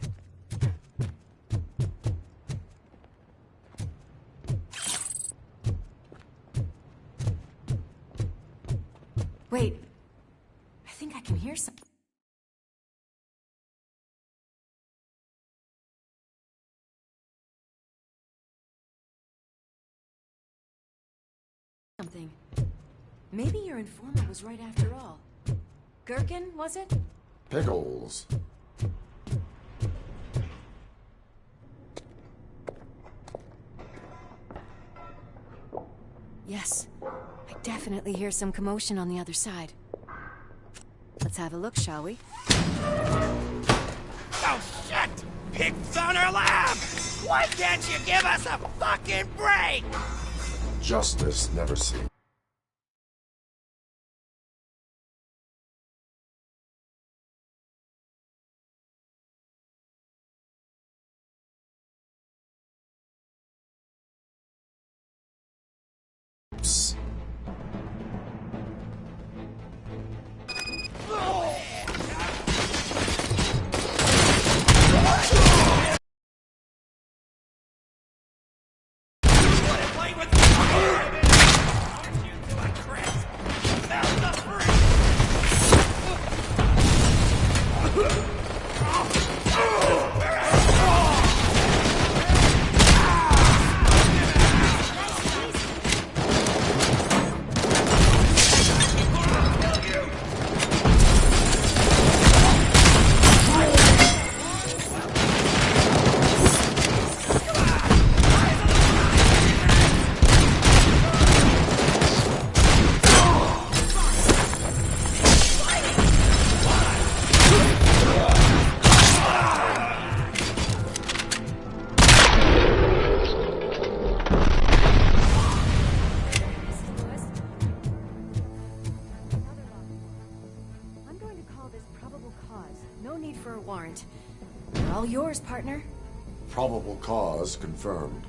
Speaker 6: Wait, I think I can hear something. Maybe your informant was right after all. Gherkin, was it?
Speaker 12: Pickles.
Speaker 6: Yes. I definitely hear some commotion on the other side. Let's have a look, shall we?
Speaker 8: Oh, shit! Pigs on our lab! Why can't you give us a fucking break?
Speaker 12: Justice never sleeps.
Speaker 6: Partner?
Speaker 12: Probable cause confirmed.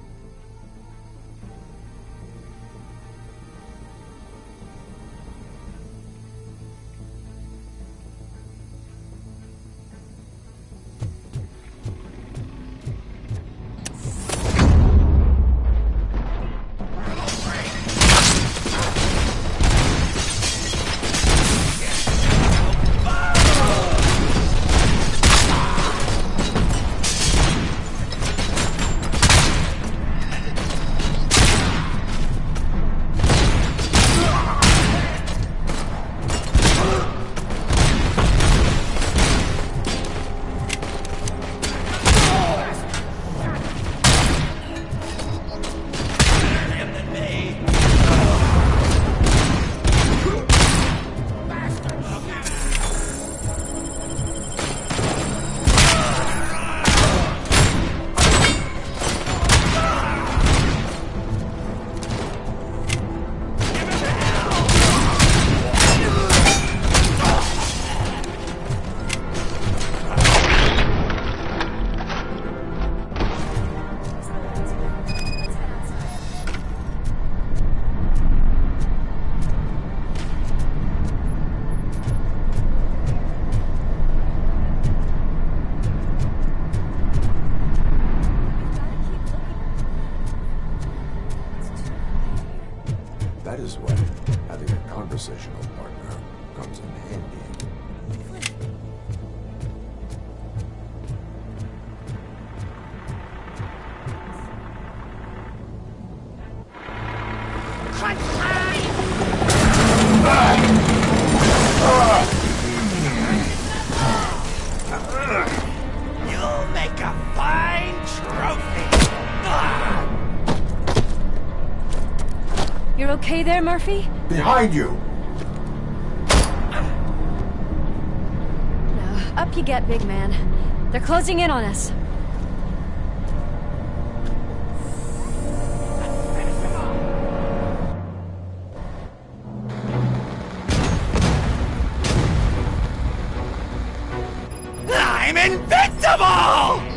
Speaker 12: this way, having a conversational partner comes in handy.
Speaker 15: You'll make a fine trophy.
Speaker 18: You're okay there, Murphy?
Speaker 12: Behind you!
Speaker 18: No, up you get, big man. They're closing in on us.
Speaker 15: I'm invincible!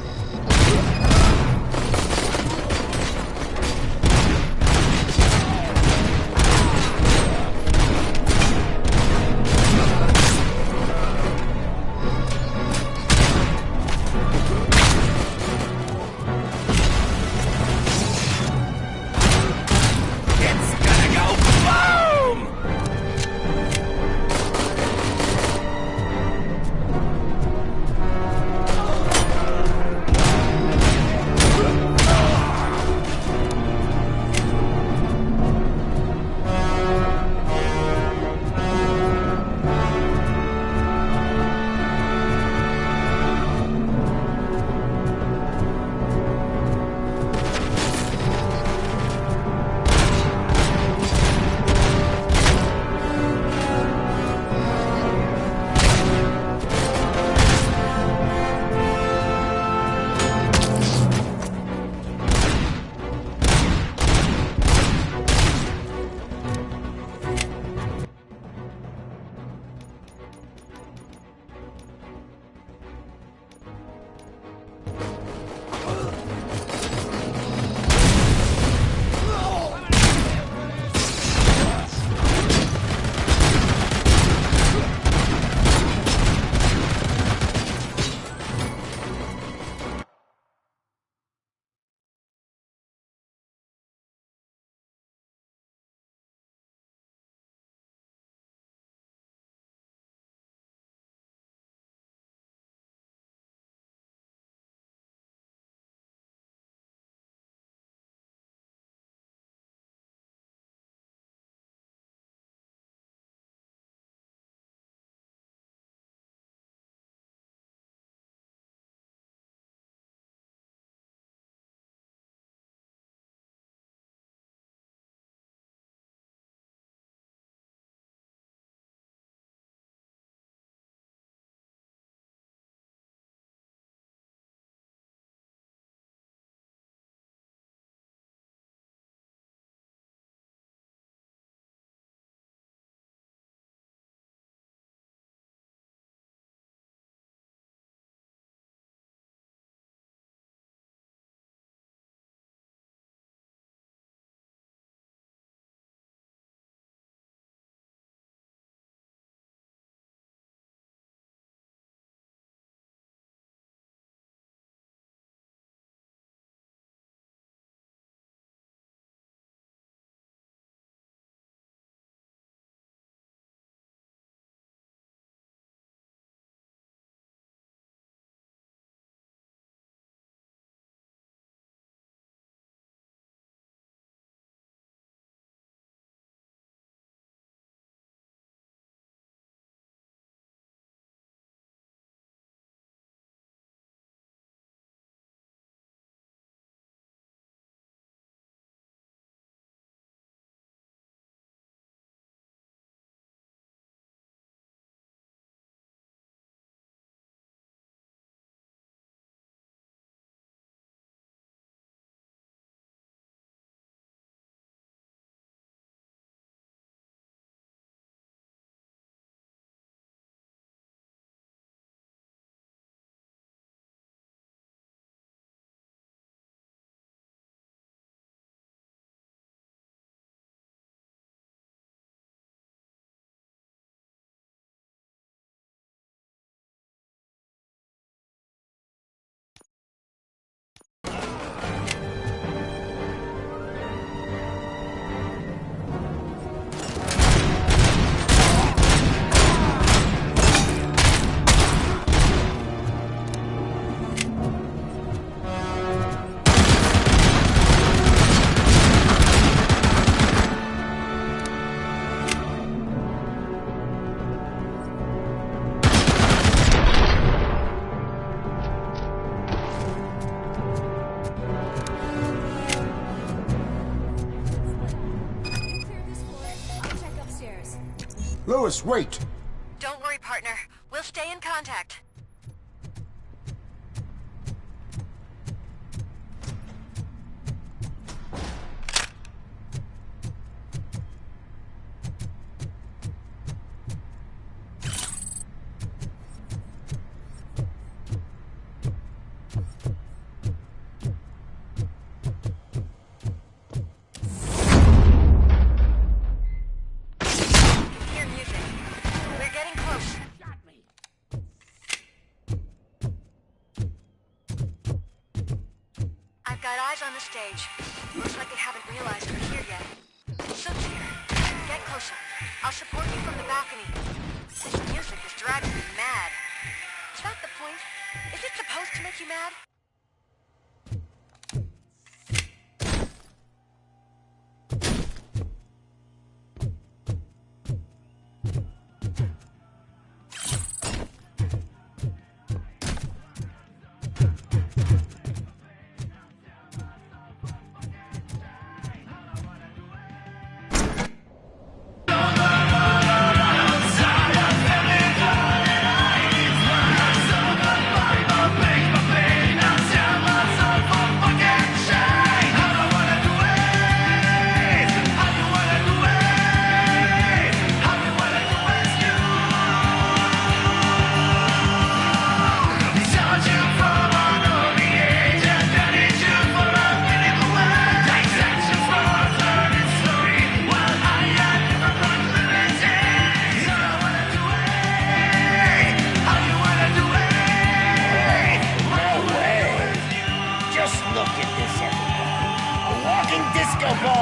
Speaker 12: Lewis, wait!
Speaker 18: Don't worry, partner. We'll stay in contact. On the stage. Looks like they haven't realized we're here yet. Soup's here. Get closer. I'll support you from the balcony. This music is driving me mad. Is that the point? Is it supposed to make you mad?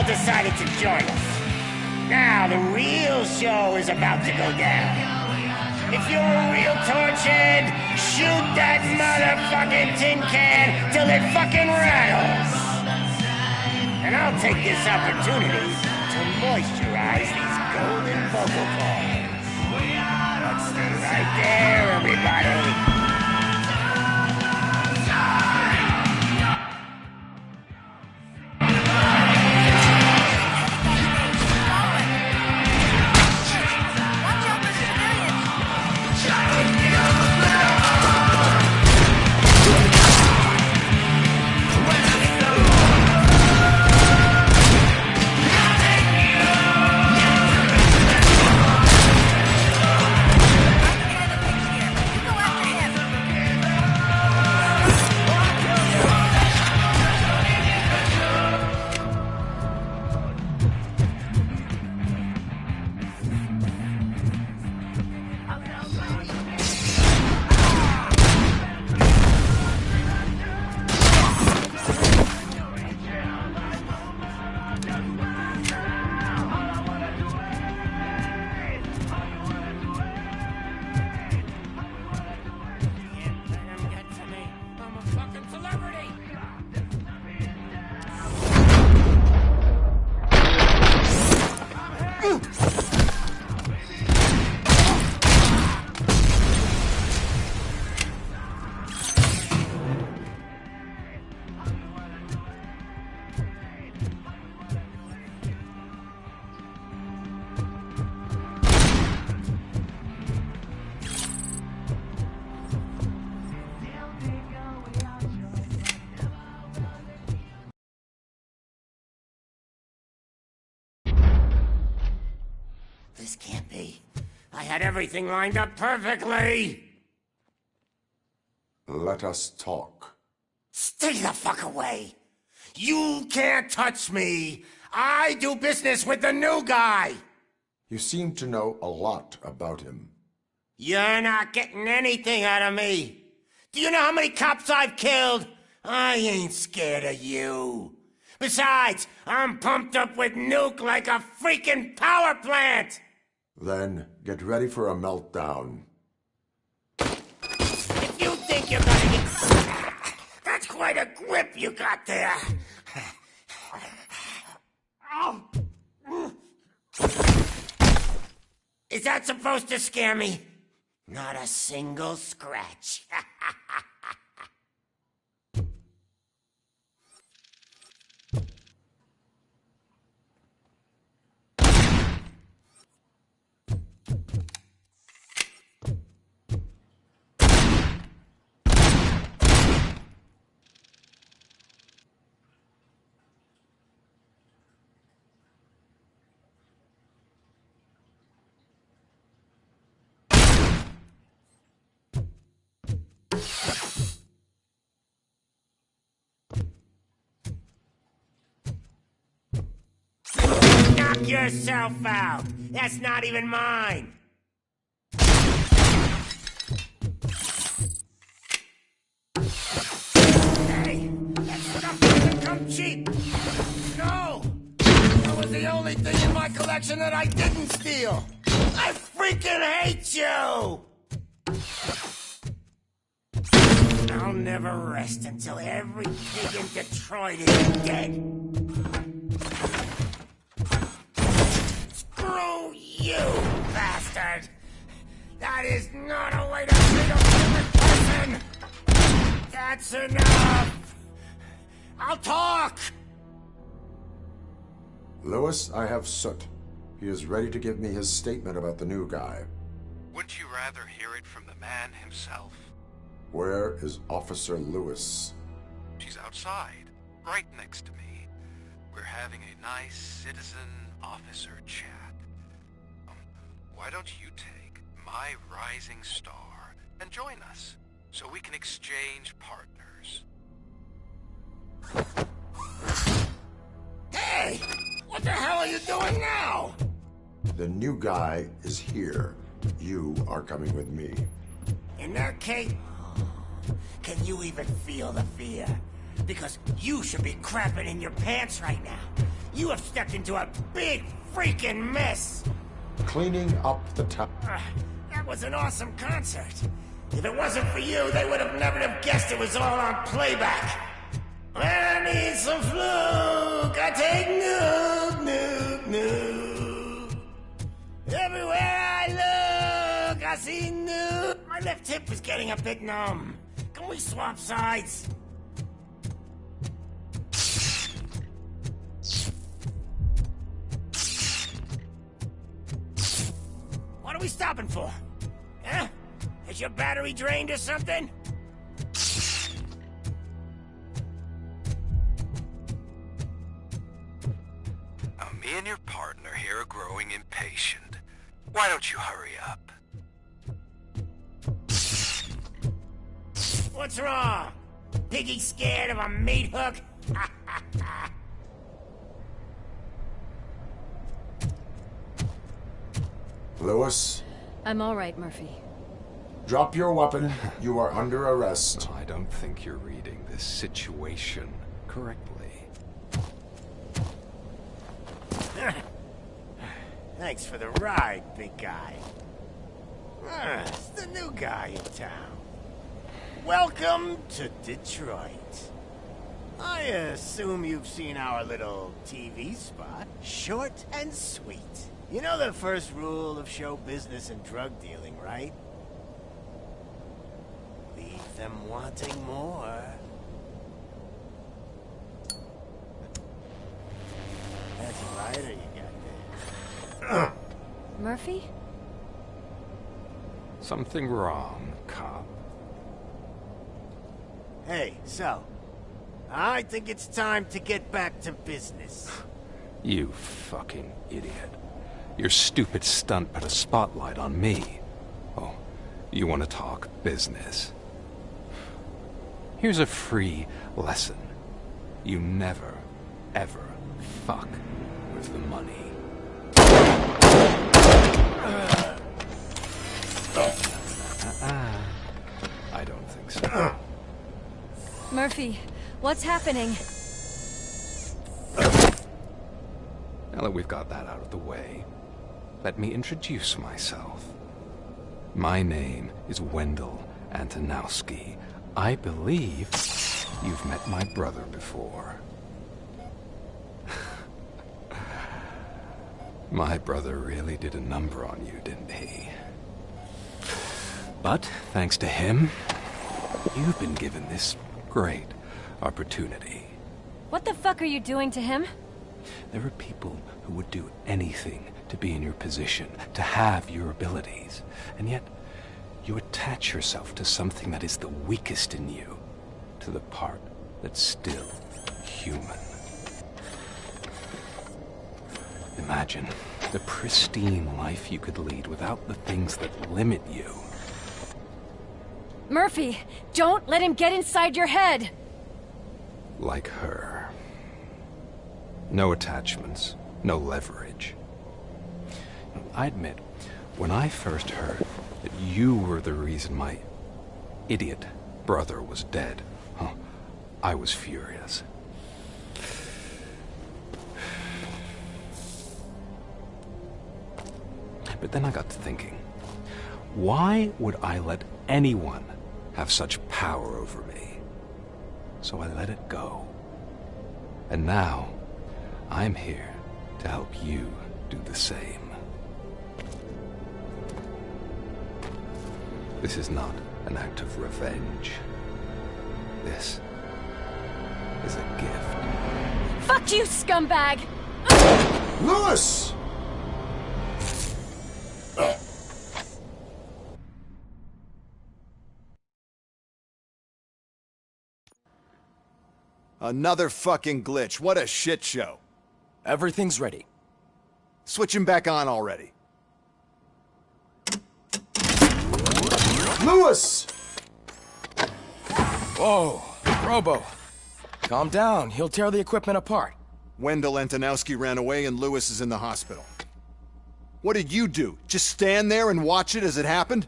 Speaker 2: Decided to join us. Now the real show is about to go down. If you're a real torchhead, shoot that motherfucking tin can till it fucking rattles. And I'll take this opportunity to moisturize these golden vocal cords. Let's stay right there, everybody. This can't be. I had everything lined up perfectly!
Speaker 12: Let us talk.
Speaker 2: Stay the fuck away! You can't touch me! I do business with the new guy!
Speaker 12: You seem to know a lot about him.
Speaker 2: You're not getting anything out of me! Do you know how many cops I've killed? I ain't scared of you. Besides, I'm pumped up with nuke like a freaking power plant!
Speaker 12: Then get ready for a meltdown.
Speaker 2: If you think you're gonna get... That's quite a grip you got there. Is that supposed to scare me? Not a single scratch. Knock yourself out. That's not even mine. Hey, that stuff doesn't come cheap. No! That was the only thing in my collection that I didn't steal. I freaking hate you! I'll never rest until every pig in Detroit is dead. Screw you, bastard! That is not a way to treat a human person! That's enough! I'll talk!
Speaker 12: Lewis, I have Soot. He is ready to give me his statement about the new guy.
Speaker 9: Wouldn't you rather hear it from the man himself?
Speaker 12: Where is Officer Lewis?
Speaker 9: She's outside, right next to me. We're having a nice citizen-officer chat. Why don't you take my rising star and join us, so we can exchange partners?
Speaker 2: Hey! What the hell are you doing now?
Speaker 12: The new guy is here. You are coming with me.
Speaker 2: In that case, can you even feel the fear? Because you should be crapping in your pants right now. You have stepped into a big freaking mess.
Speaker 12: Cleaning up the town.
Speaker 2: That was an awesome concert. If it wasn't for you, they would have never have guessed it was all on playback. When I need some fluke, I take nuke. Everywhere I look, I see nuke. My left hip is getting a bit numb. Can we swap sides? What are we stopping for? Huh? Is your battery drained or something?
Speaker 9: Me and your partner here are growing impatient. Why don't you hurry up?
Speaker 2: What's wrong? Piggy scared of a meat hook?
Speaker 12: Lewis?
Speaker 6: I'm all right, Murphy.
Speaker 12: Drop your weapon. You are under arrest.
Speaker 20: I don't think you're reading this situation correctly.
Speaker 2: Thanks for the ride, big guy. It's the new guy in town. Welcome to Detroit. I assume you've seen our little TV spot. Short and sweet. You know the first rule of show business and drug dealing, right? Leave them wanting more. That's a lighter you got there.
Speaker 6: Murphy?
Speaker 20: Something wrong, cop.
Speaker 2: Hey, so, I think it's time to get back to business.
Speaker 20: You fucking idiot. Your stupid stunt put a spotlight on me. Oh, you want to talk business? Here's a free lesson. You never, ever fuck with the money. I don't think so.
Speaker 6: Murphy, what's happening?
Speaker 20: Now that we've got that out of the way, let me introduce myself. My name is Wendell Antonowski. I believe you've met my brother before. My brother really did a number on you, didn't he? But, thanks to him, you've been given this great opportunity.
Speaker 6: What the fuck are you doing to him?
Speaker 20: There are people who would do anything to be in your position, to have your abilities, and yet you attach yourself to something that is the weakest in you, to the part that's still human. Imagine the pristine life you could lead without the things that limit you.
Speaker 6: Murphy, don't let him get inside your head!
Speaker 20: Like her. No attachments, no leverage. I admit, when I first heard that you were the reason my idiot brother was dead, I was furious. But then I got to thinking, why would I let anyone have such power over me? So I let it go. And now, I'm here to help you do the same. This is not an act of revenge. This is a gift.
Speaker 3: Fuck you, scumbag!
Speaker 12: Lewis!
Speaker 5: Another fucking glitch. What a shit show.
Speaker 17: Everything's ready.
Speaker 5: Switch him back on already.
Speaker 12: Lewis!
Speaker 17: Whoa, Robo. Calm down. He'll tear the equipment apart.
Speaker 5: Wendell Antonowski ran away and Lewis is in the hospital. What did you do? Just stand there and watch it as it happened?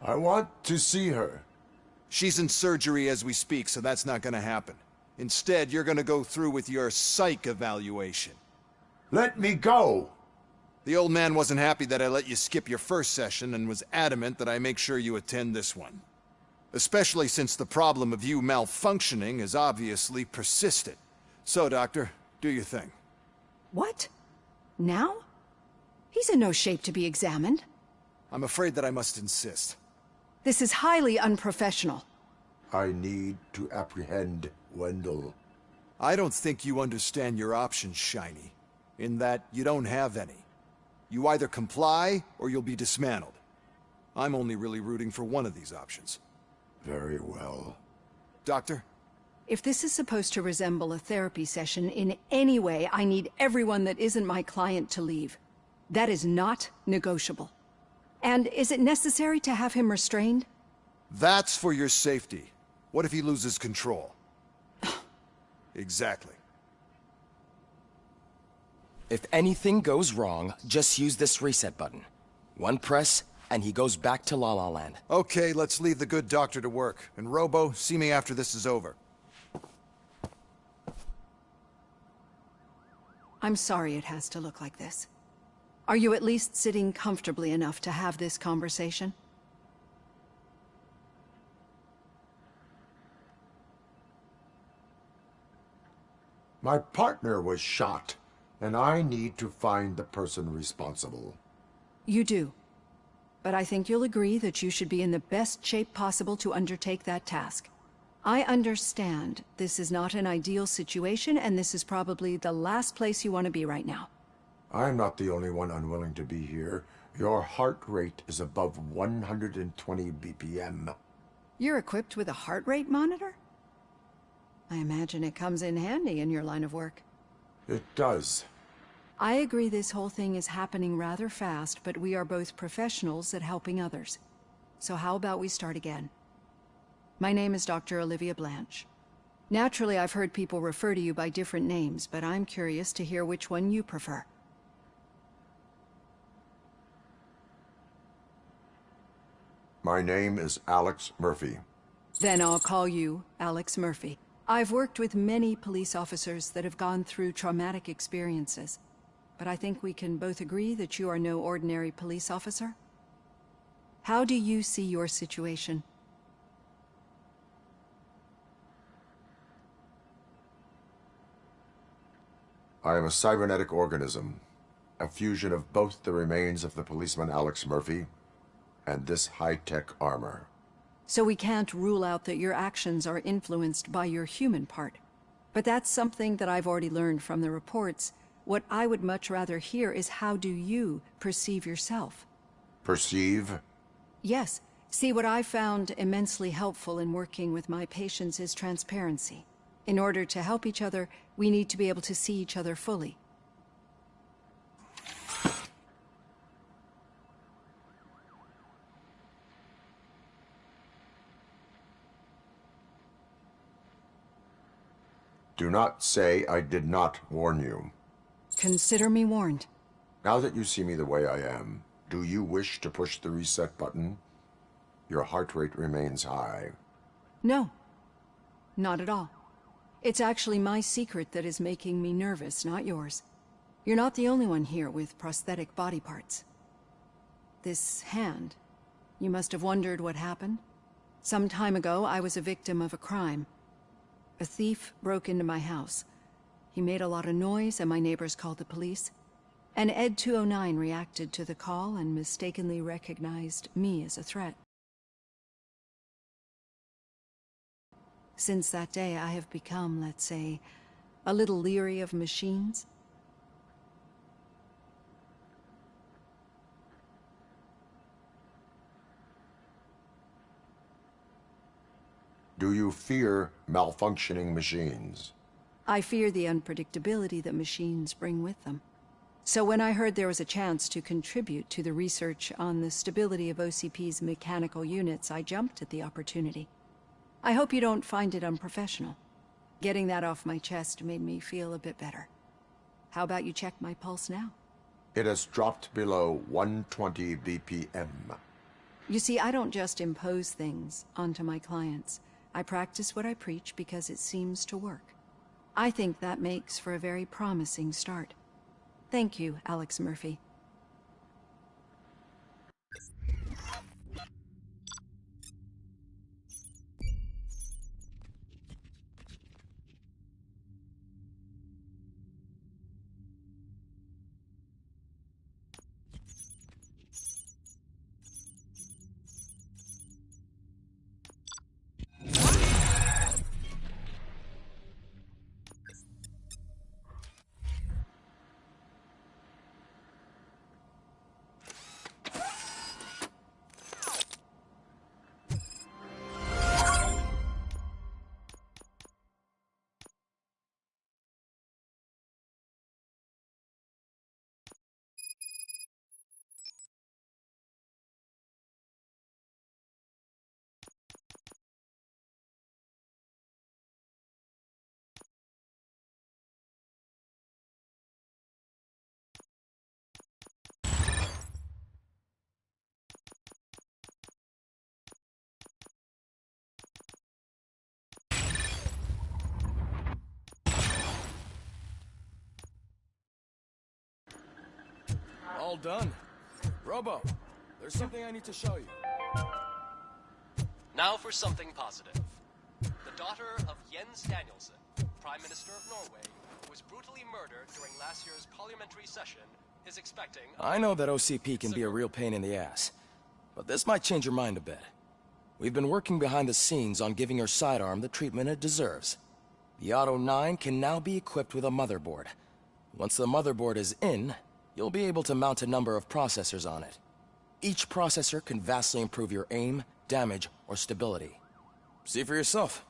Speaker 12: I want to see her.
Speaker 5: She's in surgery as we speak, so that's not gonna happen. Instead, you're gonna go through with your psych evaluation.
Speaker 12: Let me go!
Speaker 5: The old man wasn't happy that I let you skip your first session and was adamant that I make sure you attend this one. Especially since the problem of you malfunctioning is obviously persistent. So, Doctor, do your thing.
Speaker 11: What? Now? He's in no shape to be examined.
Speaker 5: I'm afraid that I must insist.
Speaker 11: This is highly unprofessional.
Speaker 12: I need to apprehend Wendell.
Speaker 5: I don't think you understand your options, Shiny. In that you don't have any. You either comply, or you'll be dismantled. I'm only really rooting for one of these options.
Speaker 12: Very well.
Speaker 5: Doctor?
Speaker 11: If this is supposed to resemble a therapy session in any way, I need everyone that isn't my client to leave. That is not negotiable. And is it necessary to have him restrained?
Speaker 5: That's for your safety. What if he loses control? Exactly.
Speaker 17: If anything goes wrong, just use this reset button. One press, and he goes back to La La Land.
Speaker 5: Okay, let's leave the good doctor to work. And Robo, see me after this is over.
Speaker 11: I'm sorry it has to look like this. Are you at least sitting comfortably enough to have this conversation?
Speaker 12: My partner was shot, and I need to find the person responsible.
Speaker 11: You do. But I think you'll agree that you should be in the best shape possible to undertake that task. I understand this is not an ideal situation, and this is probably the last place you want to be right now.
Speaker 12: I'm not the only one unwilling to be here. Your heart rate is above 120 BPM.
Speaker 11: You're equipped with a heart rate monitor? I imagine it comes in handy in your line of work.
Speaker 12: It does.
Speaker 11: I agree this whole thing is happening rather fast, but we are both professionals at helping others. So how about we start again? My name is Dr. Olivia Blanche. Naturally, I've heard people refer to you by different names, but I'm curious to hear which one you prefer.
Speaker 12: My name is Alex Murphy.
Speaker 11: Then I'll call you Alex Murphy. I've worked with many police officers that have gone through traumatic experiences, but I think we can both agree that you are no ordinary police officer. How do you see your situation?
Speaker 12: I am a cybernetic organism, a fusion of both the remains of the policeman Alex Murphy and this high-tech armor.
Speaker 11: So we can't rule out that your actions are influenced by your human part. But that's something that I've already learned from the reports. What I would much rather hear is how do you perceive yourself?
Speaker 12: Perceive?
Speaker 11: Yes. See, what I found immensely helpful in working with my patients is transparency. In order to help each other, we need to be able to see each other fully.
Speaker 12: Do not say I did not warn you.
Speaker 11: Consider me warned.
Speaker 12: Now that you see me the way I am, do you wish to push the reset button? Your heart rate remains high.
Speaker 11: No, not at all. It's actually my secret that is making me nervous, not yours. You're not the only one here with prosthetic body parts. This hand, you must have wondered what happened. Some time ago, I was a victim of a crime. A thief broke into my house. He made a lot of noise and my neighbors called the police. And Ed 209 reacted to the call and mistakenly recognized me as a threat. Since that day, I have become, let's say, a little leery of machines.
Speaker 12: Do you fear malfunctioning machines?
Speaker 11: I fear the unpredictability that machines bring with them. So when I heard there was a chance to contribute to the research on the stability of OCP's mechanical units, I jumped at the opportunity. I hope you don't find it unprofessional. Getting that off my chest made me feel a bit better. How about you check my pulse now?
Speaker 12: It has dropped below 120 BPM.
Speaker 11: You see, I don't just impose things onto my clients. I practice what I preach because it seems to work. I think that makes for a very promising start. Thank you, Alex Murphy.
Speaker 3: All done. Robo, there's something I need to show you.
Speaker 21: Now for something positive. The daughter of Jens Danielson, Prime Minister of Norway, who was brutally murdered during last year's parliamentary session, is expecting...
Speaker 3: I know that OCP can be a real pain in the ass, but this might change your mind a bit. We've been working behind the scenes on giving her sidearm the treatment it deserves. The Auto 9 can now be equipped with a motherboard. Once the motherboard is in, you'll be able to mount a number of processors on it. Each processor can vastly improve your aim, damage, or stability. See for yourself.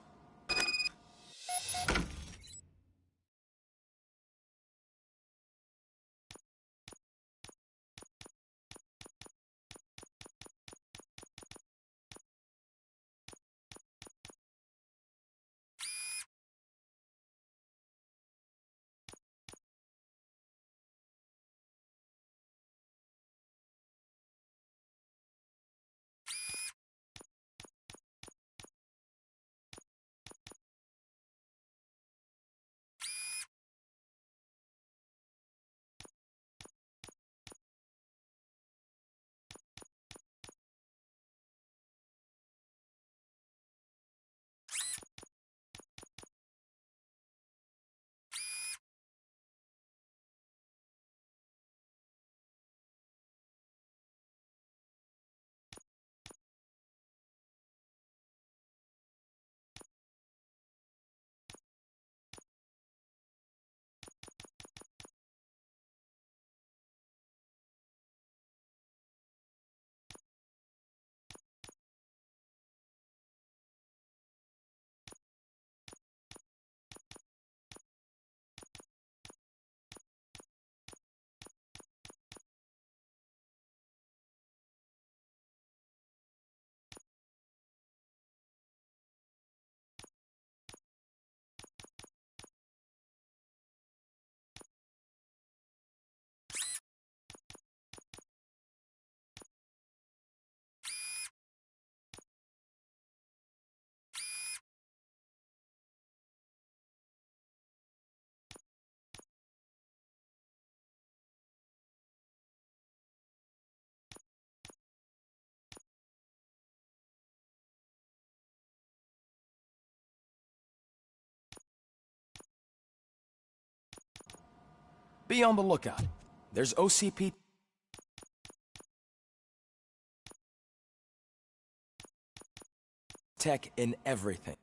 Speaker 3: Be on the lookout. There's OCP tech in everything.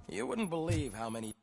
Speaker 3: You wouldn't believe how many...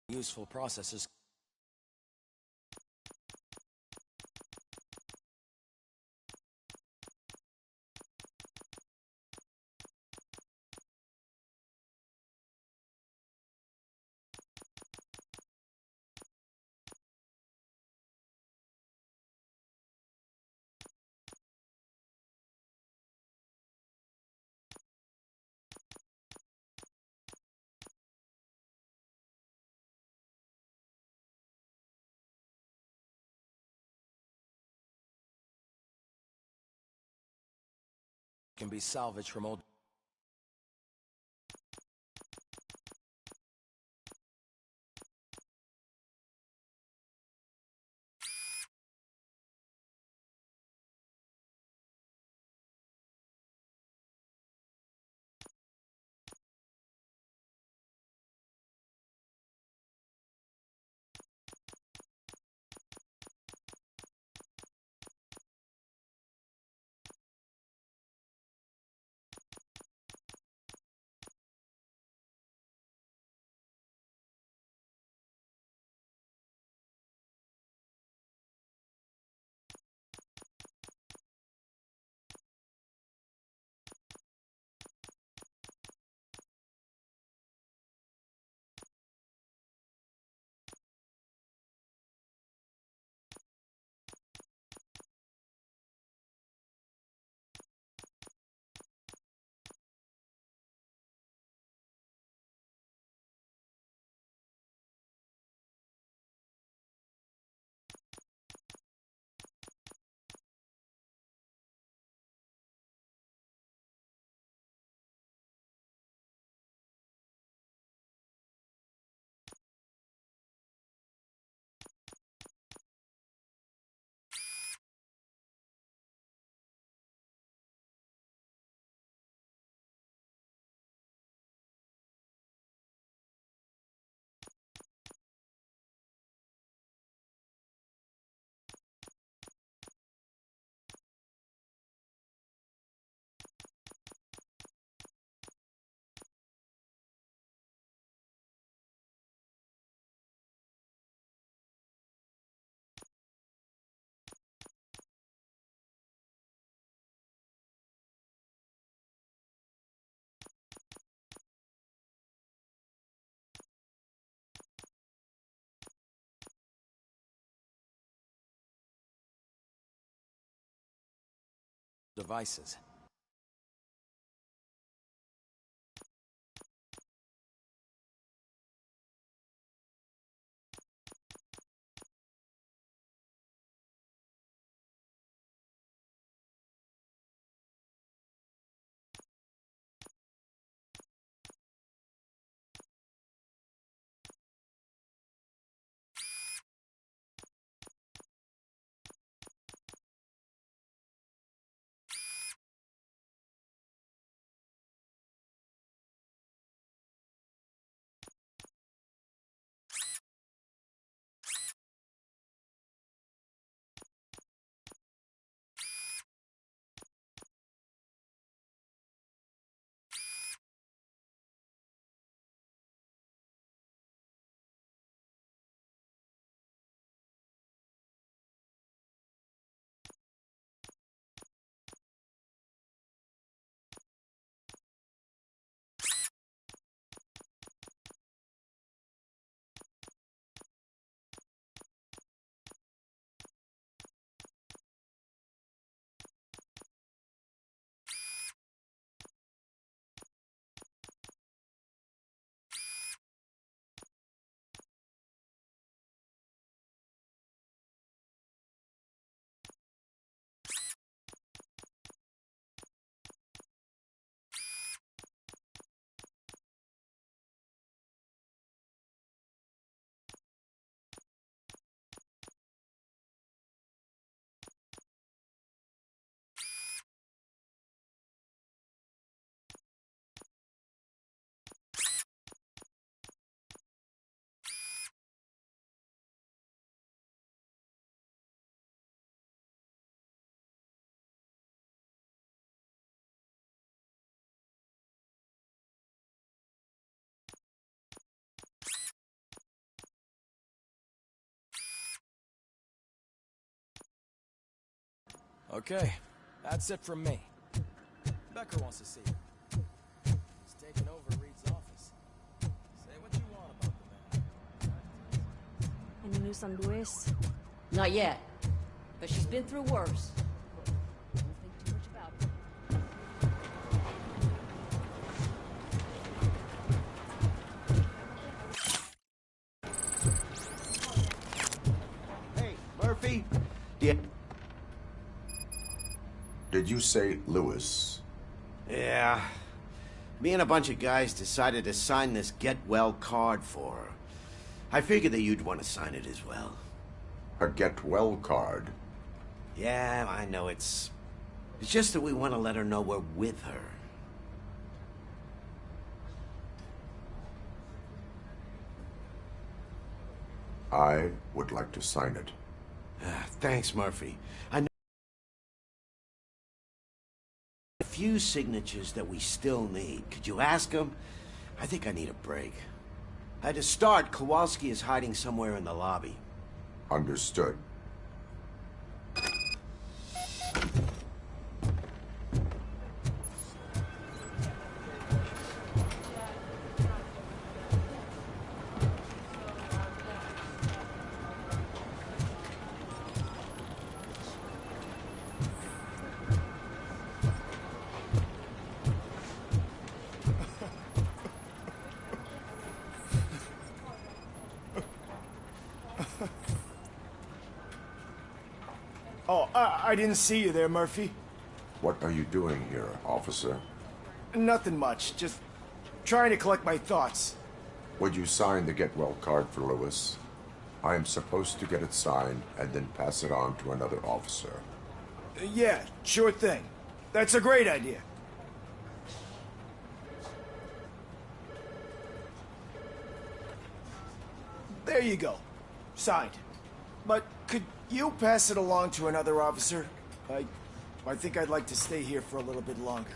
Speaker 3: useful processes. Can be salvaged from old... devices. Okay, that's it from me. Becker wants to see you. He's taking over Reed's office. Say what you want about the man.
Speaker 1: Any news on Luis?
Speaker 14: Not yet, but she's been through worse. Don't think too much about it.
Speaker 23: Hey, Murphy.
Speaker 12: Did you say Lewis?
Speaker 23: Yeah. Me and a bunch of guys decided to sign this get well card for her. I figured that you'd want to sign it as well.
Speaker 12: A get well card?
Speaker 23: Yeah, I know it's just that we want to let her know we're with her.
Speaker 12: I would like to sign it.
Speaker 23: Thanks, Murphy. I know a few signatures that we still need. Could you ask him? I think I need a break. To start, Kowalski is hiding somewhere in the lobby.
Speaker 12: Understood.
Speaker 24: Oh, I didn't see you there, Murphy.
Speaker 12: What are you doing here, officer?
Speaker 24: Nothing much, just trying to collect my thoughts.
Speaker 12: Would you sign the get well card for Lewis? I am supposed to get it signed and then pass it on to another officer.
Speaker 24: Yeah, sure thing. That's a great idea. There you go. Signed. But could you pass it along to another officer? I think I'd like to stay here for a little bit longer.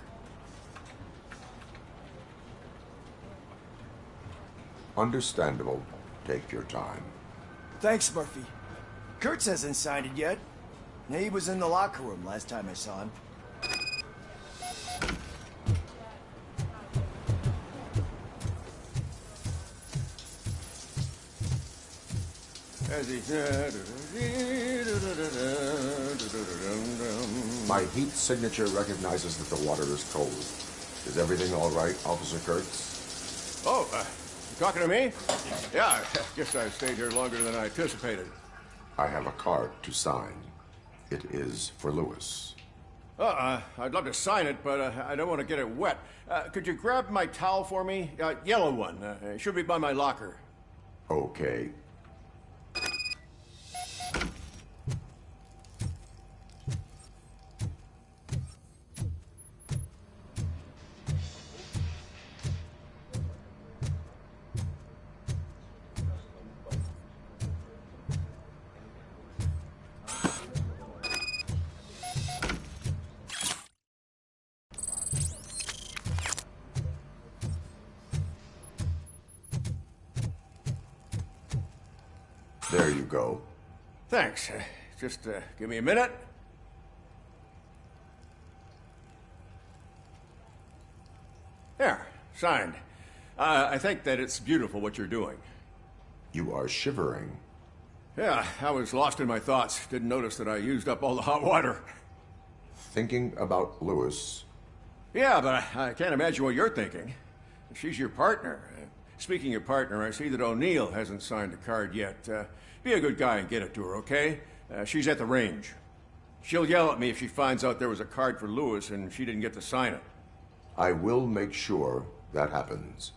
Speaker 12: Understandable. Take your time.
Speaker 24: Thanks, Murphy. Kurtz hasn't signed it yet. He was in the locker room last time I saw him.
Speaker 12: My heat signature recognizes that the water is cold. Is everything all right, Officer Kurtz?
Speaker 25: Oh, you talking to me? Yeah, I guess I stayed here longer than I anticipated.
Speaker 12: I have a card to sign. It is for Lewis.
Speaker 25: I'd love to sign it, but I don't want to get it wet. Could you grab my towel for me? Yellow one. It should be by my locker.
Speaker 12: Okay. There you go.
Speaker 25: Thanks. Just give me a minute. There, signed. I think that it's beautiful what you're doing.
Speaker 12: You are shivering.
Speaker 25: Yeah, I was lost in my thoughts. Didn't notice that I used up all the hot water.
Speaker 12: Thinking about Lewis.
Speaker 25: Yeah, but I can't imagine what you're thinking. She's your partner. Speaking of partner, I see that O'Neill hasn't signed a card yet. Be a good guy and get it to her, okay? She's at the range. She'll yell at me if she finds out there was a card for Lewis and she didn't get to sign it.
Speaker 12: I will make sure that happens.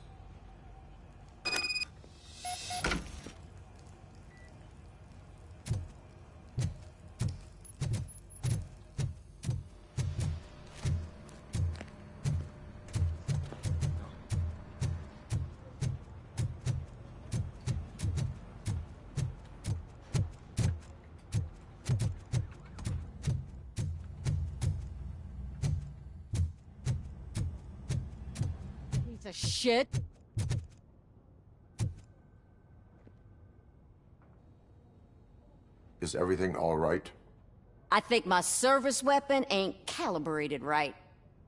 Speaker 6: Piece of shit.
Speaker 12: Is everything all right?
Speaker 14: I think my service weapon ain't calibrated right.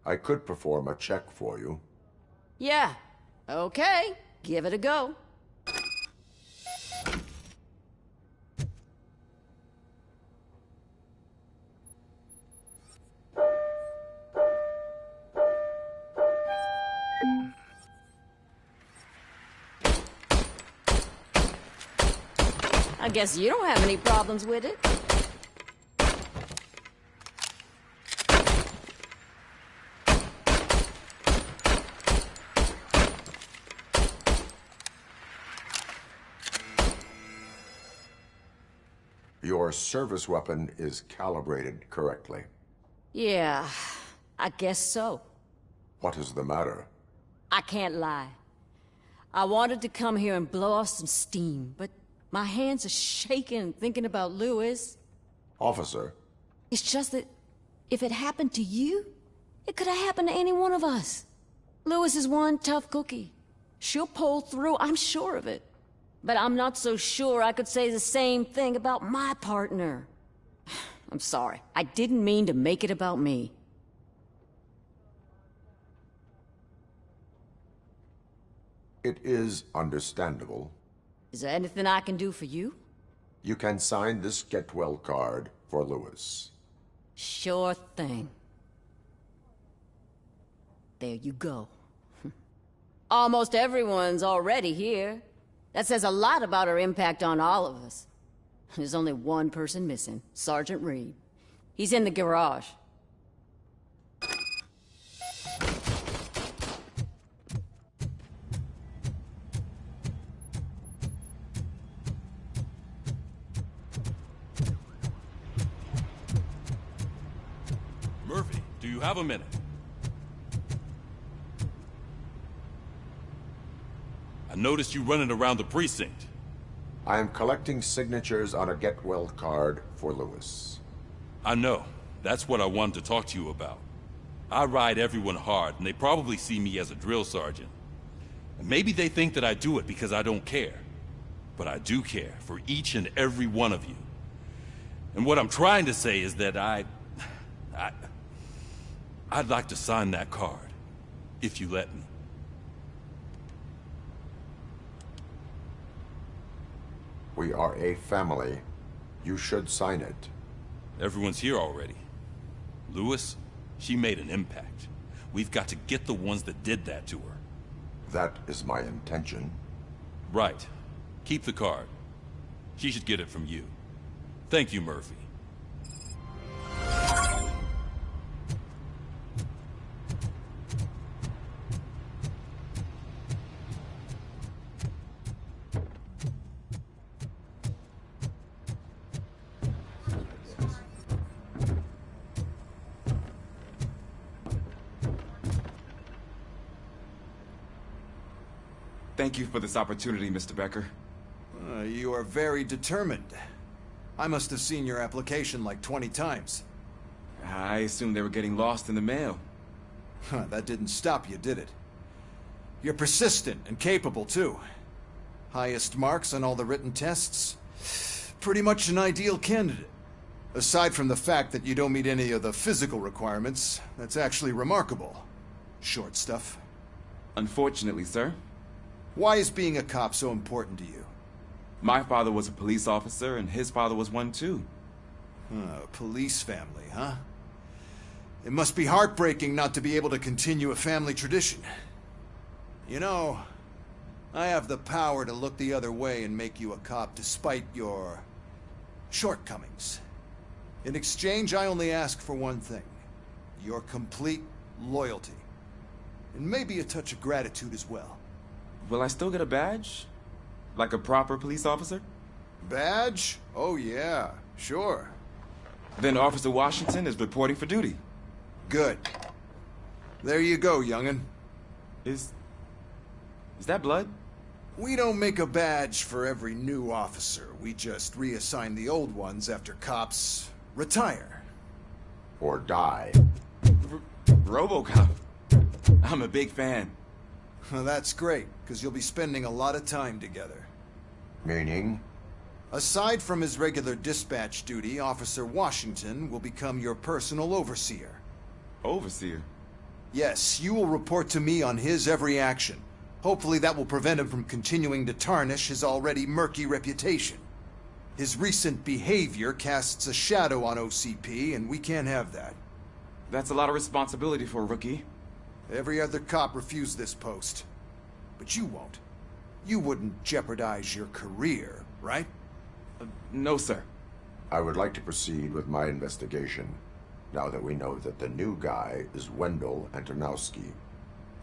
Speaker 12: I could perform a check for you.
Speaker 14: Yeah. Okay. Give it a go. I guess you don't have any problems with it.
Speaker 12: Your service weapon is calibrated correctly.
Speaker 14: Yeah, I guess so.
Speaker 12: What is the matter?
Speaker 14: I can't lie. I wanted to come here and blow off some steam, but my hands are shaking thinking about Lewis.
Speaker 12: Officer.
Speaker 14: It's just that if it happened to you, it could have happened to any one of us. Lewis is one tough cookie. She'll pull through, I'm sure of it. But I'm not so sure I could say the same thing about my partner. I'm sorry. I didn't mean to make it about me.
Speaker 12: It is understandable.
Speaker 14: Is there anything I can do for you?
Speaker 12: You can sign this Get Well card for Lewis.
Speaker 14: Sure thing. There you go. Almost everyone's already here. That says a lot about her impact on all of us. There's only one person missing, Sergeant Reed. He's in the garage.
Speaker 1: Murphy, do you have a minute? I noticed you running around the precinct.
Speaker 12: I am collecting signatures on a Get Well card for Lewis.
Speaker 1: I know. That's what I wanted to talk to you about. I ride everyone hard, and they probably see me as a drill sergeant. And maybe they think that I do it because I don't care. But I do care for each and every one of you. And what I'm trying to say is that I'd like to sign that card, if you let me.
Speaker 12: We are a family. You should sign it.
Speaker 1: Everyone's here already. Lewis, she made an impact. We've got to get the ones that did that to her.
Speaker 12: That is my intention.
Speaker 1: Right. Keep the card. She should get it from you. Thank you, Murphy.
Speaker 7: Thank you for this opportunity, Mr. Becker.
Speaker 5: You are very determined. I must have seen your application like 20 times.
Speaker 7: I assumed they were getting lost in the mail.
Speaker 5: That didn't stop you, did it? You're persistent and capable, too. Highest marks on all the written tests. Pretty much an ideal candidate. Aside from the fact that you don't meet any of the physical requirements, that's actually remarkable. Short stuff.
Speaker 7: Unfortunately, sir.
Speaker 5: Why is being a cop so important to you?
Speaker 7: My father was a police officer, and his father was one, too.
Speaker 5: Police family, huh? It must be heartbreaking not to be able to continue a family tradition. You know, I have the power to look the other way and make you a cop despite your shortcomings. In exchange, I only ask for one thing. Your complete loyalty. And maybe a touch of gratitude as well.
Speaker 7: Will I still get a badge? Like a proper police officer?
Speaker 5: Badge? Oh yeah, sure.
Speaker 7: Then Officer Washington is reporting for duty.
Speaker 5: Good. There you go, young'un.
Speaker 7: Is that blood?
Speaker 5: We don't make a badge for every new officer. We just reassign the old ones after cops retire.
Speaker 12: Or die.
Speaker 7: Robocop. I'm a big fan.
Speaker 5: Well, that's great, because you'll be spending a lot of time together.
Speaker 12: Meaning?
Speaker 5: Aside from his regular dispatch duty, Officer Washington will become your personal overseer.
Speaker 7: Overseer?
Speaker 5: Yes, you will report to me on his every action. Hopefully that will prevent him from continuing to tarnish his already murky reputation. His recent behavior casts a shadow on OCP, and we can't have that.
Speaker 7: That's a lot of responsibility for a rookie.
Speaker 5: Every other cop refused this post. But you won't. You wouldn't jeopardize your career, right?
Speaker 7: No, sir.
Speaker 12: I would like to proceed with my investigation, now that we know that the new guy is Wendell Antonowski.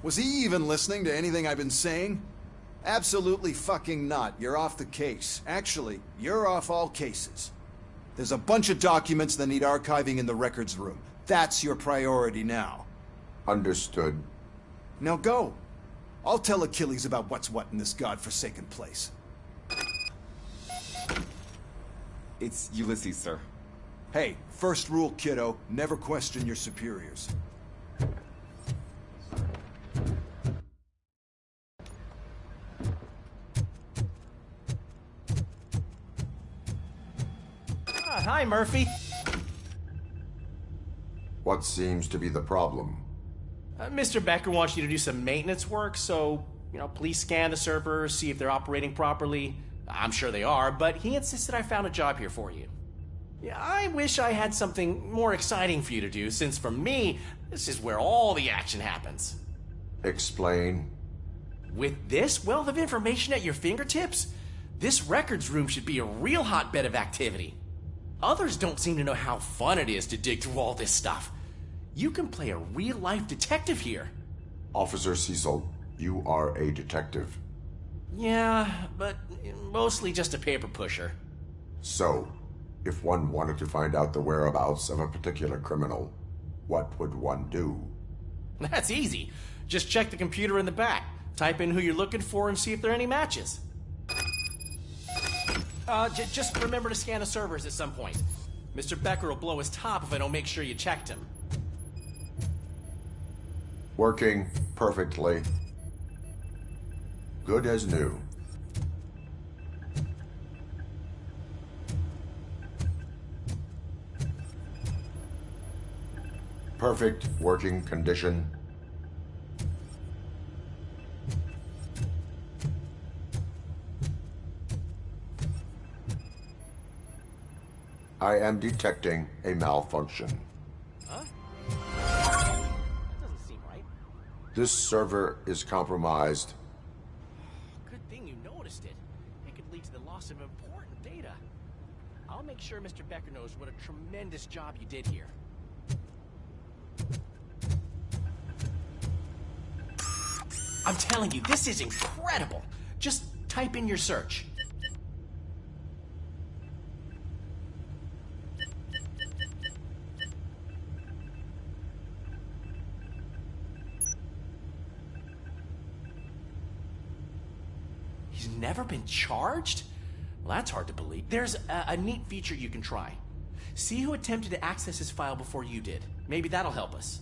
Speaker 5: Was he even listening to anything I've been saying? Absolutely fucking not. You're off the case. Actually, you're off all cases. There's a bunch of documents that need archiving in the records room. That's your priority now.
Speaker 12: Understood.
Speaker 5: Now go. I'll tell Achilles about what's what in this godforsaken place.
Speaker 7: It's Ulysses, sir.
Speaker 5: Hey, first rule, kiddo, never question your superiors.
Speaker 10: Hi, Murphy.
Speaker 12: What seems to be the problem?
Speaker 10: Mr. Becker wants you to do some maintenance work, so, please scan the servers, see if they're operating properly. I'm sure they are, but he insisted I found a job here for you. Yeah, I wish I had something more exciting for you to do, since for me, this is where all the action happens.
Speaker 12: Explain.
Speaker 10: With this wealth of information at your fingertips, this records room should be a real hotbed of activity. Others don't seem to know how fun it is to dig through all this stuff. You can play a real-life detective here.
Speaker 12: Officer Cecil, you are a detective.
Speaker 10: Yeah, but mostly just a paper pusher.
Speaker 12: So, if one wanted to find out the whereabouts of a particular criminal, what would one do?
Speaker 10: That's easy. Just check the computer in the back, type in who you're looking for, and see if there are any matches. Just remember to scan the servers at some point. Mr. Becker will blow his top if I don't make sure you checked him.
Speaker 12: Working perfectly. Good as new. Perfect working condition. I am detecting a malfunction.
Speaker 10: Huh? That doesn't seem right.
Speaker 12: This server is compromised.
Speaker 10: Good thing you noticed it. It could lead to the loss of important data. I'll make sure Mr. Becker knows what a tremendous job you did here. I'm telling you, this is incredible. Just type in your search. He's never been charged? Well, that's hard to believe. There's a neat feature you can try. See who attempted to access his file before you did. Maybe that'll help us.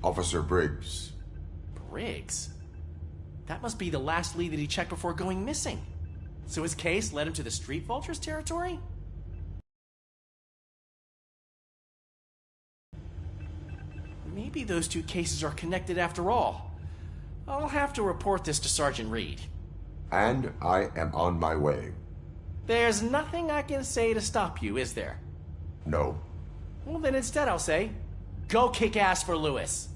Speaker 12: Officer Briggs.
Speaker 10: Briggs? That must be the last lead that he checked before going missing. So his case led him to the Street Vultures territory? Maybe those two cases are connected after all. I'll have to report this to Sergeant Reed.
Speaker 12: And I am on my way.
Speaker 10: There's nothing I can say to stop you, is there?
Speaker 12: No.
Speaker 10: Well, then instead I'll say, go kick ass for Lewis.